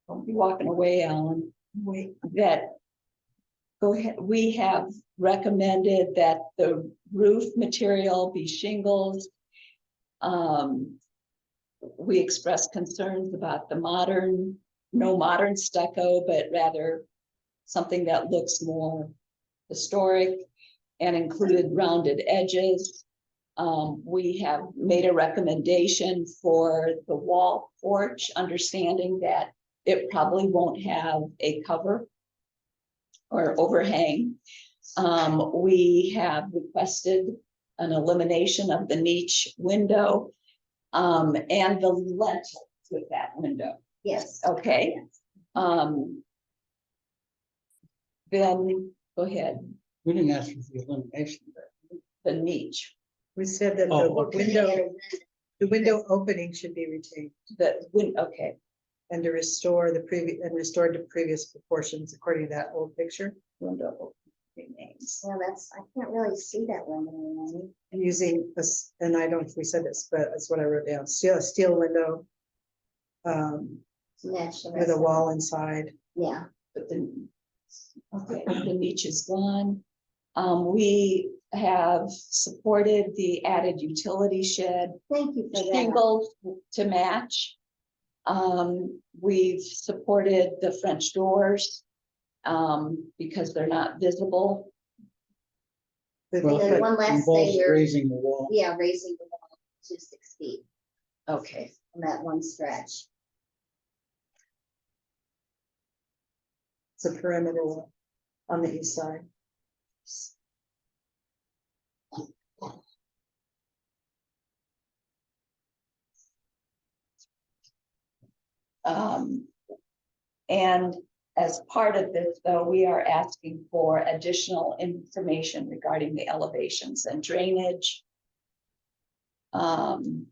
don't be walking away, Alan, that go ahead, we have recommended that the roof material be shingles. We expressed concerns about the no modern stucco, but rather something that looks more historic and included rounded edges. We have made a recommendation for the wall porch, understanding that it probably won't have a cover or overhang. We have requested an elimination of the niche window and the lentils with that window. Yes. Okay. Then go ahead, We didn't ask for the elimination. the niche, We said that Oh, the okay. window opening should be retained okay, and to restore the previous, and restored to previous proportions according to that old picture. window remains. Well, I can't really see that one anymore. Using this, and I don't know if we said this, but that's what I wrote down, steel window. Match the With rest a of wall it. inside. Yeah. But the niche is gone. We have supported the added utility shed Thank you for that. shingles to match. We've supported the French doors because they're not visible. Well, then it one last involves thing, you're- raising the wall. Yeah, raising the wall to 6 feet Okay, on that one stretch. It's a perimeter wall on the east side. and as part of this, though, we are asking for additional information regarding the elevations and drainage. And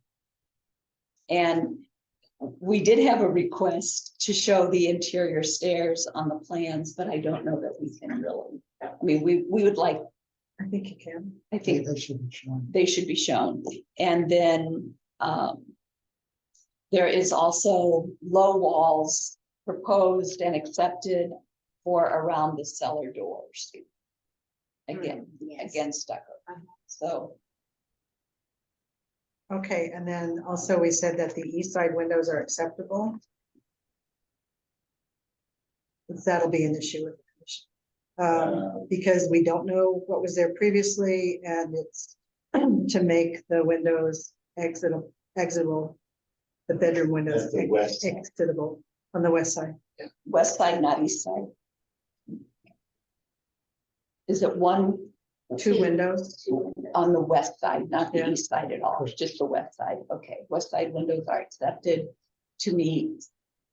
we did have a request to show the interior stairs on the plans, but I don't know that we can really. I mean, we would like, I think you can. I think They should be shown. they should be shown. And then there is also low walls proposed and accepted for around the cellar doors. Again, Yes. again stucco. So Okay, and then also we said that the east side windows are acceptable. That'll be an issue with the commission. Because we don't know what was there previously, and it's to make the windows exitable, the bedroom windows That's the west side. exitable on the west side. west side, not east side. Is it one? Two windows. On the west side, not the Yeah. east side at all, just the west side. Okay, west side windows are accepted to meet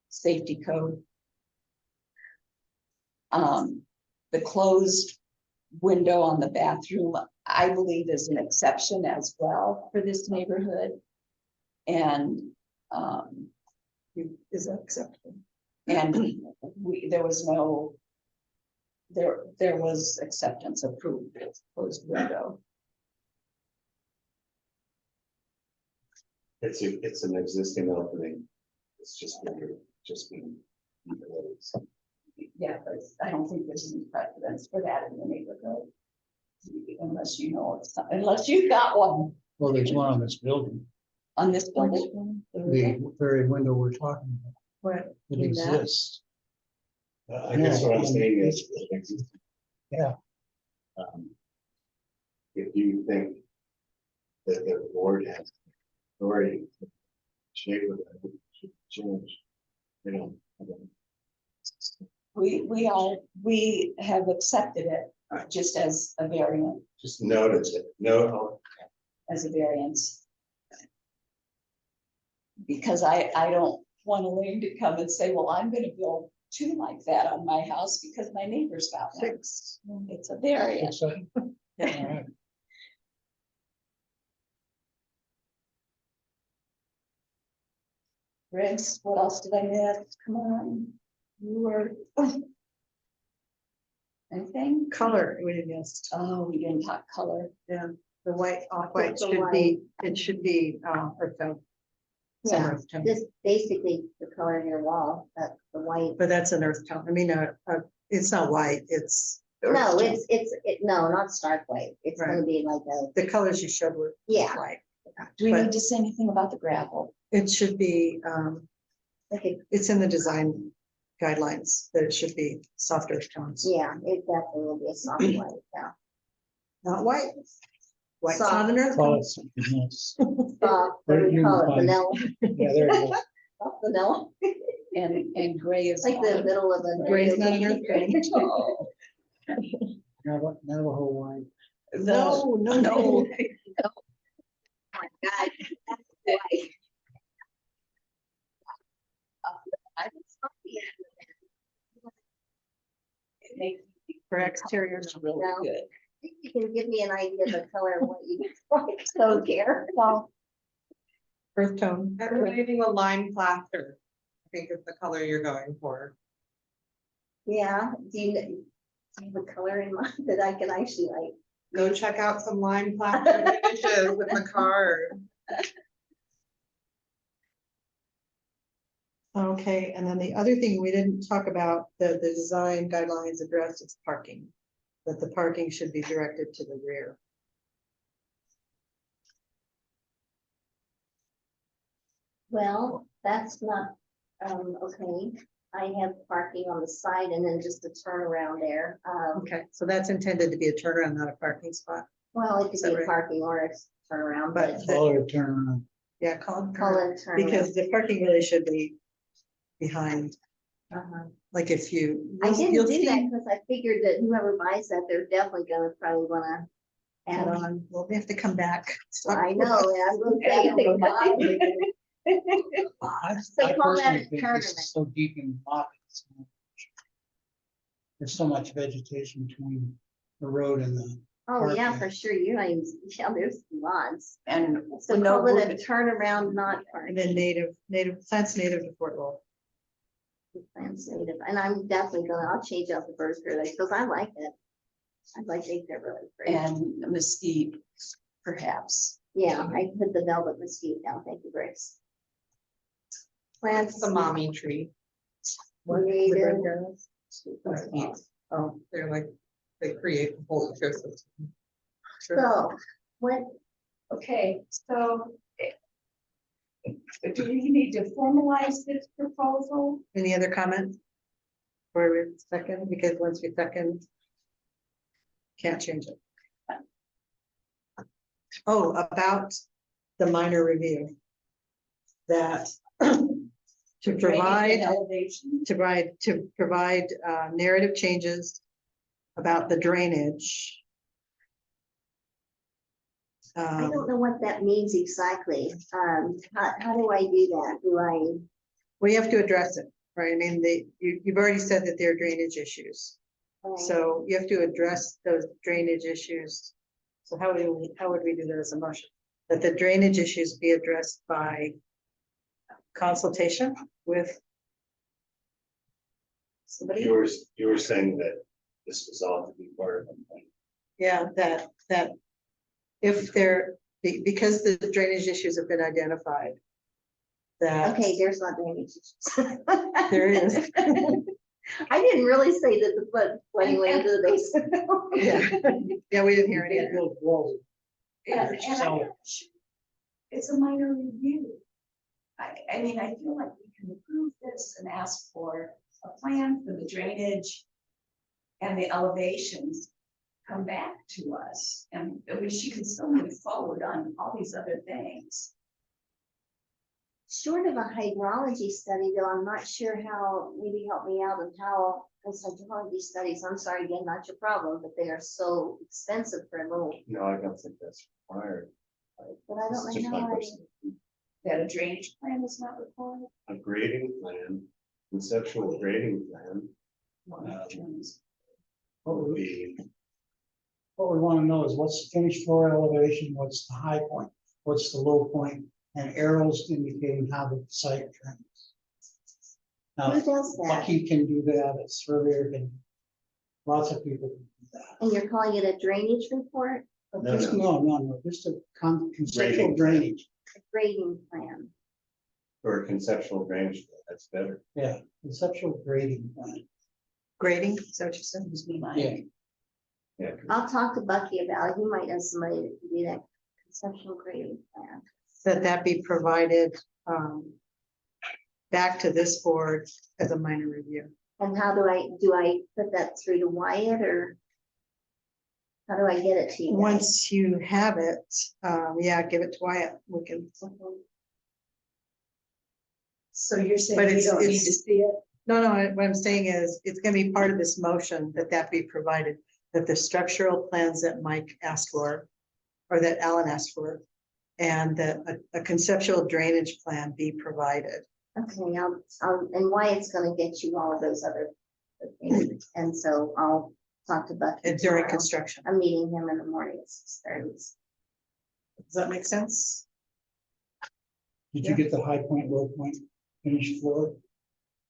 safety code. The closed window on the bathroom, I believe, is an exception as well for this neighborhood. And Is that acceptable? and there was no. There was acceptance approved, it's closed window. It's an existing opening. It's just been. Yeah, but I don't think there's any precedence for that in the neighborhood. Unless you know, unless you've got one Well, there's one on this building, on this building. the very window we're talking about. What? It In that? exists. I guess what I'm saying is. Yeah. If you think that the board has authority to shape of that, it should change, you know. We have accepted it just as a variant, Just notice it, no, as a variance. Because I don't want Elaine to come and say, well, I'm gonna build two like that on my house because my neighbor's got one. Six. It's a variant. So, all right. Chris, what else did I miss? Come on. You were. Anything? Color, we didn't miss. Oh, we didn't talk color. Yeah, the white, off-white The should be, it should be, earth tone. Some Yeah, earth tone, this basically the color of your wall, that's the white. but that's an earth tone. I mean, it's not white, it's. earth No, tone. no, not stark white. It's gonna Right. be like a, The colors you showed were Yeah. white. Do we But- need to say anything about the gravel? It should be, like a, it's in the design guidelines that it should be soft earth tones. yeah, it definitely will be a soft white, yeah. Not white. White's not an earth Call tone. it something else. Soft, what do we call it, Unified. vanilla, Yeah, there you go. soft vanilla, And gray is. like the middle of a. Gray's not an earth tone. Oh, Navajo wine. No, no, no. My God, that's white. I was happy. It makes For exteriors. really No. good. I think you can give me an idea of the color of what you like, so care, so. Earth tone. Emulating a lime plaster, I think is the color you're going for. Yeah, do you have a color in mind that I can actually like? Go check out some lime plaster images with the card. Okay, and then the other thing we didn't talk about, the design guidelines addressed is parking. That the parking should be directed to the rear. Well, that's not, okay, I have parking on the side and then just a turnaround there, Okay, so that's intended to be a turnaround, not a parking spot. well, it could Is that be a right? parking or a turnaround, But but. Call it a turnaround. Yeah, call it Call turnaround, it a turnaround. because the parking really should be behind, Uh-huh. like if you. I you'll didn't do see- that because I figured that whoever buys that, they're definitely gonna probably wanna add on. Well, we have to come back. I know, and I'm gonna say they buy it. So I call that a personally think this tournament. is so deep in the pockets. There's so much vegetation between the road and the, Oh, yeah, Parking. for sure, you're not even, yeah, there's lots. And So no call it a wood- turnaround, not And parking. then native, plants native to Fort Lowell. Plants native, and I'm definitely gonna, I'll change out the birds because I like it. I think they're really pretty. and mesquite, perhaps. Yeah, I put the velvet mesquite down, thank you, Grace. Plants. It's a mommy tree. What, the native. red girls? Oh, they're like, they create the whole ecosystem. So, what, Okay, so. Do we need to formalize this proposal? Any other comments? Or we second, because once we second. Can't change it. Oh, about the minor review. That to provide, Elevation. to provide narrative changes about the drainage. I don't know what that means exactly. How do I do that? Do I? We have to address it, right? I mean, you've already said that there are drainage issues. So you have to address those drainage issues. So how would we do that as a motion? That the drainage issues be addressed by consultation with somebody? You were saying that this was all to be part of the plan. Yeah, that if because the drainage issues have been identified. That Okay, there's not drainage issues. there is. I didn't really say that the flooding went into the basement. Yeah, yeah, we didn't hear any of that. build walls. And I'm So- not sure. It's a minor review. I mean, I feel like we can approve this and ask for a plan for the drainage and the elevations come back to us, and she can still move forward on all these other things. Short of a hydrology study, though, I'm not sure how, maybe help me out on how, those hydrology studies, I'm sorry, again, not your problem, but they are so expensive for a little, No, I don't think that's required. but I This is don't just know my how. personal opinion. That a drainage plan is not required? A grading plan, conceptual grading plan What we want to know is what's the finished floor elevation, what's the high point, what's the low point, and arrows indicating how the site trends. Now, Who does that? Bucky can do that, a surveyor can, lots of people can do that. And you're calling it a drainage report? No, Just, no. no, just a conceptual Grading. drainage, A grading plan. Or a conceptual drainage, plan, that's better. yeah, conceptual grading plan. Grading, is that what you said? Would be my. Yeah. Yeah. I'll talk to Bucky about it. He might know somebody that can do that conceptual grading plan. That be provided, back to this board as a minor review. And how do I put that through to Wyatt, or how do I get it to you guys? Once you have it, yeah, give it to Wyatt. We can. So you're But saying we it's- don't need to it's- see it? No, what I'm saying is, it's gonna be part of this motion that be provided, that the structural plans that Mike asked for, or that Alan asked for, and that a conceptual drainage plan be provided. Okay, and Wyatt's gonna get you all of those other things, and so I'll talk to Bucky. And during tomorrow. construction. I'm meeting him in the morning at 6:30. Does that make sense? Did you get the high point, low point, finished floor?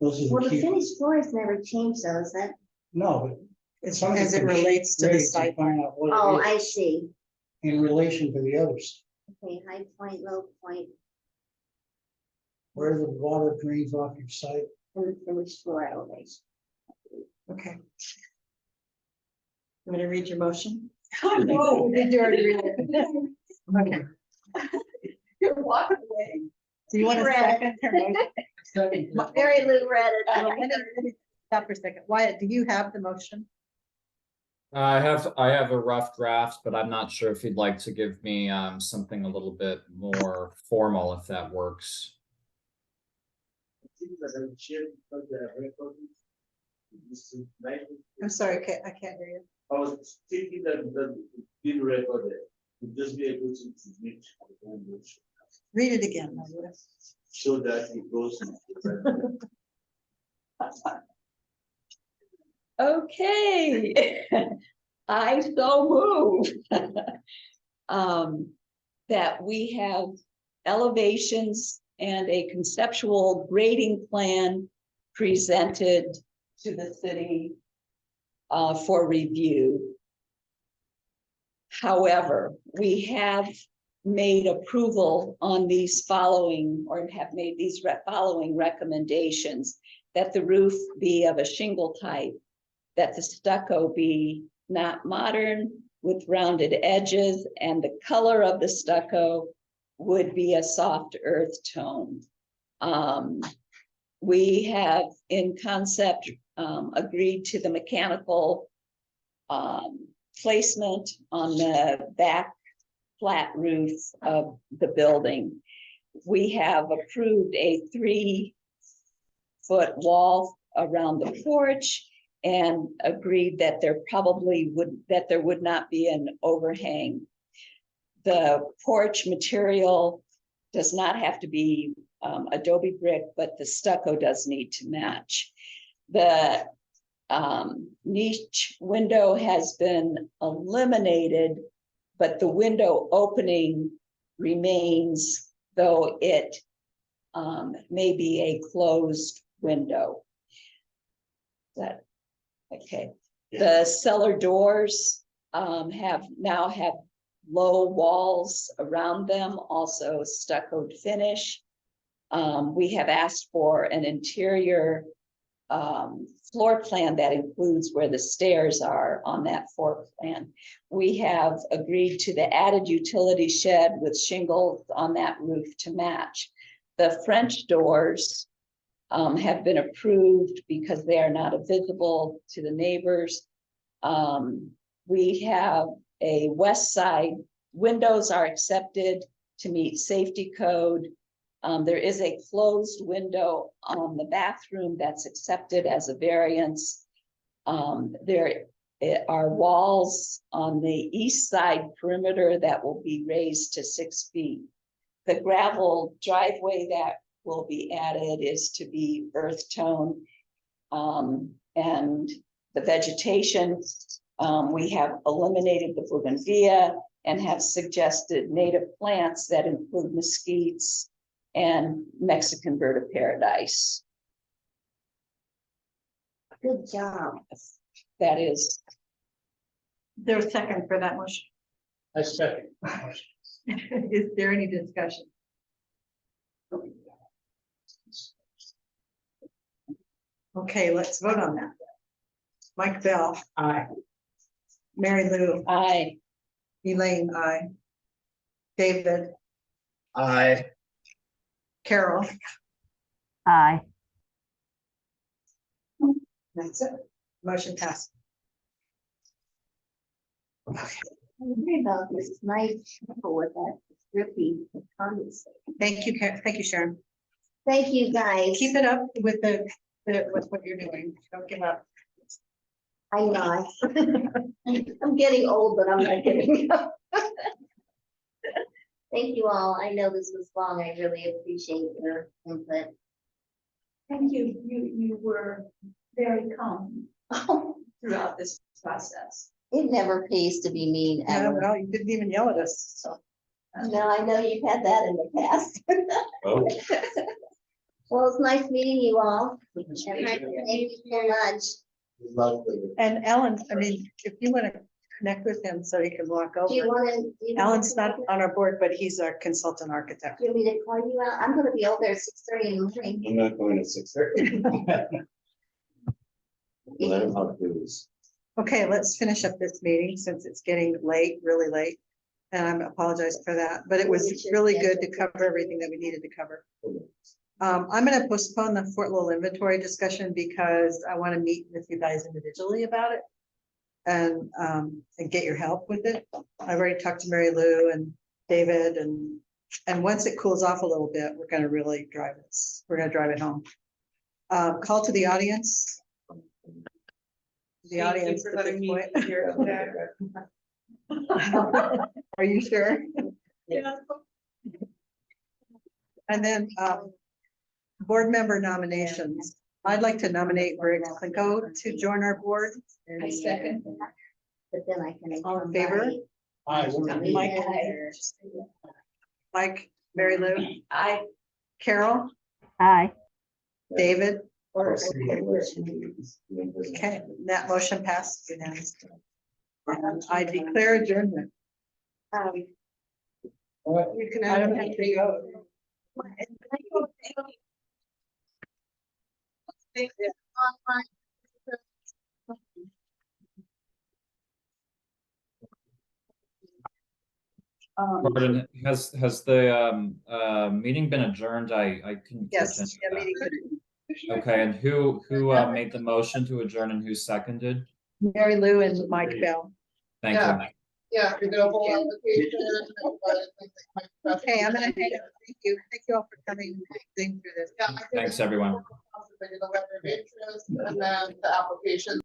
Those are Well, the the key. finished floors never changed though, is that? No, but As long as you it can relates to the grade site. Find out what Oh, it I is see. in relation to the others, Okay, high point, low point, where the water drains off your site. and the finished floor elevation. Okay. I'm gonna read your motion. Oh, no. Did you already read it? Okay. You're walking away. Do you want to Read. second her motion? Mary Lou read it. Let me stop for a second. Wyatt, do you have the motion? I have a rough draft, but I'm not sure if you'd like to give me something a little bit more formal, if that works. I'm sorry, I can't hear you. I was thinking that the did record it, would just be able to submit the whole motion, Read it again. Margaret. so that it goes. into the record. Okay. I so move. That we have elevations and a conceptual grading plan presented to the city for review. However, we have made approval on these following, or have made these following recommendations: that the roof be of a shingle type, that the stucco be not modern with rounded edges, and the color of the stucco would be a soft earth tone. We have in concept agreed to the mechanical placement on the back flat roof of the building. We have approved a 3-foot wall around the porch and agreed that there would not be an overhang. The porch material does not have to be adobe brick, but the stucco does need to match. The niche window has been eliminated, but the window opening remains, though it may be a closed window. That, okay. The cellar doors have low walls around them, also stuccoed finish. We have asked for an interior floor plan that includes where the stairs are on that floor plan. We have agreed to the added utility shed with shingles on that roof to match. The French doors have been approved because they are not visible to the neighbors. We have a west side, windows are accepted to meet safety code. There is a closed window on the bathroom that's accepted as a variance. There are walls on the east side perimeter that will be raised to 6 feet. the gravel driveway that will be added is to be earth tone. And the vegetation, we have eliminated the bougainvillea and have suggested native plants that include mesquites and Mexican bird of paradise. Good job. That is, There's a second for that motion. I second. Is there any discussion? Okay, let's vote on that. Mike Bell. Aye. Mary Lou. I, Elaine, aye. David. Aye. Carol. Aye. That's it. Motion passed. Worry about this nice people with that drippy comments. Thank you, thank you, Sharon. Thank you, guys. Keep it up with with what you're doing. Don't give up. I know. I'm getting old, but I'm not giving up. Thank you all. I know this was long. I really appreciate your input. thank you. You were very calm throughout this process. It never pays to be mean Yeah, ever. well, you didn't even yell at us, so. No, I know you've had that in the past. Oh. Well, it's nice meeting you all. Thank you so much. Lovely. And Alan, I mean, if you want to connect with him so he can walk Do you over. want to? Alan's not on our board, but he's our consultant architect. Do you want me to call you out? I'm gonna be over there at 6:30 in the morning. I'm not going at 6:30. Let him have booze. Okay, let's finish up this meeting since it's getting late, really late. And I apologize for that, but it was really good to cover everything that we needed to cover. I'm gonna postpone the Fort Lowell inventory discussion because I want to meet with you guys individually about it. And get your help with it. I've already talked to Mary Lou and David and once it cools off a little bit, we're gonna really drive this. We're gonna drive it home. Call to the audience. The Thank you audience for at letting this me point. be here today. Are you sure? Yeah. And then, board member nominations. I'd like to nominate Greg Klinko to join our board. I second. But then I can. All in favor? Aye. Mike, Mike, Mary Lou, I, Carol, Aye. David. Okay. Okay, that motion passed unanimously. And I declare adjournment. You can. I don't have to go. Thank you. Gordon, has the meeting been adjourned? I couldn't. Yes. attend yeah, that. meeting. Okay, and who made the motion to adjourn and who seconded? Mary Lou and Mike Bell. Thank you. Yeah, you're gonna hold application. Okay, I'm gonna hang up. Thank you. Thank you all for coming and thinking through this. Thanks, everyone. The letter of interest and then the application.